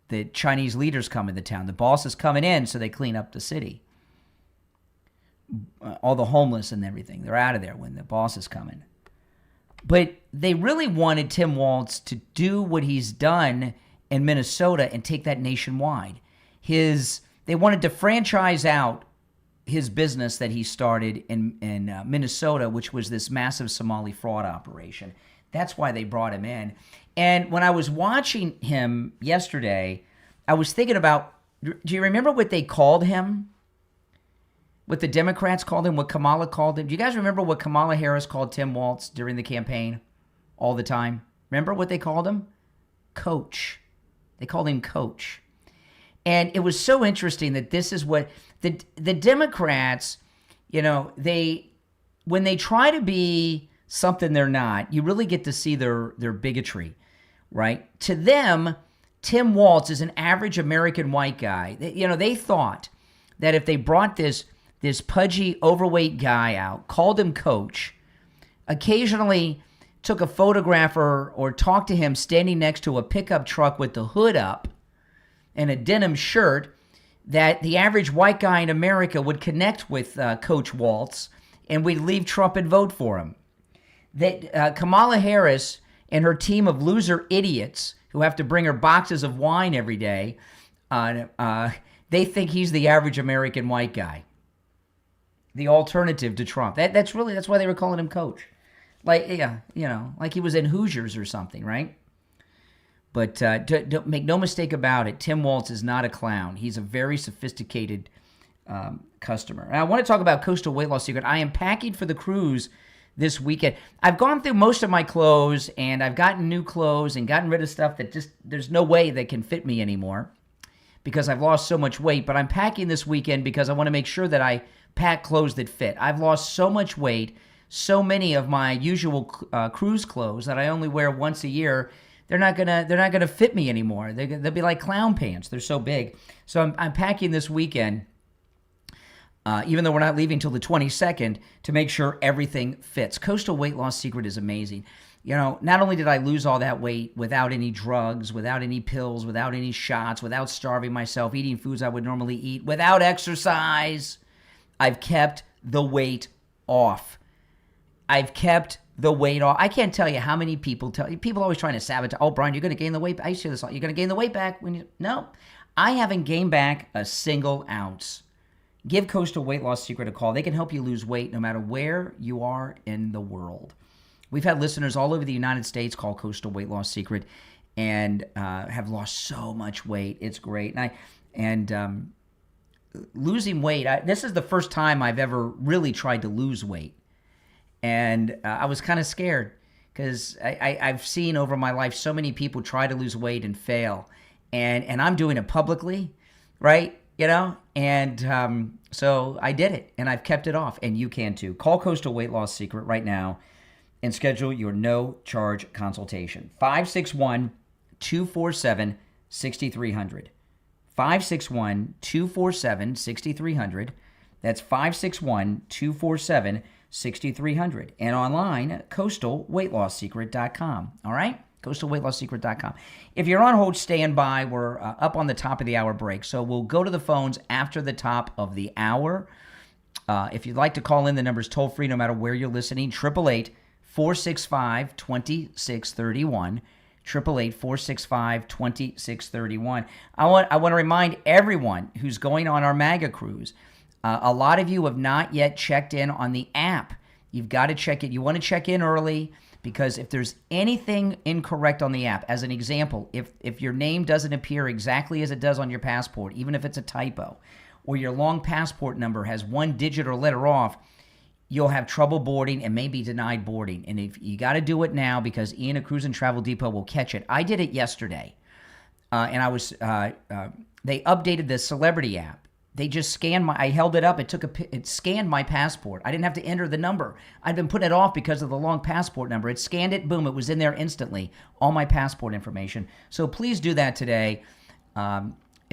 the Chinese leaders come into town. The boss is coming in, so they clean up the city. All the homeless and everything, they're out of there when the boss is coming. But they really wanted Tim Walz to do what he's done in Minnesota and take that nationwide. They wanted to franchise out his business that he started in Minnesota, which was this massive Somali fraud operation. That's why they brought him in. And when I was watching him yesterday, I was thinking about, do you remember what they called him? What the Democrats called him, what Kamala called him? Do you guys remember what Kamala Harris called Tim Walz during the campaign all the time? Remember what they called him? Coach. They called him Coach. And it was so interesting that this is what the Democrats, when they try to be something they're not, you really get to see their bigotry, right? To them, Tim Walz is an average American white guy. They thought that if they brought this pudgy, overweight guy out, called him Coach, occasionally took a photograph or talked to him standing next to a pickup truck with the hood up and a denim shirt, that the average white guy in America would connect with Coach Walz and we'd leave Trump and vote for him. That Kamala Harris and her team of loser idiots who have to bring her boxes of wine every day, they think he's the average American white guy. The alternative to Trump. That's why they were calling him Coach. Like he was in Hoosiers or something, right? But don't make no mistake about it, Tim Walz is not a clown. He's a very sophisticated customer. And I want to talk about Coastal Weight Loss Secret. I am packing for the cruise this weekend. I've gone through most of my clothes, and I've gotten new clothes and gotten rid of stuff that just there's no way that can fit me anymore because I've lost so much weight. But I'm packing this weekend because I want to make sure that I pack clothes that fit. I've lost so much weight, so many of my usual cruise clothes that I only wear once a year. They're not gonna fit me anymore. They'll be like clown pants. They're so big. So I'm packing this weekend, even though we're not leaving till the 22nd, to make sure everything fits. Coastal Weight Loss Secret is amazing. Not only did I lose all that weight without any drugs, without any pills, without any shots, without starving myself, eating foods I would normally eat, without exercise, I've kept the weight off. I've kept the weight off. I can't tell you how many people always trying to sabotage. Oh, Brian, you're going to gain the weight. I say this a lot. You're going to gain the weight back no. I haven't gained back a single ounce. Give Coastal Weight Loss Secret a call. They can help you lose weight no matter where you are in the world. We've had listeners all over the United States call Coastal Weight Loss Secret and have lost so much weight. It's great. And losing weight, this is the first time I've ever really tried to lose weight. And I was kind of scared because I've seen over my life so many people try to lose weight and fail. And I'm doing it publicly, right? And so I did it, and I've kept it off, and you can too. Call Coastal Weight Loss Secret right now and schedule your no-charge consultation. 561-247-6300. 561-247-6300. That's 561-247-6300. 6300 and online at coastalweightlossecret.com. All right? coastalweightlossecret.com. If you're on hold, stand by. We're up on the top of the hour break, so we'll go to the phones after the top of the hour. If you'd like to call in, the number's toll-free no matter where you're listening, 888-465-2631, 888-465-2631. I want to remind everyone who's going on our MAGA cruise, a lot of you have not yet checked in on the app. You've got to check it. You want to check in early because if there's anything incorrect on the app, as an example, if your name doesn't appear exactly as it does on your passport, even if it's a typo, or your long passport number has one digit or letter off, you'll have trouble boarding and may be denied boarding. And if you got to do it now because Ian at Cruise and Travel Depot will catch it. I did it yesterday, and they updated the Celebrity app. They just scanned I held it up, it scanned my passport. I didn't have to enter the number. I'd been putting it off because of the long passport number. It scanned it, boom, it was in there instantly, all my passport information. So please do that today.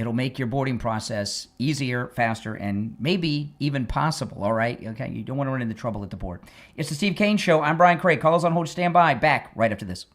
It'll make your boarding process easier, faster, and maybe even possible, all right? Okay, you don't want to run into trouble at the board. It's the Steve Kane Show. I'm Brian Craig. Calls on hold, stand by. Back right after this.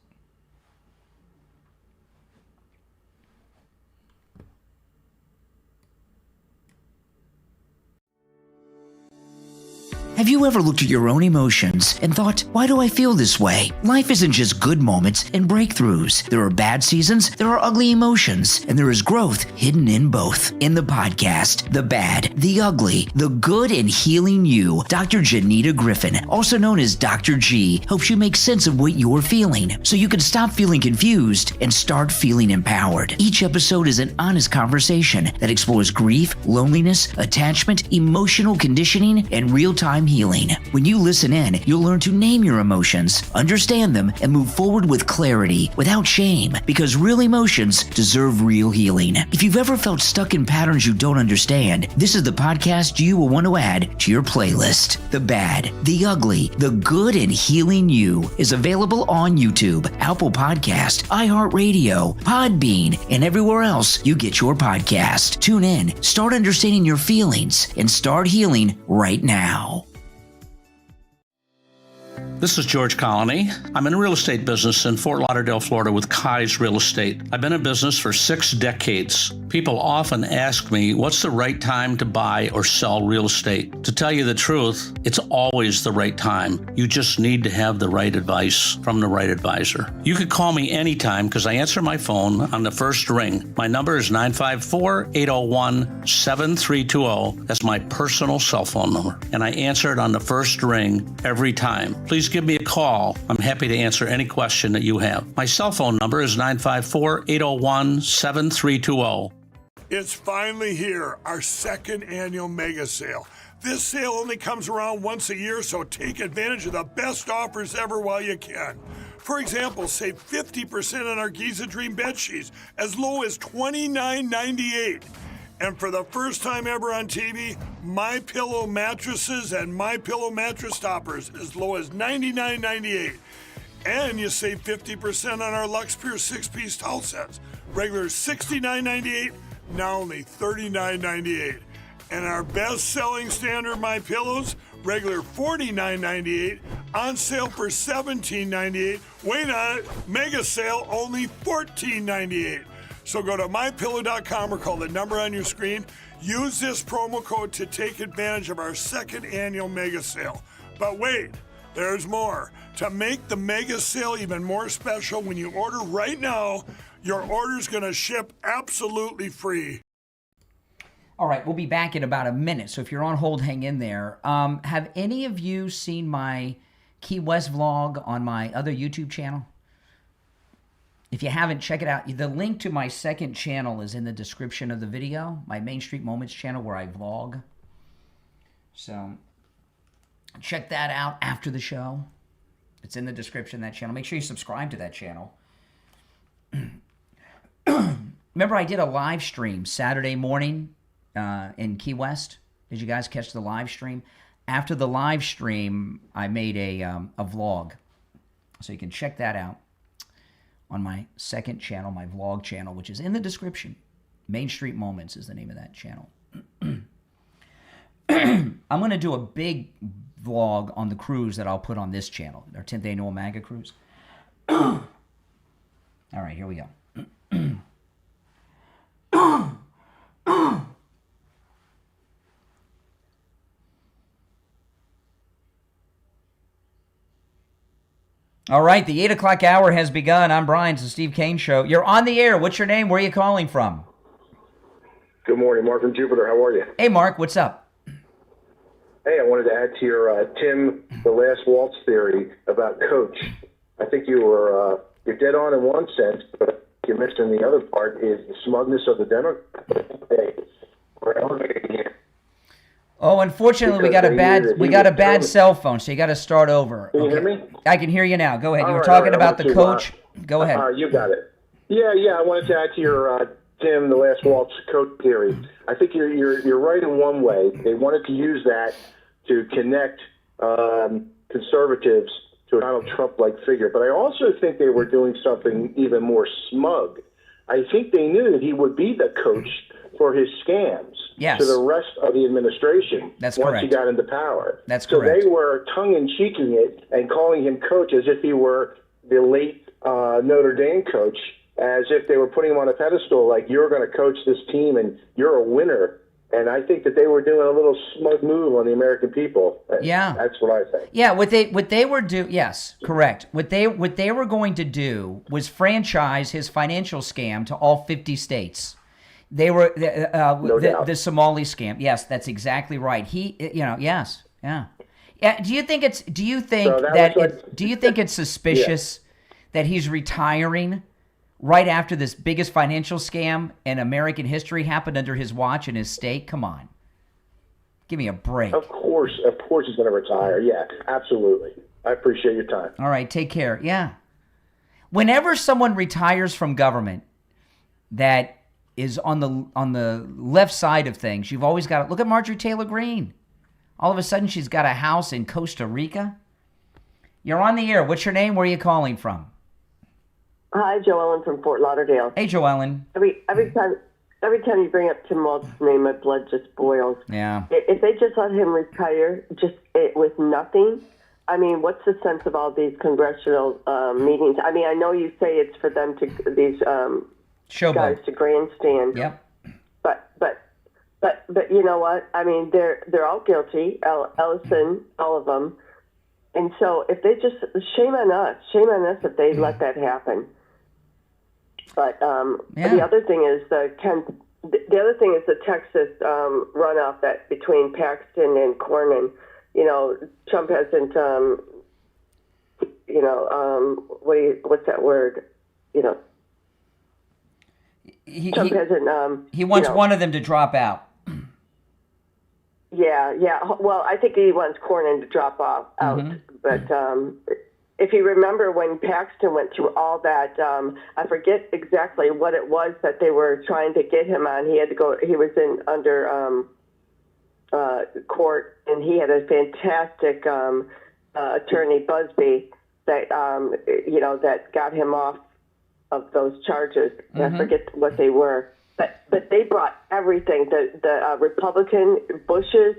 Have you ever looked at your own emotions and thought, why do I feel this way? Life isn't just good moments and breakthroughs. There are bad seasons, there are ugly emotions, and there is growth hidden in both. In the podcast, The Bad, The Ugly, The Good and Healing You, Dr. Janita Griffin, also known as Dr. G, helps you make sense of what you're feeling so you can stop feeling confused and start feeling empowered. Each episode is an honest conversation that explores grief, loneliness, attachment, emotional conditioning, and real-time healing. When you listen in, you'll learn to name your emotions, understand them, and move forward with clarity, without shame, because real emotions deserve real healing. If you've ever felt stuck in patterns you don't understand, this is the podcast you will want to add to your playlist. The Bad, The Ugly, The Good and Healing You is available on YouTube, Apple Podcast, iHeartRadio, Podbean, and everywhere else you get your podcast. Tune in, start understanding your feelings, and start healing right now. This is George Colony. I'm in the real estate business in Fort Lauderdale, Florida with Kai's Real Estate. I've been in business for 6 decades. People often ask me, what's the right time to buy or sell real estate? To tell you the truth, it's always the right time. You just need to have the right advice from the right advisor. You could call me anytime because I answer my phone on the first ring. My number is 954-801-7320. That's my personal cell phone number. And I answer it on the first ring every time. Please give me a call. I'm happy to answer any question that you have. My cell phone number is 954-801-7320. It's finally here, our second annual mega sale. This sale only comes around once a year, so take advantage of the best offers ever while you can. For example, save 50% on our Giza Dream bed sheets, as low as $29.98. And for the first time ever on TV, MyPillow mattresses and MyPillow mattress toppers as low as $99.98. And you save 50% on our Lux Pure 6-piece towel sets. Regular $69.98, now only $39.98. And our best-selling standard MyPillows, regular $49.98, on sale for $17.98. Wait on it, mega sale, only $14.98. So go to mypillow.com or call the number on your screen. Use this promo code to take advantage of our second annual mega sale. But wait, there's more. To make the mega sale even more special, when you order right now, your order's going to ship absolutely free. All right, we'll be back in about a minute. So if you're on hold, hang in there. Have any of you seen my Key West vlog on my other YouTube channel? If you haven't, check it out. The link to my second channel is in the description of the video, my Main Street Moments channel where I vlog. So check that out after the show. It's in the description of that channel. Make sure you subscribe to that channel. Remember, I did a live stream Saturday morning in Key West. Did you guys catch the live stream? After the live stream, I made a vlog. So you can check that out on my second channel, my vlog channel, which is in the description. Main Street Moments is the name of that channel. I'm going to do a big vlog on the cruise that I'll put on this channel, our 10th annual MAGA cruise. All right, here we go. All right, the 8 o'clock hour has begun. I'm Brian. It's the Steve Kane Show. You're on the air. What's your name? Where are you calling from? Good morning, Mark from Jupiter. How are you? Hey, Mark. What's up? Hey, I wanted to add to your Tim, the last waltz theory about Coach. I think you're dead on in one sense, but you're missing the other part is the smugness of the Democrats. We're elevating here. Oh, unfortunately, we got a bad cell phone, so you got to start over. Can you hear me? I can hear you now. Go ahead. You were talking about the coach. Go ahead. You got it. Yeah. I wanted to add to your Tim, the last waltz coach theory. I think you're right in one way. They wanted to use that to connect conservatives to a Donald Trump-like figure, but I also think they were doing something even more smug. I think they knew that he would be the coach for his scams Yes. to the rest of the administration That's once correct. he got into power. That's so correct. they were tongue-in-cheeking it and calling him coach as if he were the late Notre Dame coach, as if they were putting him on a pedestal, like, you're going to coach this team and you're a winner. And I think that they were doing a little smug move on the American people. Yeah. That's what I think. Yeah, what they were yes, correct. What they were going to do was franchise his financial scam to all 50 states. They were the Somali scam. Yes, that's exactly right. Yes, yeah. Yeah, do you think it's suspicious that he's retiring right after this biggest financial scam in American history happened under his watch in his state? Come on. Give me a break. Of course he's going to retire. Yeah, absolutely. I appreciate your time. All right, take care. Yeah. Whenever someone retires from government that is on the left side of things, you've always got to look at Marjorie Taylor Greene. All of a sudden, she's got a house in Costa Rica. You're on the air. What's your name? Where are you calling from? Hi, Joellen from Fort Lauderdale. Hey, Joellen. Every time you bring up Tim Walz's name, my blood just boils. Yeah. If they just let him retire with nothing, I mean, what's the sense of all these congressional meetings? I mean, I know you say it's for them to these guys to grandstand. Yep. But you know what? I mean, they're all guilty. Ellison, all of them. And so if they just shame on us if they let that happen. But the other thing is the Texas runoff that between Paxton and Cornyn. You know, Trump hasn't. What's that word? You know, Trump hasn't. He wants one of them to drop out. Yeah. Well, I think he wants Cornyn to drop out. But if you remember when Paxton went through all that, I forget exactly what it was that they were trying to get him on. He had to go. He was under court, and he had a fantastic attorney, Busby, that that got him off of those charges. I forget what they were. But they brought everything. The Republican Bushes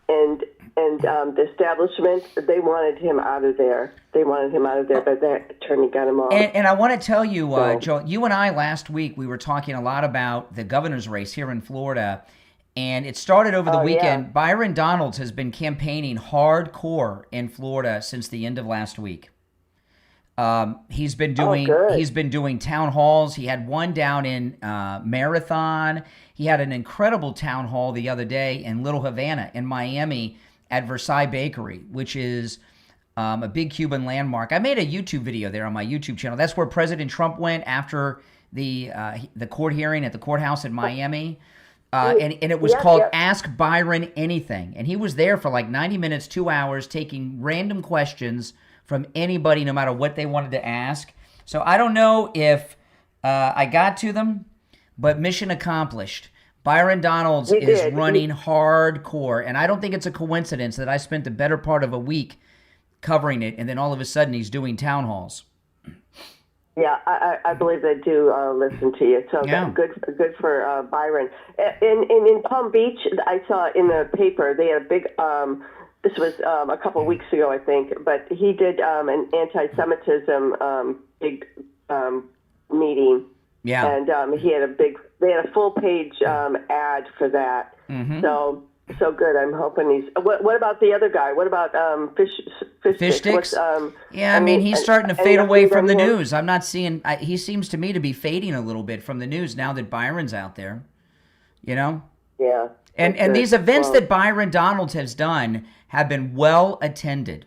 and the establishment, they wanted him out of there. But that attorney got him off. And I want to tell you, Joe, you and I last week, we were talking a lot about the governor's race here in Florida. And it started over the weekend. Yeah. Byron Donalds has been campaigning hardcore in Florida since the end of last week. He's been doing town halls. He had one down in Marathon. He had an incredible town hall the other day in Little Havana in Miami at Versailles Bakery, which is a big Cuban landmark. I made a YouTube video there on my YouTube channel. That's where President Trump went after the court hearing at the courthouse in Miami. And it was called Ask Byron Anything. And he was there for like 90 minutes, 2 hours, taking random questions from anybody, no matter what they wanted to ask. So I don't know if I got to them, but mission accomplished. Byron Donalds is running hardcore, and I don't think it's a coincidence that I spent the better part of a week covering it, and then all of a sudden he's doing town halls. Yeah, I believe they do listen to you. So that's good for Byron. And in Palm Beach, I saw in the paper they had a big. This was a couple of weeks ago, I think, but he did an anti-Semitism big meeting. Yeah. And they had a full-page ad for that. Mm-hmm. So good. I'm hoping he's. What about the other guy? What about Fish Sticks? Yeah, I mean, he's starting to fade away from the news. I'm not seeing. He seems to me to be fading a little bit from the news now that Byron's out there. You know. Yeah. And these events that Byron Donalds has done have been well attended.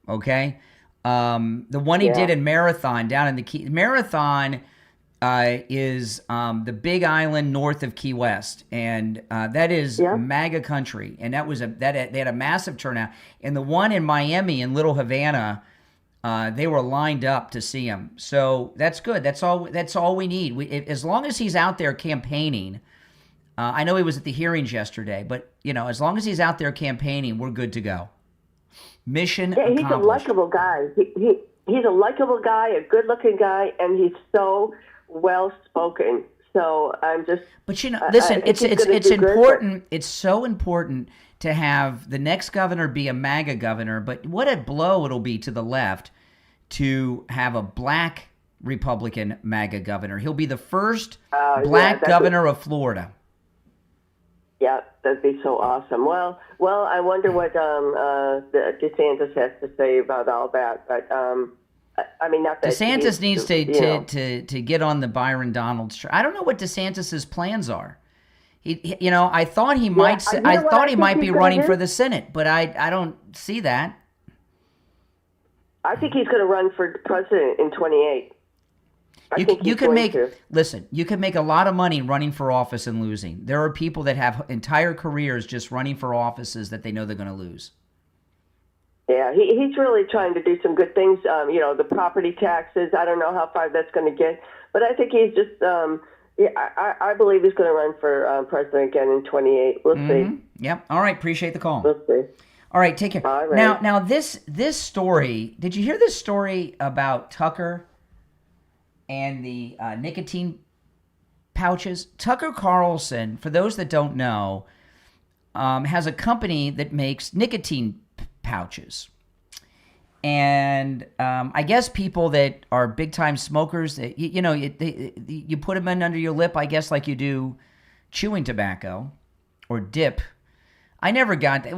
Okay, the one he did in Marathon down in the Key Marathon. Is the Big Island north of Key West, and that is MAGA country, and that was they had a massive turnout. And the one in Miami in Little Havana, they were lined up to see him. So that's good. That's all we need. As long as he's out there campaigning, I know he was at the hearings yesterday, but as long as he's out there campaigning, we're good to go. Mission accomplished. He's a likable guy. He's a likable guy, a good-looking guy, and he's so well spoken. So I'm just. But listen, it's important. It's so important to have the next governor be a MAGA governor. But what a blow it'll be to the left to have a black Republican MAGA governor. He'll be the first black governor of Florida. Yeah, that'd be so awesome. Well, I wonder what DeSantis has to say about all that. But I mean, not that DeSantis needs to get on the Byron Donalds train. I don't know what DeSantis's plans are. I thought he might. I thought he might be running for the Senate, but I don't see that. I think he's going to run for president in 28. You can make a lot of money running for office and losing. There are people that have entire careers just running for offices that they know they're going to lose. Yeah, he's really trying to do some good things. The property taxes. I don't know how far that's going to get, but I think he's just. I believe he's going to run for president again in 28. We'll see. Yep. All right. Appreciate the call. We'll see. All right. Take care. All right. Now this story. Did you hear this story about Tucker and the nicotine pouches? Tucker Carlson, for those that don't know, has a company that makes nicotine pouches. And I guess people that are big-time smokers, you put them in under your lip, I guess, like you do chewing tobacco or dip. I never got that.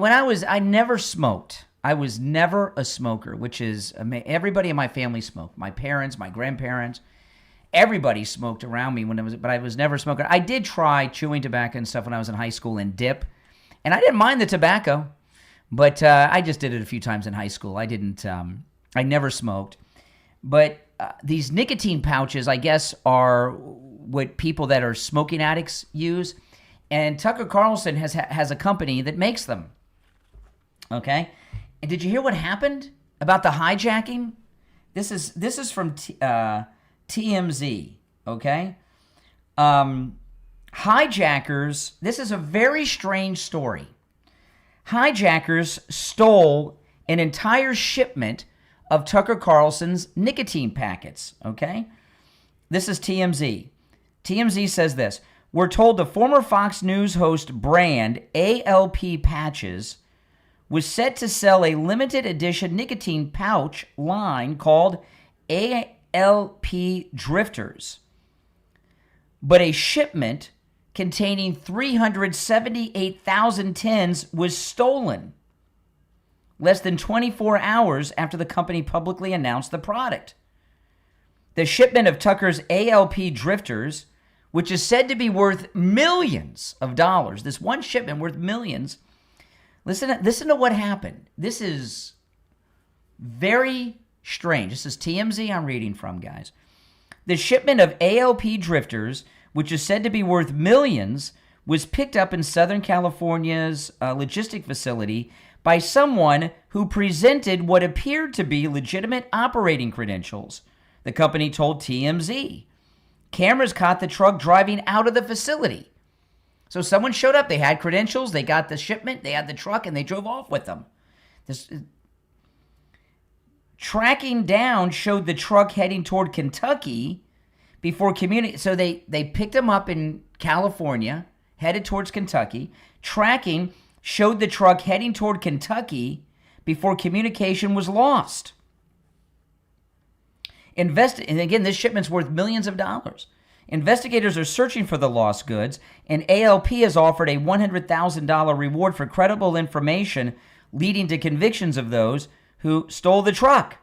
I never smoked. I was never a smoker, which is everybody in my family smoked. My parents, my grandparents, everybody smoked around me but I was never a smoker. I did try chewing tobacco and stuff when I was in high school and dip, and I didn't mind the tobacco, but I just did it a few times in high school. I didn't. I never smoked, but these nicotine pouches, I guess, are what people that are smoking addicts use, and Tucker Carlson has a company that makes them. Okay, and did you hear what happened about the hijacking? This is from TMZ, okay? Hijackers, this is a very strange story. Hijackers stole an entire shipment of Tucker Carlson's nicotine packets, okay? This is TMZ. TMZ says this: we're told the former Fox News host brand ALP Patches was set to sell a limited edition nicotine pouch line called ALP Drifters, but a shipment containing 378,000 tins was stolen less than 24 hours after the company publicly announced the product. The shipment of Tucker's ALP Drifters, which is said to be worth millions of dollars, this one shipment worth millions. Listen to what happened. This is very strange. This is TMZ I'm reading from, guys. The shipment of ALP Drifters, which is said to be worth millions, was picked up in Southern California's logistic facility by someone who presented what appeared to be legitimate operating credentials, the company told TMZ. Cameras caught the truck driving out of the facility. So someone showed up, they had credentials, they got the shipment, they had the truck, and they drove off with them. Tracking down showed the truck heading toward Kentucky before so they picked him up in California, headed towards Kentucky. Tracking showed the truck heading toward Kentucky before communication was lost. And again, this shipment's worth millions of dollars. Investigators are searching for the lost goods, and ALP has offered a $100,000 reward for credible information leading to convictions of those who stole the truck.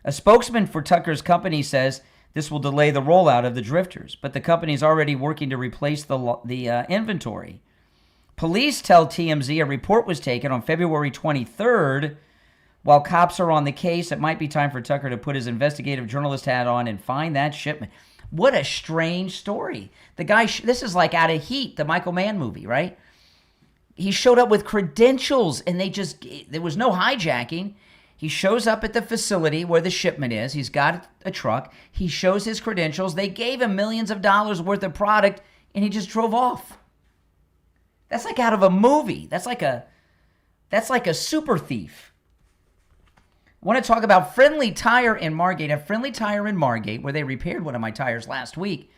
A spokesman for Tucker's company says this will delay the rollout of the drifters, but the company is already working to replace the inventory. Police tell TMZ a report was taken on February 23rd. While cops are on the case, it might be time for Tucker to put his investigative journalist hat on and find that shipment. What a strange story. The guy, this is like Out of Heat, the Michael Mann movie, right? He showed up with credentials and there was no hijacking. He shows up at the facility where the shipment is. He's got a truck. He shows his credentials. They gave him millions of dollars worth of product, and he just drove off. That's like out of a movie. That's like a super thief. want to talk about Friendly Tire in Margate. At Friendly Tire in Margate, where they repaired one of my tires last week,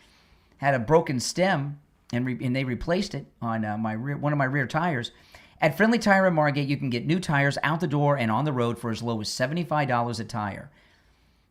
had a broken stem, and they replaced it on one of my rear tires. At Friendly Tire in Margate, you can get new tires out the door and on the road for as low as $75 a tire.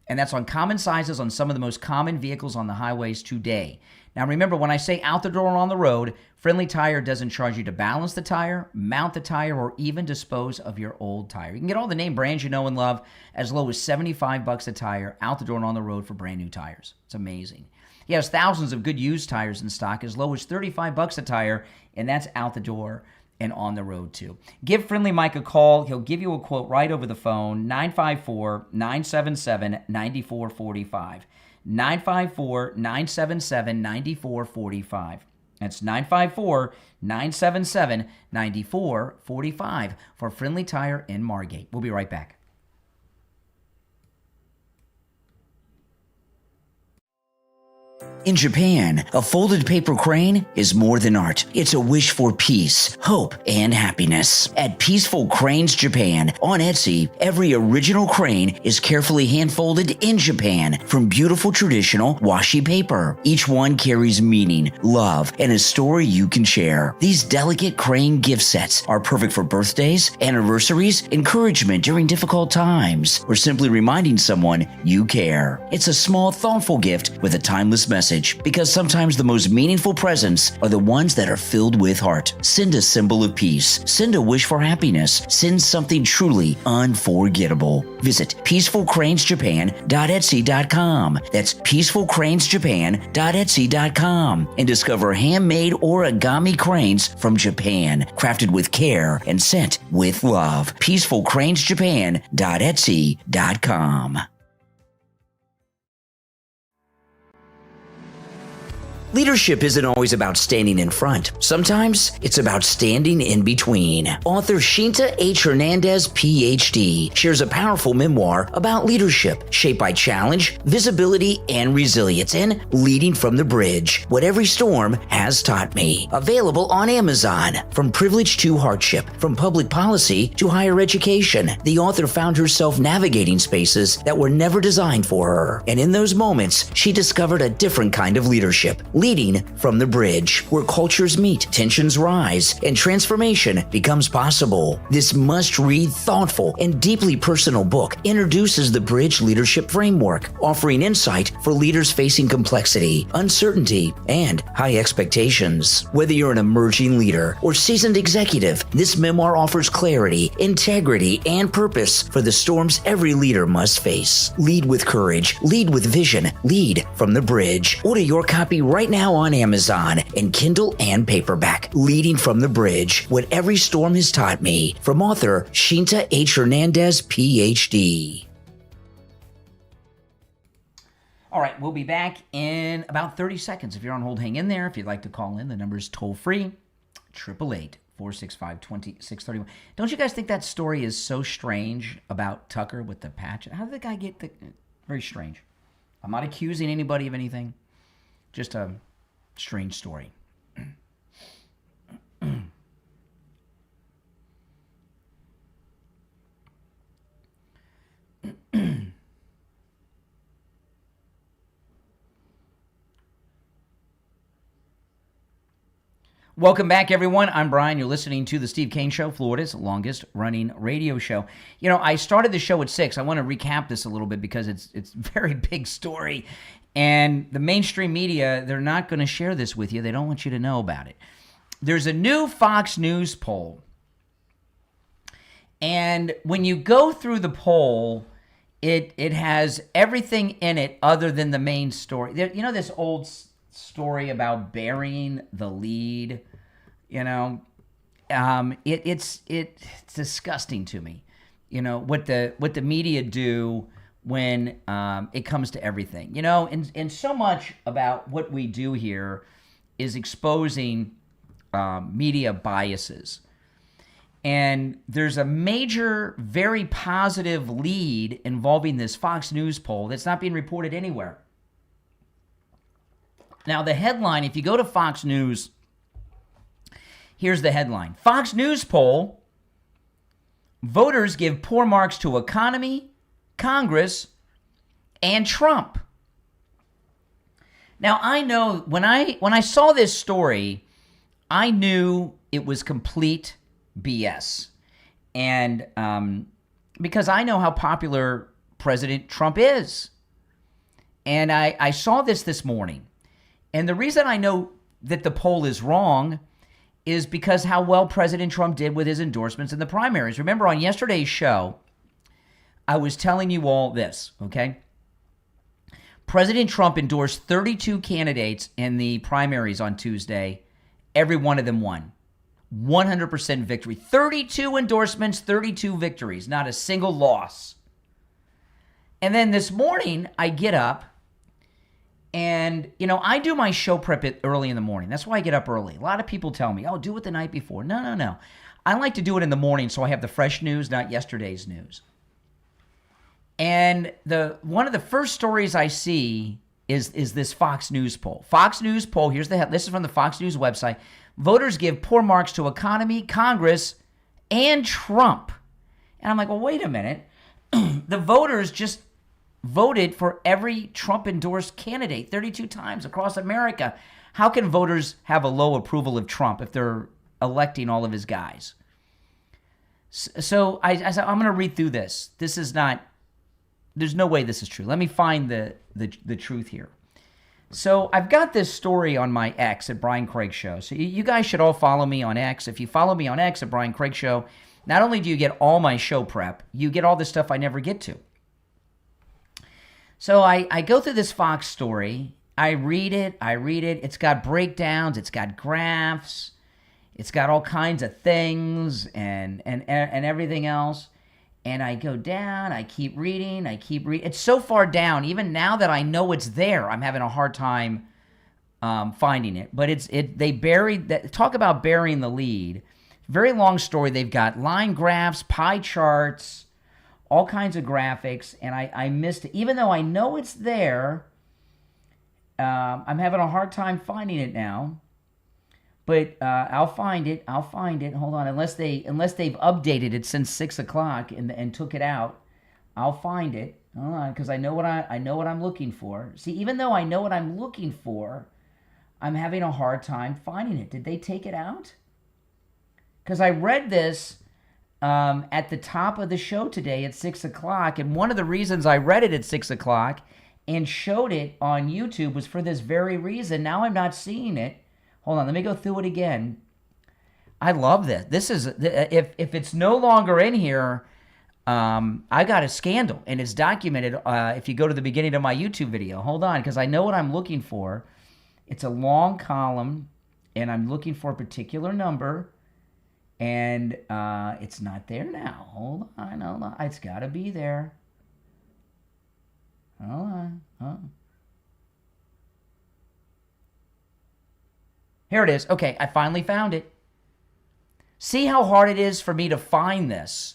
And that's on common sizes on some of the most common vehicles on the highways today. Now remember, when I say out the door and on the road, Friendly Tire doesn't charge you to balance the tire, mount the tire, or even dispose of your old tire. You can get all the name brands you know and love as low as $75 a tire out the door and on the road for brand new tires. It's amazing. He has thousands of good used tires in stock as low as $35 a tire, and that's out the door and on the road too. Give Friendly Mike a call. He'll give you a quote right over the phone, 954-977-9445. 954-977-9445. That's 954-977-9445 for Friendly Tire in Margate. We'll be right back. In Japan, a folded paper crane is more than art. It's a wish for peace, hope, and happiness. At Peaceful Cranes Japan on Etsy, every original crane is carefully hand-folded in Japan from beautiful traditional washi paper. Each one carries meaning, love, and a story you can share. These delicate crane gift sets are perfect for birthdays, anniversaries, encouragement during difficult times, or simply reminding someone you care. It's a small, thoughtful gift with a timeless message, because sometimes the most meaningful presents are the ones that are filled with heart. Send a symbol of peace. Send a wish for happiness. Send something truly unforgettable. Visit peacefulcranesjapan.etsy.com. That's peacefulcranesjapan.etsy.com and discover handmade origami cranes from Japan, crafted with care and sent with love. peacefulcranesjapan.etsy.com. Leadership isn't always about standing in front. Sometimes it's about standing in between. Author Shinta H. Hernandez, Ph.D., shares a powerful memoir about leadership, shaped by challenge, visibility, and resilience in Leading from the Bridge, What Every Storm Has Taught Me. Available on Amazon. From privilege to hardship, from public policy to higher education, the author found herself navigating spaces that were never designed for her. And in those moments, she discovered a different kind of leadership. Leading from the Bridge, where cultures meet, tensions rise, and transformation becomes possible. This must-read, thoughtful, and deeply personal book introduces the Bridge Leadership Framework, offering insight for leaders facing complexity, uncertainty, and high expectations. Whether you're an emerging leader or seasoned executive, this memoir offers clarity, integrity, and purpose for the storms every leader must face. Lead with courage, lead with vision, lead from the Bridge. Order your copy right now on Amazon in Kindle and paperback. Leading from the Bridge, What Every Storm Has Taught Me, from author Shinta H. Hernandez, Ph.D. All right, we'll be back in about 30 seconds. If you're on hold, hang in there. If you'd like to call in, the number is toll-free, 888-465-2631. Don't you guys think that story is so strange about Tucker with the patch? How did the guy get the... Very strange. I'm not accusing anybody of anything. Just a strange story. Welcome back, everyone. I'm Brian. You're listening to The Steve Kane Show, Florida's longest-running radio show. You know, I started the show at 6. I want to recap this a little bit because it's a very big story. And the mainstream media, they're not going to share this with you. They don't want you to know about it. There's a new Fox News poll. And when you go through the poll, it has everything in it other than the main story. You know this old story about burying the lead? You know, it's disgusting to me. You know, what the media do when it comes to everything. You know, and so much about what we do here is exposing media biases. And there's a major, very positive lead involving this Fox News poll that's not being reported anywhere. Now, the headline, if you go to Fox News, here's the headline. Fox News poll, voters give poor marks to economy, Congress, and Trump. Now, I know when I saw this story, I knew it was complete BS. And because I know how popular President Trump is. And I saw this morning. And the reason I know that the poll is wrong is because how well President Trump did with his endorsements in the primaries. Remember, on yesterday's show, I was telling you all this, okay? President Trump endorsed 32 candidates in the primaries on Tuesday. Every one of them won. 100% victory. 32 endorsements, 32 victories. Not a single loss. And then this morning, I get up and, I do my show prep early in the morning. That's why I get up early. A lot of people tell me, do it the night before. No. I like to do it in the morning so I have the fresh news, not yesterday's news. And one of the first stories I see is this Fox News poll. Fox News poll, this is from the Fox News website. Voters give poor marks to economy, Congress, and Trump. And I'm like, well, wait a minute. The voters just voted for every Trump-endorsed candidate 32 times across America. How can voters have a low approval of Trump if they're electing all of his guys? So I said, I'm going to read through this. There's no way this is true. Let me find the truth here. So I've got this story on my X at Brian Craig Show. So you guys should all follow me on X. If you follow me on X at Brian Craig Show, not only do you get all my show prep, you get all the stuff I never get to. So I go through this Fox story. I read it. It's got breakdowns. It's got graphs. It's got all kinds of things and everything else. And I go down, I keep reading. It's so far down, even now that I know it's there, I'm having a hard time finding it. But they buried that. Talk about burying the lead. Very long story. They've got line graphs, pie charts, all kinds of graphics, and I missed it. Even though I know it's there, I'm having a hard time finding it now. But I'll find it. Hold on. Unless they've updated it since 6 o'clock and took it out, I'll find it. Hold on, because I know what I'm looking for. See, even though I know what I'm looking for, I'm having a hard time finding it. Did they take it out? Because I read this at the top of the show today at 6 o'clock, and one of the reasons I read it at 6 o'clock and showed it on YouTube was for this very reason. Now I'm not seeing it. Hold on, let me go through it again. I love this. This is, if it's no longer in here, I got a scandal, and it's documented if you go to the beginning of my YouTube video. Hold on, because I know what I'm looking for. It's a long column, and I'm looking for a particular number, and it's not there now. Hold on. It's got to be there. Hold on. Here it is. Okay, I finally found it. See how hard it is for me to find this,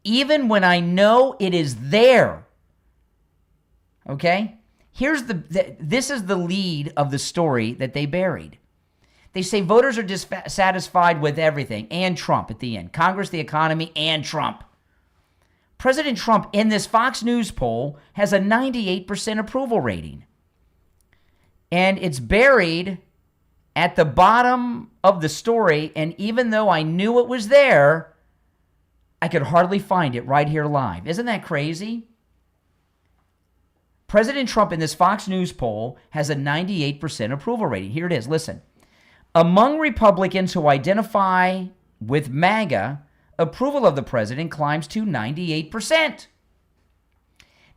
even when I know it is there. Okay? Here's this is the lead of the story that they buried. They say voters are dissatisfied with everything, and Trump at the end. Congress, the economy, and Trump. President Trump, in this Fox News poll, has a 98% approval rating. And it's buried at the bottom of the story, and even though I knew it was there, I could hardly find it right here live. Isn't that crazy? President Trump in this Fox News poll has a 98% approval rating. Here it is. Listen. Among Republicans who identify with MAGA, approval of the president climbs to 98%.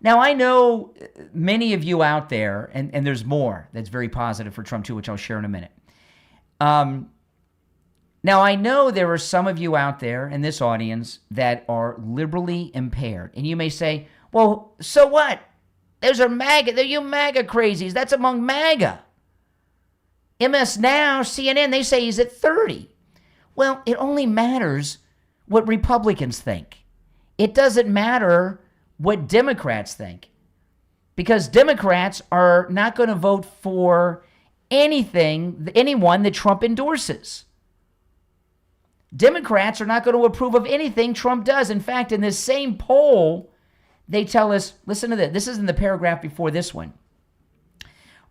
Now, I know many of you out there, and there's more that's very positive for Trump too, which I'll share in a minute. Now, I know there are some of you out there in this audience that are liberally impaired. And you may say, well, so what? Those are MAGA. They're you MAGA crazies. That's among MAGA. MS Now, CNN, they say he's at 30. Well, it only matters what Republicans think. It doesn't matter what Democrats think. Because Democrats are not going to vote for anyone that Trump endorses. Democrats are not going to approve of anything Trump does. In fact, in this same poll, They tell us, listen to this. This is in the paragraph before this one.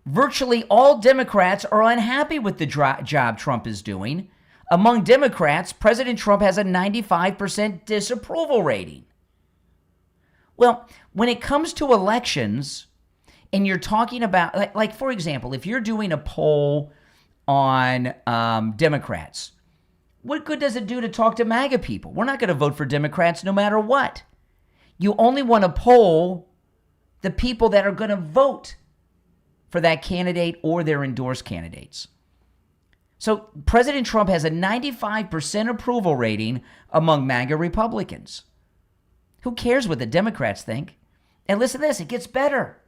Virtually all Democrats are unhappy with the job Trump is doing. Among Democrats, President Trump has a 95% disapproval rating. Well, when it comes to elections, and you're talking about, like for example, if you're doing a poll on Democrats, what good does it do to talk to MAGA people? We're not going to vote for Democrats no matter what. You only want to poll the people that are going to vote for that candidate or their endorsed candidates. So President Trump has a 95% approval rating among MAGA Republicans. Who cares what the Democrats think? And listen to this, it gets better.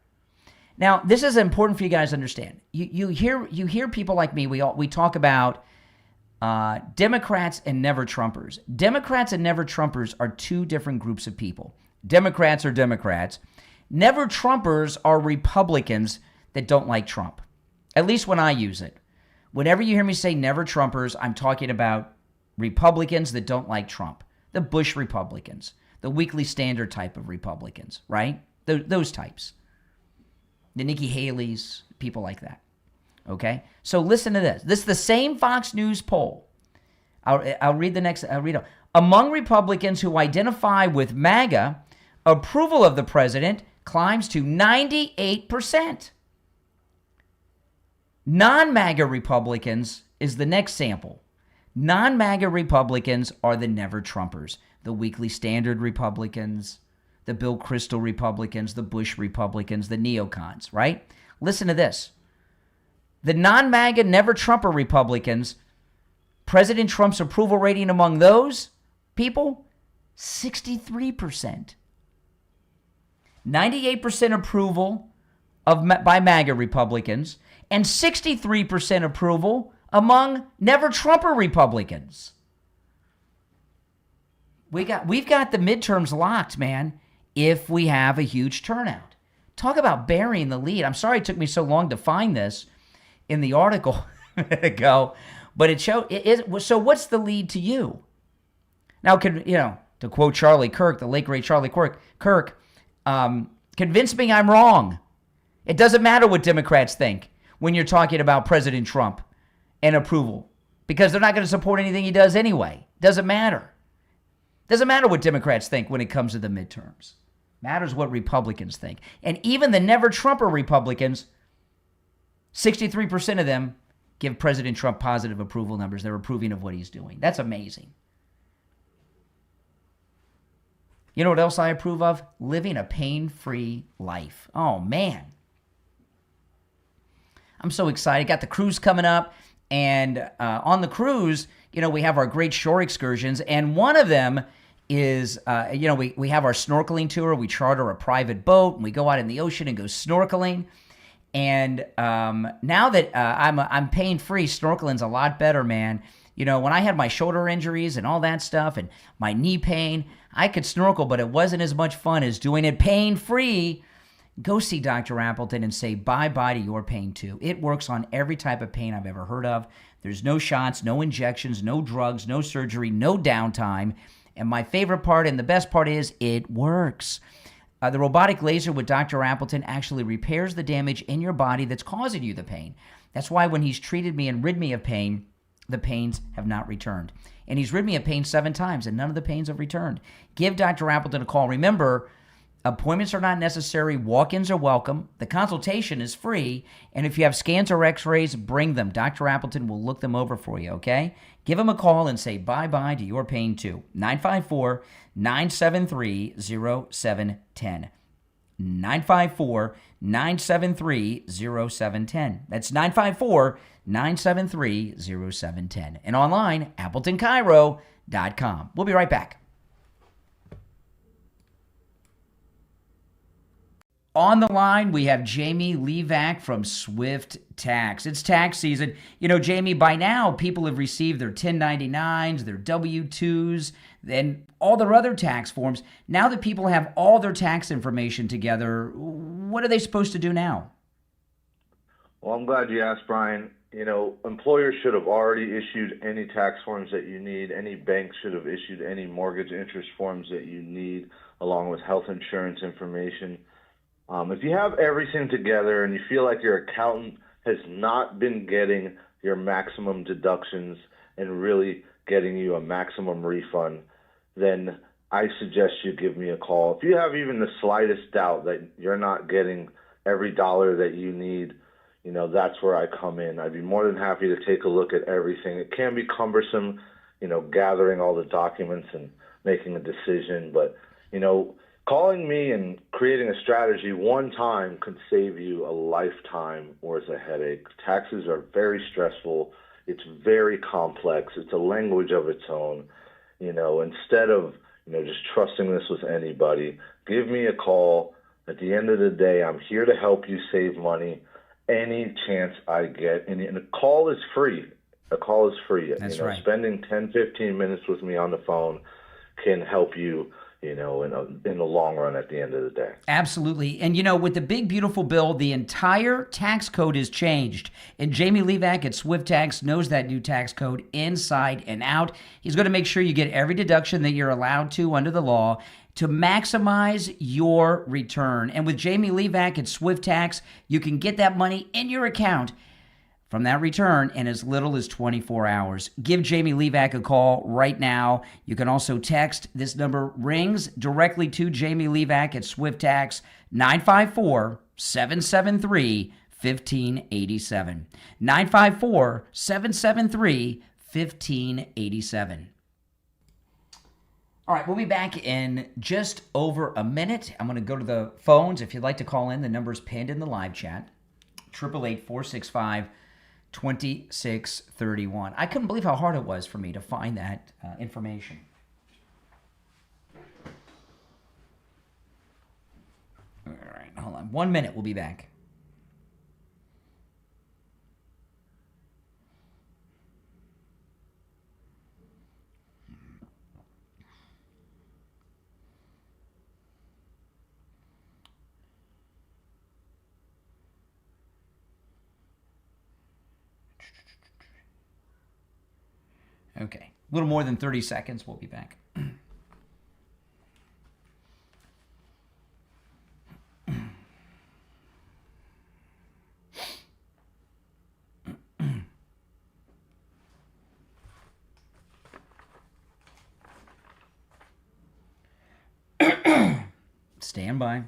Now, this is important for you guys to understand. You hear people like me, we talk about Democrats and never Trumpers. Democrats and never Trumpers are two different groups of people. Democrats are Democrats. Never Trumpers are Republicans that don't like Trump. At least when I use it. Whenever you hear me say never Trumpers, I'm talking about Republicans that don't like Trump. The Bush Republicans. The Weekly Standard type of Republicans, right? Those types. The Nikki Haley's, people like that. Okay? So listen to this. This is the same Fox News poll. I'll read the next. I'll read it. Among Republicans who identify with MAGA, approval of the president climbs to 98%. Non-MAGA Republicans is the next sample. Non-MAGA Republicans are the never Trumpers, the Weekly Standard Republicans, the Bill Kristol Republicans, the Bush Republicans, the neocons, right? Listen to this. The non-MAGA, never Trumper Republicans, President Trump's approval rating among those people, 63%. 98% approval by MAGA Republicans and 63% approval among never Trumper Republicans. We've got the midterms locked, man, if we have a huge turnout. Talk about burying the lead. I'm sorry it took me so long to find this in the article a minute ago, but it showed. So what's the lead to you? Now, to quote Charlie Kirk, the late great Charlie Kirk, convince me I'm wrong. It doesn't matter what Democrats think when you're talking about President Trump and approval, because they're not going to support anything he does anyway. Doesn't matter. Doesn't matter what Democrats think when it comes to the midterms. Matters what Republicans think. And even the never Trumper Republicans, 63% of them give President Trump positive approval numbers. They're approving of what he's doing. That's amazing. You know what else I approve of? Living a pain-free life. Oh, man. I'm so excited. Got the cruise coming up. And on the cruise, we have our great shore excursions. And one of them is, we have our snorkeling tour. We charter a private boat and we go out in the ocean and go snorkeling. And now that I'm pain-free, snorkeling's a lot better, man. When I had my shoulder injuries and all that stuff and my knee pain, I could snorkel, but it wasn't as much fun as doing it pain-free. Go see Dr. Appleton and say bye-bye to your pain, too. It works on every type of pain I've ever heard of. There's no shots, no injections, no drugs, no surgery, no downtime. And my favorite part and the best part is it works. The robotic laser with Dr. Appleton actually repairs the damage in your body that's causing you the pain. That's why when he's treated me and rid me of pain, the pains have not returned. And he's rid me of pain 7 times, and none of the pains have returned. Give Dr. Appleton a call. Remember, appointments are not necessary. Walk-ins are welcome. The consultation is free. And if you have scans or x-rays, bring them. Dr. Appleton will look them over for you, okay? Give him a call and say bye-bye to your pain, too. 954-973-0710. 954-973-0710. That's 954-973-0710. And online, AppletonCairo.com. We'll be right back. On the line, we have Jamie Levac from Swift Tax. It's tax season. Jamie, by now, people have received their 1099s, their W-2s, and all their other tax forms. Now that people have all their tax information together, what are they supposed to do now? Well, I'm glad you asked, Brian. employers should have already issued any tax forms that you need. Any bank should have issued any mortgage interest forms that you need, along with health insurance information. If you have everything together and you feel like your accountant has not been getting your maximum deductions and really getting you a maximum refund, then I suggest you give me a call. If you have even the slightest doubt that you're not getting every dollar that you need, that's where I come in. I'd be more than happy to take a look at everything. It can be cumbersome, gathering all the documents and making a decision, but, calling me and creating a strategy one time could save you a lifetime worth of headache. Taxes are very stressful. It's very complex. It's a language of its own. Instead of, just trusting this with anybody, give me a call. At the end of the day, I'm here to help you save money any chance I get. And a call is free. A call is free. That's right. Spending 10, 15 minutes with me on the phone can help you, in the long run at the end of the day. Absolutely. And, with the big, beautiful bill, the entire tax code is changed. And Jamie Levac at Swift Tax knows that new tax code inside and out. He's going to make sure you get every deduction that you're allowed to under the law to maximize your return. And with Jamie Levac at Swift Tax, you can get that money in your account from that return in as little as 24 hours. Give Jamie Levac a call right now. You can also text. This number rings directly to Jamie Levac at Swift Tax, 954-773-1587. 954-773-1587. All right, we'll be back in just over a minute. I'm going to go to the phones. If you'd like to call in, the number's pinned in the live chat, 888-465-2631. I couldn't believe how hard it was for me to find that information. All right, hold on. 1 minute, we'll be back. Okay, a little more than 30 seconds. We'll be back. Stand by.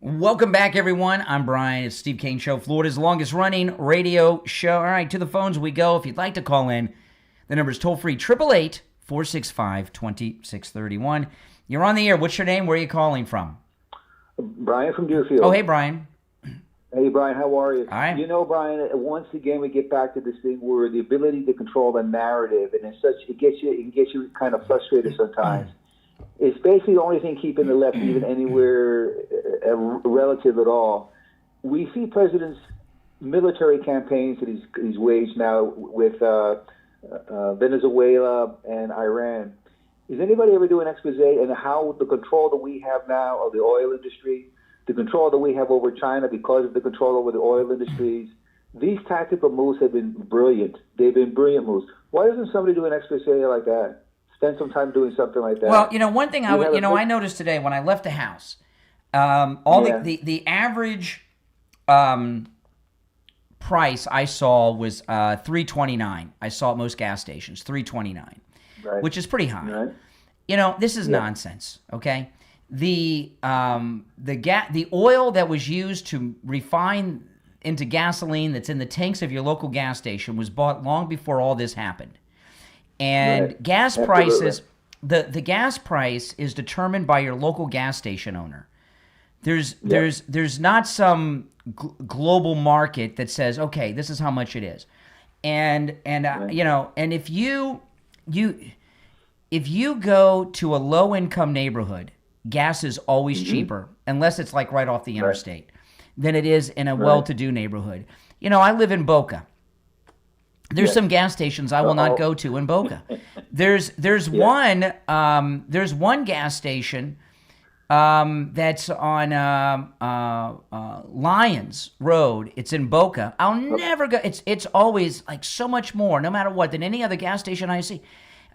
Welcome back, everyone. I'm Brian. It's Steve Kane Show, Florida's longest running radio show. All right, to the phones we go. If you'd like to call in, the number is toll-free, 888-465-2631. You're on the air. What's your name? Where are you calling from? Brian from Deerfield. Oh, hey, Brian. Hey, Brian, how are you? All right. Brian, once again, we get back to this thing where the ability to control the narrative, and it can get you kind of frustrated sometimes. It's basically the only thing keeping the left even anywhere relative at all. We see presidents' military campaigns that he's waged now with Venezuela and Iran. Is anybody ever doing an expose on how the control that we have now of the oil industry, the control that we have over China because of the control over the oil industries? These tactical moves have been brilliant. They've been brilliant moves. Why doesn't somebody do an expose like that? Spend some time doing something like that. Well, one thing I noticed today when I left the house, the average price I saw was $3.29. I saw at most gas stations $3.29, right, which is pretty high. Right. This is nonsense. Okay, the oil that was used to refine into gasoline that's in the tanks of your local gas station was bought long before all this happened. And gas prices, the gas price is determined by your local gas station owner. There's not some global market that says, okay, this is how much it is, and if you go to a low income neighborhood, gas is always cheaper unless it's like right off the interstate. than it is in a well-to-do neighborhood. You know, I live in Boca. There's some gas stations I will not go to in Boca. There's one gas station that's on Lyons Road. It's in Boca. I'll never go. It's always like so much more, no matter what, than any other gas station I see.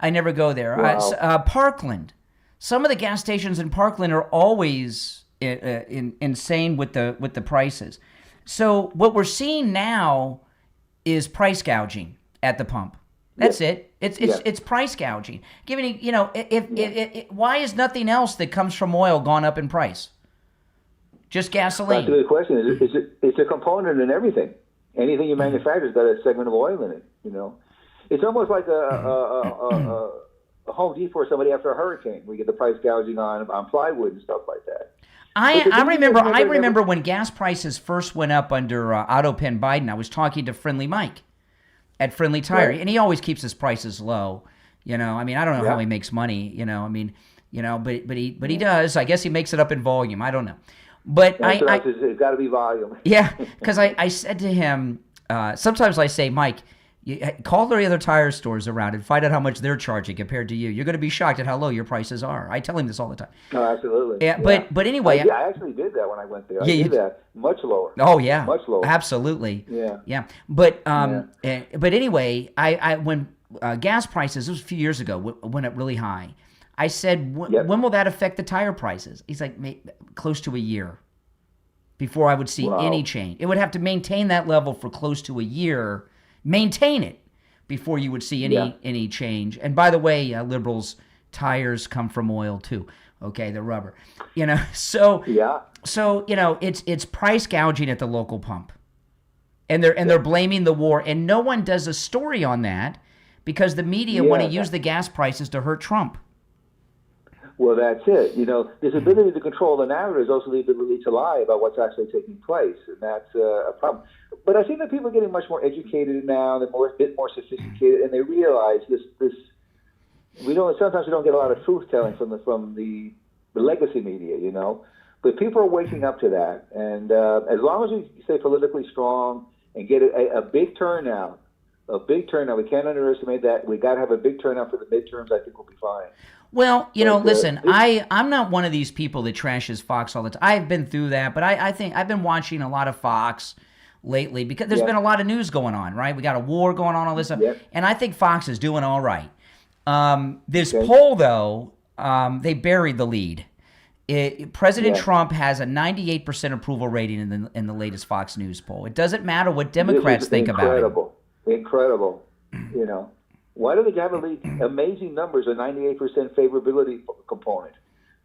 I never go there. Wow. Parkland. Some of the gas stations in Parkland are always insane with the prices. So what we're seeing now is price gouging at the pump. That's it. It's price gouging. Giving why is nothing else that comes from oil gone up in price? Just gasoline. That's a good question. It's a component in everything. Anything you manufacture has got a segment of oil in it. You know, it's almost like a Home Depot or somebody after a hurricane. We get the price gouging on plywood and stuff like that. I remember when gas prices first went up under Otto Penn Biden. I was talking to Friendly Mike at Friendly Tire, and he always keeps his prices low. You know, I mean, I don't know how he makes money. You know, I mean, you know, but he does. I guess he makes it up in volume. I don't know, but it's got to be volume. Yeah, because I said to him, sometimes I say, Mike, call the other tire stores around and find out how much they're charging compared to you. You're going to be shocked at how low your prices are. I tell him this all the time. No, absolutely. Yeah, but anyway, I actually did that when I went there. I did that much lower. Oh yeah, much lower. Absolutely. Yeah. But anyway, I when gas prices, this was a few years ago, went up really high. I said, when will that affect the tire prices? He's like, close to a year before I would see any change. It would have to maintain that level for close to a year. Maintain it before you would see any change. And by the way, liberals, tires come from oil too. Okay, the rubber. You know, so you know, it's price gouging at the local pump, and they're blaming the war, and no one does a story on that because the media want to use the gas prices to hurt Trump. Well, that's it. You know, this ability to control the narrative is also the ability to lie about what's actually taking place, and that's a problem. But I think that people are getting much more educated now. They're a bit more sophisticated, and they realize this. Sometimes we don't get a lot of truth telling from the legacy media, you know. But people are waking up to that, and as long as we stay politically strong and get a big turnout, we can't underestimate that. We got to have a big turnout for the midterms. I think we'll be fine. Well, you know, listen, I'm not one of these people that trashes Fox all the time. I've been through that, but I think I've been watching a lot of Fox lately because there's been a lot of news going on, right? We got a war going on, all this stuff, and I think Fox is doing all right. This poll, though, they buried the lead. President Trump has a 98% approval rating in the latest Fox News poll. It doesn't matter what Democrats think about it. Incredible. You know. Why do they have amazing numbers, a 98% favorability component?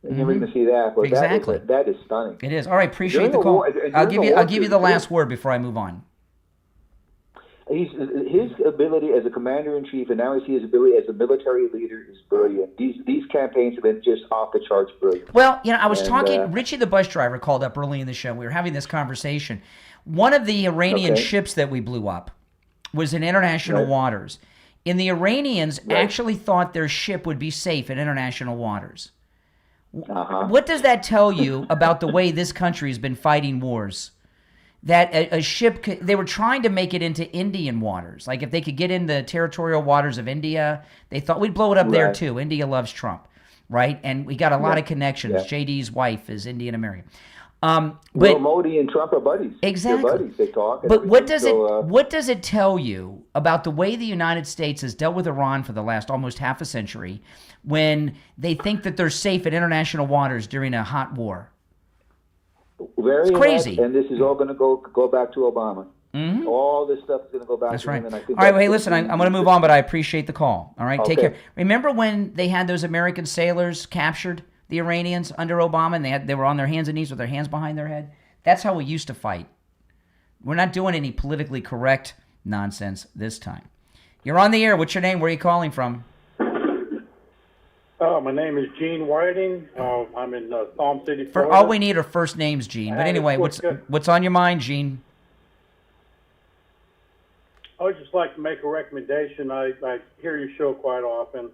You're never going to see that. But exactly. That is stunning. It is. All right, appreciate the call. I'll give you the last word before I move on. His ability as a commander-in-chief, and now we see his ability as a military leader, is brilliant. These campaigns have been just off the charts brilliant. Well, you know, I was talking, Richie the bus driver called up early in the show. We were having this conversation. One of the Iranian ships that we blew up was in international waters. And the Iranians actually thought their ship would be safe in international waters. What does that tell you about the way this country has been fighting wars? That a ship, they were trying to make it into Indian waters. Like if they could get in the territorial waters of India, they thought we'd blow it up there too. India loves Trump, right? And we got a lot of connections. JD's wife is Indian American. But Modi and Trump are buddies. Exactly. They're buddies. They talk. But what does it tell you about the way the United States has dealt with Iran for the last almost half a century, when they think that they're safe in international waters during a hot war? It's crazy. And this is all going to go back to Obama. Mm-hmm. All this stuff is going to go back to him. And I think all right, well, hey, listen, I'm going to move on, but I appreciate the call. All right, take care. Remember when they had those American sailors captured? The Iranians under Obama, and they were on their hands and knees with their hands behind their head. That's how we used to fight. We're not doing any politically correct nonsense this time. You're on the air. What's your name? Where are you calling from? My name is Gene Whiting. I'm in Palm City, Florida. All we need are first names, Gene. But anyway, what's on your mind, Gene? I would just like to make a recommendation. I hear your show quite often.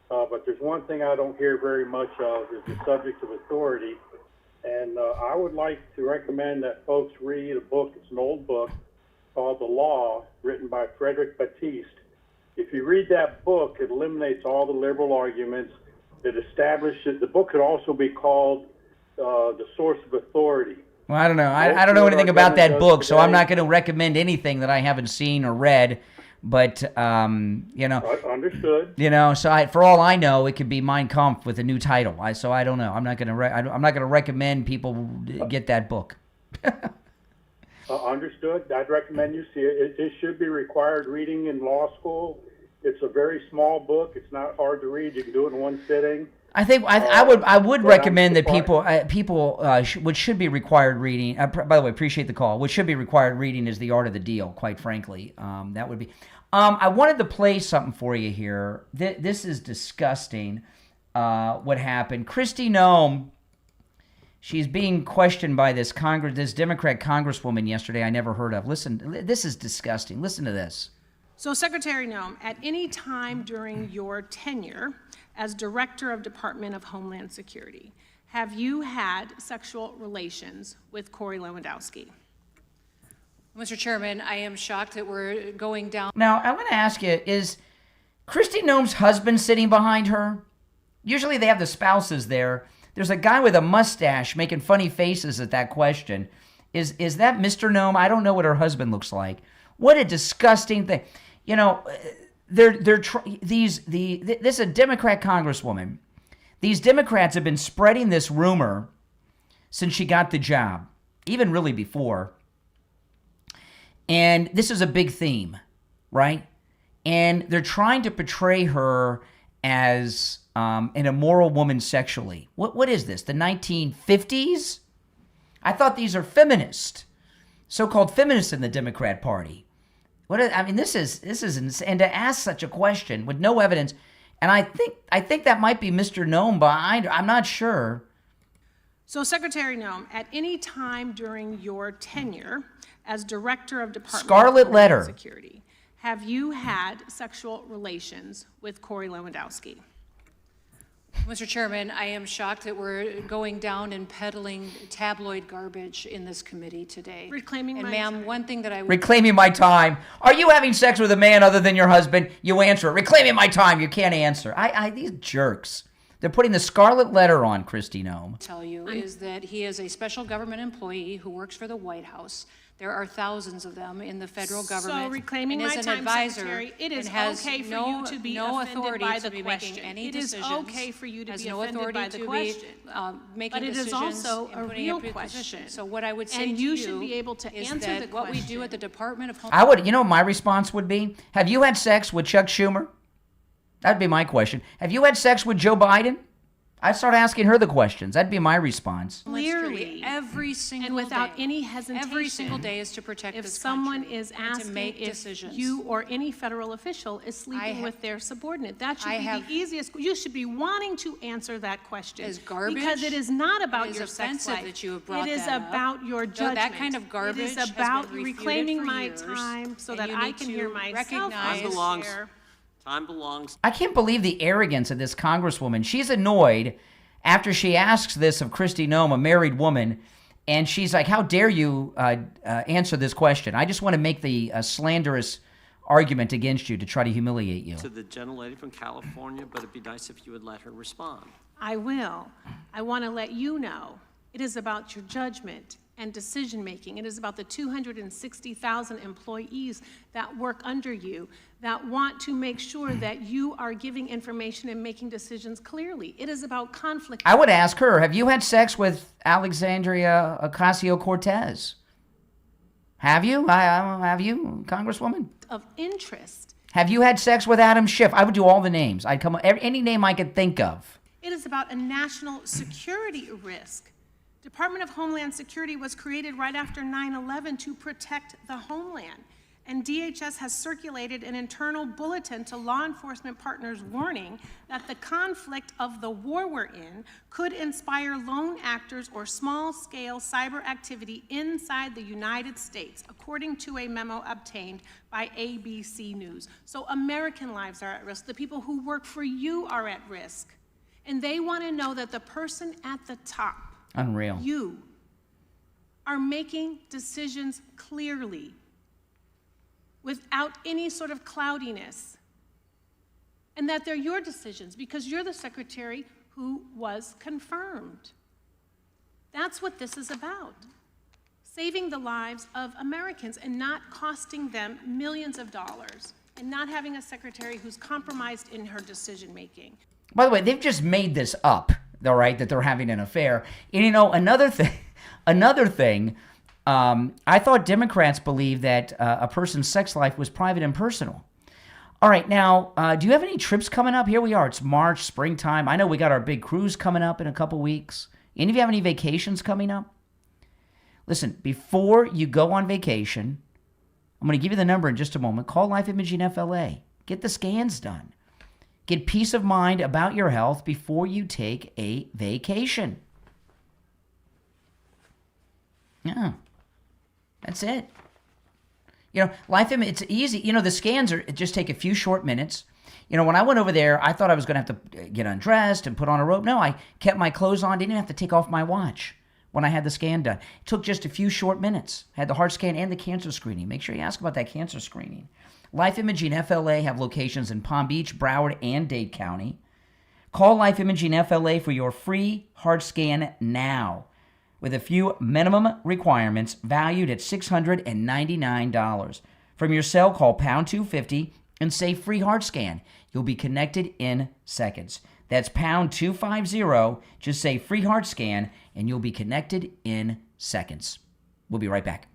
But there's one thing I don't hear very much of is the subject of authority. And I would like to recommend that folks read a book. It's an old book called The Law, written by Frederick Batiste. If you read that book, it eliminates all the liberal arguments. It establishes, the book could also be called The Source of Authority. Well, I don't know. I don't know anything about that book, so I'm not going to recommend anything that I haven't seen or read. But you know, understood. You know, so for all I know, it could be Mein Kampf with a new title. So I don't know. I'm not going to recommend people get that book. Understood. I'd recommend you see it. It should be required reading in law school. It's a very small book. It's not hard to read. You can do it in one sitting. I think I would recommend that people should be required reading. By the way, appreciate the call. What should be required reading is The Art of the Deal. Quite frankly, that would be. I wanted to play something for you here. This is disgusting. What happened? Kristi Noem. She's being questioned by this Democrat congresswoman yesterday. I never heard of. Listen, this is disgusting. Listen to this. So, Secretary Noem, at any time during your tenure as Director of Department of Homeland Security, have you had sexual relations with Corey Lewandowski? Mr. Chairman, I am shocked that we're going down. Now, I want to ask you, is Kristi Noem's husband sitting behind her? Usually they have the spouses there. There's a guy with a mustache making funny faces at that question. Is that Mr. Noem? I don't know what her husband looks like. What a disgusting thing. You know, this is a Democrat congresswoman. These Democrats have been spreading this rumor since she got the job, even really before. And this is a big theme, right? And they're trying to portray her as an immoral woman sexually. What is this, the 1950s? I thought these are feminists, so-called feminists in the Democrat Party. This is insane. And to ask such a question with no evidence, and I think that might be Mr. Noem behind. I'm not sure. So, Secretary Noem, at any time during your tenure as Director of Department Scarlet of letter. Homeland Security, have you had sexual relations with Corey Lewandowski? Mr. Chairman, I am shocked that we're going down and peddling tabloid garbage in this committee today. Reclaiming and my ma'am, one thing that I would... Reclaiming my time. Are you having sex with a man other than your husband? You answer it. Reclaiming my time. You can't answer. These jerks. They're putting the scarlet letter on Kristi Noem. Tell you is that he is a special government employee who works for the White House. There are thousands of them in the federal government. So, reclaiming and my is time, an advisor Secretary, it is and has okay for no, you to be no offended authority by to the be question. making any It is decisions. okay for you to has be no offended authority by the to question. be making But it is decisions also a and putting real up your question. position. So what I would say And to you should be able to is answer that the what we do question. at the Department of I would, you know what my response would be? Have you had sex with Chuck Schumer? That'd be my question. Have you had sex with Joe Biden? I'd start asking her the questions. That'd be my response. Clearly, every single and without day, any hesitation, every single day is to protect if this someone country is and asking to make if decisions. you or any federal official is sleeping with their subordinate, that should I be have- the easiest. You should be wanting to answer that question. Is garbage? Because it is not about It is your sex offensive life. that you have brought It is that up. about your So judgment. that kind of garbage It is has about been refuted reclaiming for my years, time so and that you I need can to hear myself. recognize- on the chair. Time belongs. I can't believe the arrogance of this congresswoman. She's annoyed after she asks this of Kristi Noem, a married woman, and she's like, how dare you answer this question? I just want to make the slanderous argument against you to try to humiliate you. To the gentlelady from California, but it'd be nice if you would let her respond. I will. I want to let you know it is about your judgment and decision making. It is about the 260,000 employees that work under you that want to make sure that you are giving information and making decisions clearly. It is about conflict. I would ask her, have you had sex with Alexandria Ocasio-Cortez? Have you? Have you, Congresswoman? Of interest. Have you had sex with Adam Schiff? I would do all the names. I'd come any name I could think of. It is about a national security risk. Department of Homeland Security was created right after 9/11 to protect the homeland. And DHS has circulated an internal bulletin to law enforcement partners warning that the conflict of the war we're in could inspire lone actors or small-scale cyber activity inside the United States, according to a memo obtained by ABC News. So American lives are at risk. The people who work for you are at risk. And they want to know that the person at the top Unreal. You are making decisions clearly without any sort of cloudiness, and that they're your decisions because you're the secretary who was confirmed. That's what this is about. Saving the lives of Americans and not costing them millions of dollars and not having a secretary who's compromised in her decision making. By the way, they've just made this up, all right, that they're having an affair. And you know, another thing, I thought Democrats believed that a person's sex life was private and personal. All right, now, do you have any trips coming up? Here we are. It's March, springtime. I know we got our big cruise coming up in a couple weeks. Any of you have any vacations coming up? Listen, before you go on vacation, I'm going to give you the number in just a moment. Call Life Imaging FLA. Get the scans done. Get peace of mind about your health before you take a vacation. Yeah, that's it. You know, Life Imaging, it's easy. You know, the scans just take a few short minutes. You know, when I went over there, I thought I was going to have to get undressed and put on a robe. No, I kept my clothes on, didn't have to take off my watch when I had the scan done. It took just a few short minutes. Had the heart scan and the cancer screening. Make sure you ask about that cancer screening. Life Imaging FLA have locations in Palm Beach, Broward, and Dade County. Call Life Imaging FLA for your free heart scan now, with a few minimum requirements valued at $699. From your cell, call pound 250 and say free heart scan. You'll be connected in seconds. That's pound 250. Just say free heart scan and you'll be connected in seconds. We'll be right back.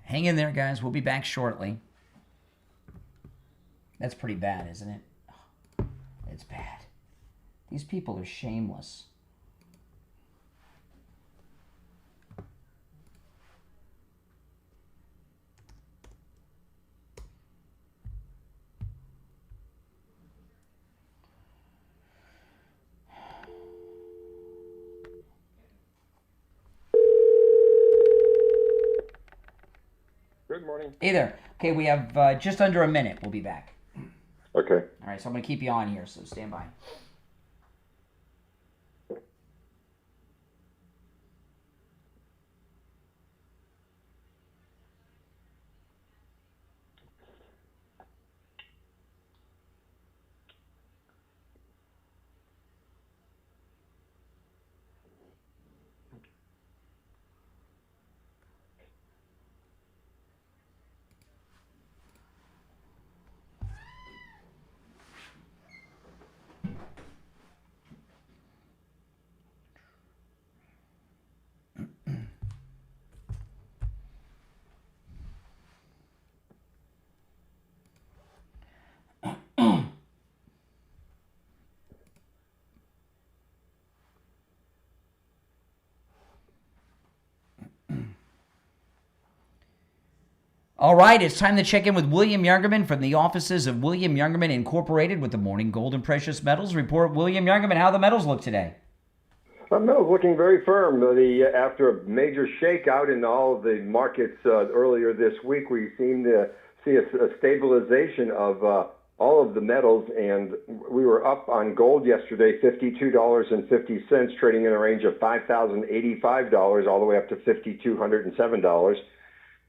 Hang in there, guys. We'll be back shortly. That's pretty bad, isn't it? Oh, it's bad. These people are shameless. Good morning. Hey there. Okay, we have just under a minute. We'll be back. Okay. All right, so I'm going to keep you on here, so stand by. All right, it's time to check in with William Youngerman from the offices of William Youngerman Incorporated with the Morning Gold and Precious Metals Report. William Youngerman, how the metals look today? Metals looking very firm. After a major shakeout in all of the markets earlier this week, we seem to see a stabilization of all of the metals, and we were up on gold yesterday, $52.50, trading in a range of $5,085 all the way up to $5,207.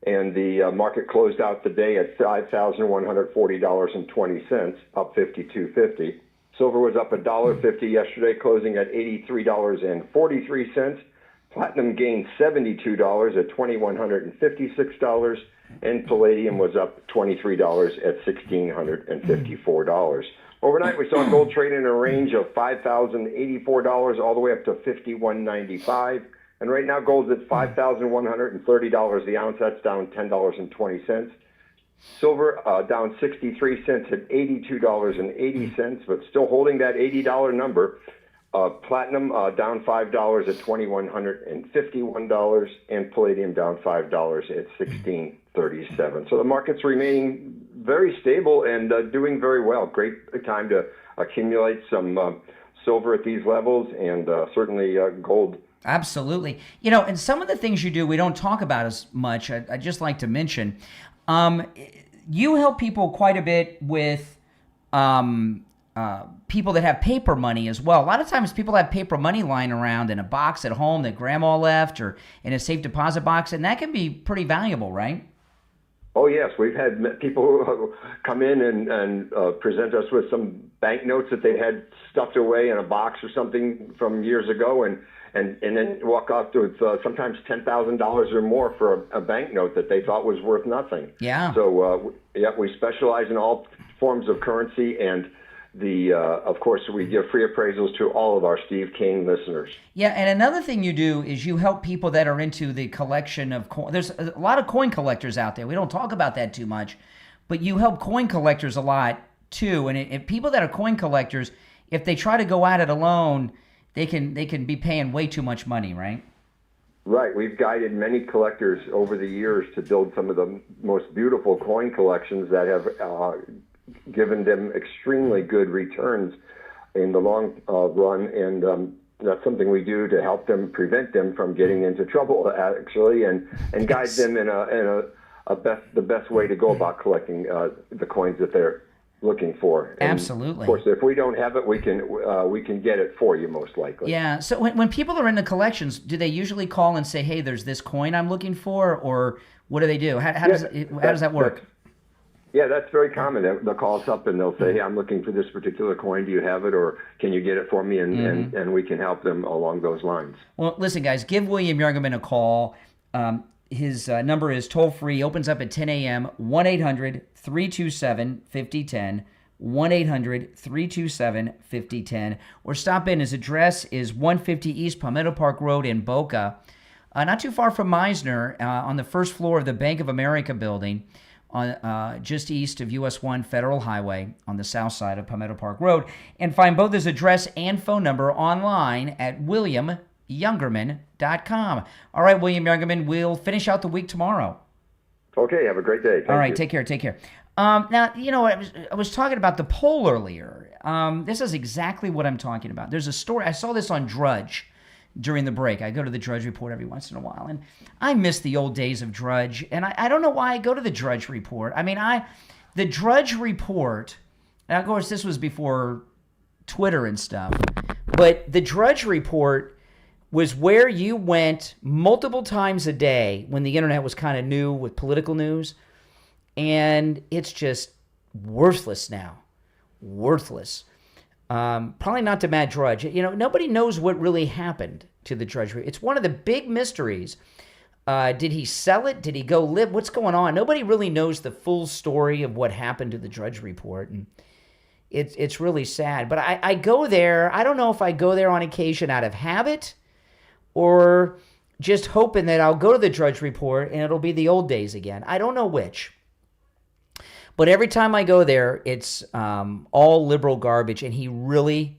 And the market closed out the day at $5,140.20, up $52.50. Silver was up $1.50 yesterday, closing at $83.43. Platinum gained $72 at $2,156, and palladium was up $23 at $1,654. Overnight, we saw gold trade in a range of $5,084 all the way up to $5,195. And right now, gold's at $5,130 the ounce. That's down $10.20. Silver down 63 cents at $82.80, but still holding that $80 number. Platinum down $5 at $2,151, and palladium down $5 at $16.37. So the market's remaining very stable and doing very well. Great time to accumulate some silver at these levels, and certainly gold. Absolutely. And some of the things you do we don't talk about as much. I'd just like to mention, you help people quite a bit with people that have paper money as well. A lot of times people have paper money lying around in a box at home that grandma left or in a safe deposit box, and that can be pretty valuable, right? Oh, yes. We've had people come in and present us with some banknotes that they had stuffed away in a box or something from years ago, and then walk off with sometimes $10,000 or more for a banknote that they thought was worth nothing. Yeah. So, we specialize in all forms of currency, and of course, we give free appraisals to all of our Steve King listeners. Yeah, and another thing you do is you help people that are into the collection of coin. There's a lot of coin collectors out there. We don't talk about that too much, but you help coin collectors a lot too. And if people that are coin collectors, if they try to go at it alone, they can be paying way too much money, right? Right. We've guided many collectors over the years to build some of the most beautiful coin collections that have given them extremely good returns in the long run, and that's something we do to help them, prevent them from getting into trouble, actually, and guide them in the best way to go about collecting the coins that they're looking for. And absolutely. Of course, if we don't have it, we can get it for you, most likely. Yeah. So when people are in the collections, do they usually call and say, "Hey, there's this coin I'm looking for," or what do they do? How does that work? Yeah, that's very common. They'll call us up and they'll say, "Hey, I'm looking for this particular coin. Do you have it, or can you get it for me?" And we can help them along those lines. Well, listen, guys, give William Youngerman a call. His number is toll-free, opens up at 10 a.m., 1-800-327-5010, 1-800-327-5010, or stop in. His address is 150 East Palmetto Park Road in Boca, not too far from Meisner, on the first floor of the Bank of America building, just east of US 1 Federal Highway on the south side of Palmetto Park Road. And find both his address and phone number online at williamyoungerman.com. All right, William Youngerman, we'll finish out the week tomorrow. Okay, have a great day. All right, take care. Now, I was talking about the poll earlier. This is exactly what I'm talking about. There's a story. I saw this on Drudge during the break. I go to the Drudge Report every once in a while, and I miss the old days of Drudge, and I don't know why I go to the Drudge Report. I mean, the Drudge Report, and of course this was before Twitter and stuff, but the Drudge Report was where you went multiple times a day when the internet was kind of new with political news, and it's just worthless now. Worthless. Probably not to Matt Drudge. Nobody knows what really happened to the Drudge Report. It's one of the big mysteries. Did he sell it? Did he go live? What's going on? Nobody really knows the full story of what happened to the Drudge Report, and it's really sad. But I go there. I don't know if I go there on occasion out of habit or just hoping that I'll go to the Drudge Report and it'll be the old days again. I don't know which. But every time I go there, it's all liberal garbage, and he really,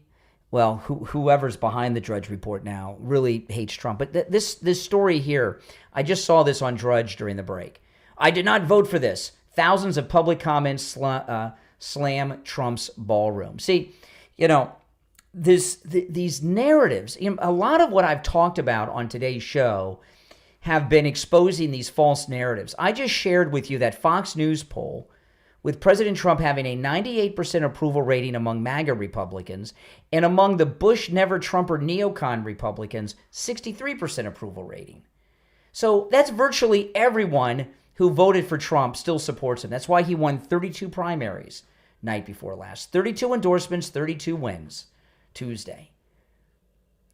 whoever's behind the Drudge Report now really hates Trump. But this story here, I just saw this on Drudge during the break. I did not vote for this. Thousands of public comments slam Trump's ballroom. See, these narratives, a lot of what I've talked about on today's show have been exposing these false narratives. I just shared with you that Fox News poll with President Trump having a 98% approval rating among MAGA Republicans, and among the Bush never-Trumper neocon Republicans, 63% approval rating. So that's virtually everyone who voted for Trump still supports him. That's why he won 32 primaries night before last. 32 endorsements, 32 wins Tuesday.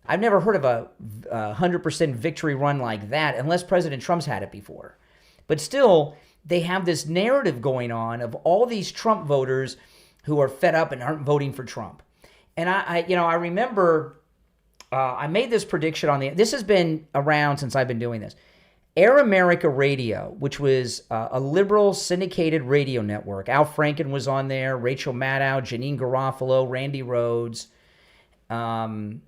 I've never heard of a 100% victory run like that unless President Trump's had it before. But still, they have this narrative going on of all these Trump voters who are fed up and aren't voting for Trump. And I remember I made this prediction this has been around since I've been doing this. Air America Radio, which was a liberal syndicated radio network. Al Franken was on there, Rachel Maddow, Janine Garofalo, Randy Rhodes. Did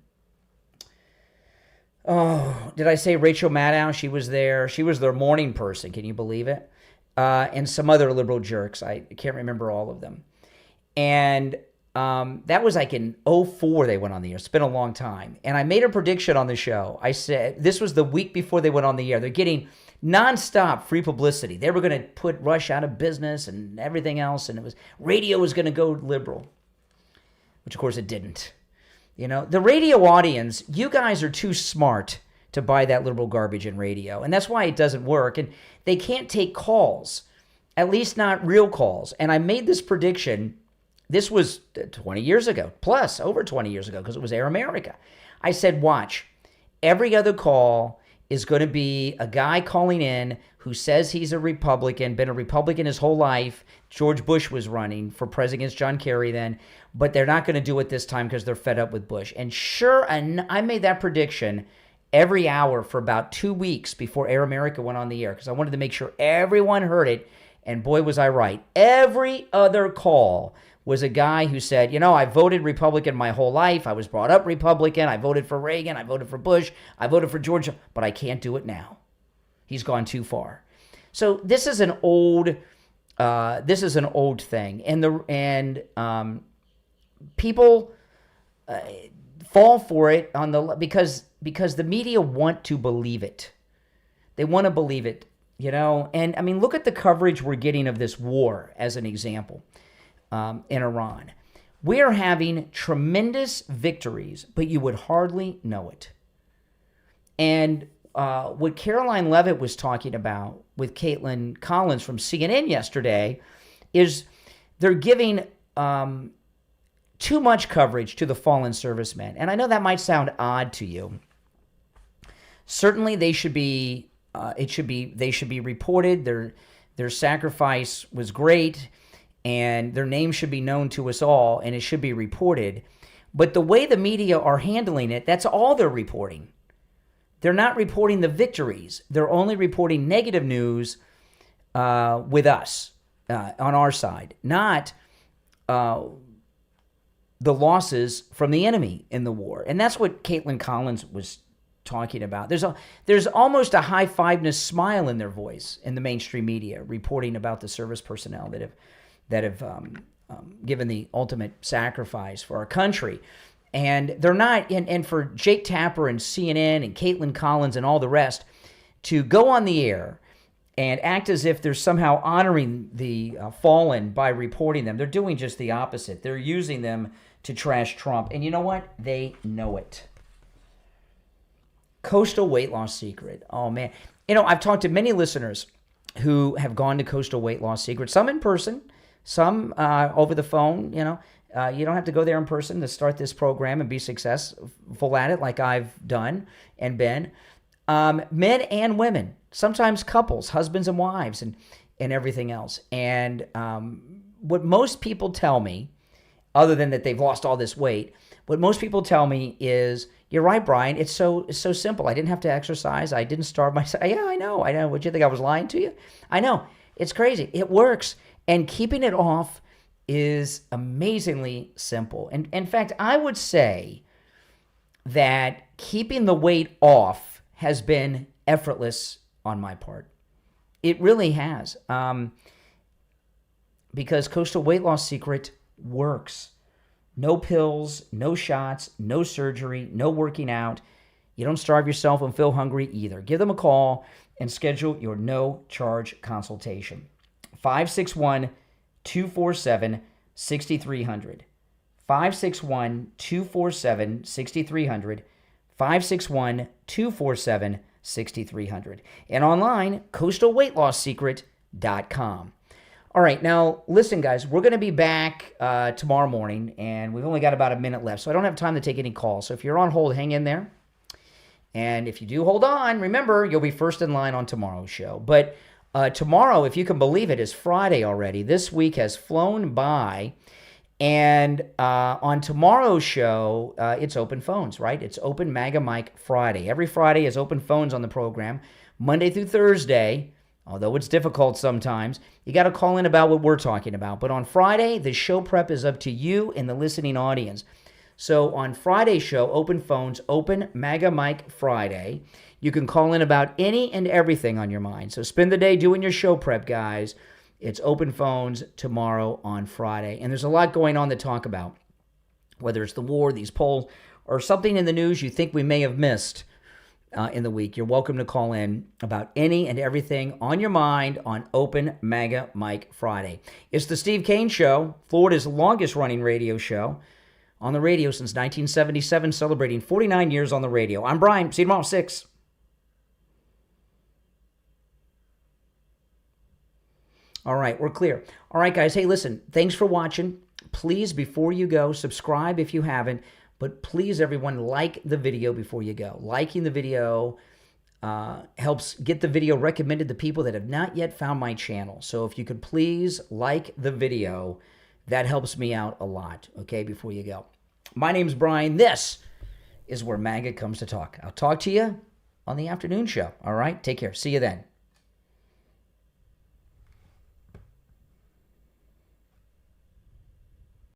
I say Rachel Maddow? She was there. She was their morning person. Can you believe it? And some other liberal jerks. I can't remember all of them. And that was like in 2004 they went on the air. It's been a long time. And I made a prediction on the show. I said, this was the week before they went on the air. They're getting nonstop free publicity. They were going to put Rush out of business and everything else. And radio was going to go liberal, which of course it didn't. You know, the radio audience, you guys are too smart to buy that liberal garbage in radio. And that's why it doesn't work. And they can't take calls, at least not real calls. And I made this prediction. This was 20 years ago, plus over 20 years ago, because it was Air America. I said, watch, every other call is going to be a guy calling in who says he's a Republican, been a Republican his whole life. George Bush was running for president against John Kerry then, but they're not going to do it this time because they're fed up with Bush. And sure, and I made that prediction every hour for about 2 weeks before Air America went on the air because I wanted to make sure everyone heard it, and boy, was I right. Every other call was a guy who said, you know, I voted Republican my whole life. I was brought up Republican. I voted for Reagan. I voted for Bush. I voted for George, but I can't do it now. He's gone too far. So this is an old thing, and people fall for it because the media want to believe it. They want to believe it, you know. And I mean, look at the coverage we're getting of this war as an example. In Iran. We are having tremendous victories, but you would hardly know it. And what Caroline Levitt was talking about with Caitlin Collins from CNN yesterday is they're giving too much coverage to the fallen servicemen. And I know that might sound odd to you. Certainly they should be reported. Their sacrifice was great. And their name should be known to us all, and it should be reported. But the way the media are handling it, that's all they're reporting. They're not reporting the victories. They're only reporting negative news with us, on our side, not the losses from the enemy in the war. And that's what Caitlin Collins was talking about. There's almost a high-fiveness smile in their voice in the mainstream media, reporting about the service personnel that have given the ultimate sacrifice for our country. And they're not, and for Jake Tapper and CNN and Caitlin Collins and all the rest to go on the air and act as if they're somehow honoring the fallen by reporting them, they're doing just the opposite. They're using them to trash Trump. And you know what? They know it. Coastal weight loss secret. Oh, man. You know, I've talked to many listeners who have gone to Coastal Weight Loss Secret, some in person, some over the phone. You know, you don't have to go there in person to start this program and be successful at it like I've done and been. Men and women, sometimes couples, husbands and wives, and everything else. And what most people tell me, other than that they've lost all this weight, what most people tell me is, you're right, Brian, it's so simple. I didn't have to exercise. I didn't starve myself. Yeah, I know. Would you think I was lying to you? I know. It's crazy. It works. And keeping it off is amazingly simple. And in fact, I would say that keeping the weight off has been effortless on my part. It really has. Because Coastal Weight Loss Secret works. No pills, no shots, no surgery, no working out. You don't starve yourself and feel hungry either. Give them a call and schedule your no-charge consultation. 561-247-6300. 561-247-6300. 561-247-6300. And online, coastalweightlossecret.com. All right, now listen, guys, we're going to be back tomorrow morning, and we've only got about a minute left, so I don't have time to take any calls. So if you're on hold, hang in there. And if you do hold on, remember, you'll be first in line on tomorrow's show. But tomorrow, if you can believe it, is Friday already. This week has flown by. And on tomorrow's show, it's open phones, right? It's Open MAGA Mike Friday. Every Friday is open phones on the program. Monday through Thursday, although it's difficult sometimes, you got to call in about what we're talking about. But on Friday, the show prep is up to you and the listening audience. So on Friday's show, Open Phones, Open MAGA Mike Friday, you can call in about any and everything on your mind. So spend the day doing your show prep, guys. It's Open Phones tomorrow on Friday. And there's a lot going on to talk about, whether it's the war, these polls, or something in the news you think we may have missed in the week. You're welcome to call in about any and everything on your mind on Open MAGA Mike Friday. It's the Steve Kane Show, Florida's longest-running radio show on the radio since 1977, celebrating 49 years on the radio. I'm Brian. See you tomorrow, 6. All right, we're clear. All right, guys. Hey, listen, thanks for watching. Please, before you go, subscribe if you haven't. But please, everyone, like the video before you go. Liking the video helps get the video recommended to people that have not yet found my channel. So if you could please like the video, that helps me out a lot, okay, before you go. My name's Brian. This is where MAGA comes to talk. I'll talk to you on the afternoon show, all right? Take care. See you then.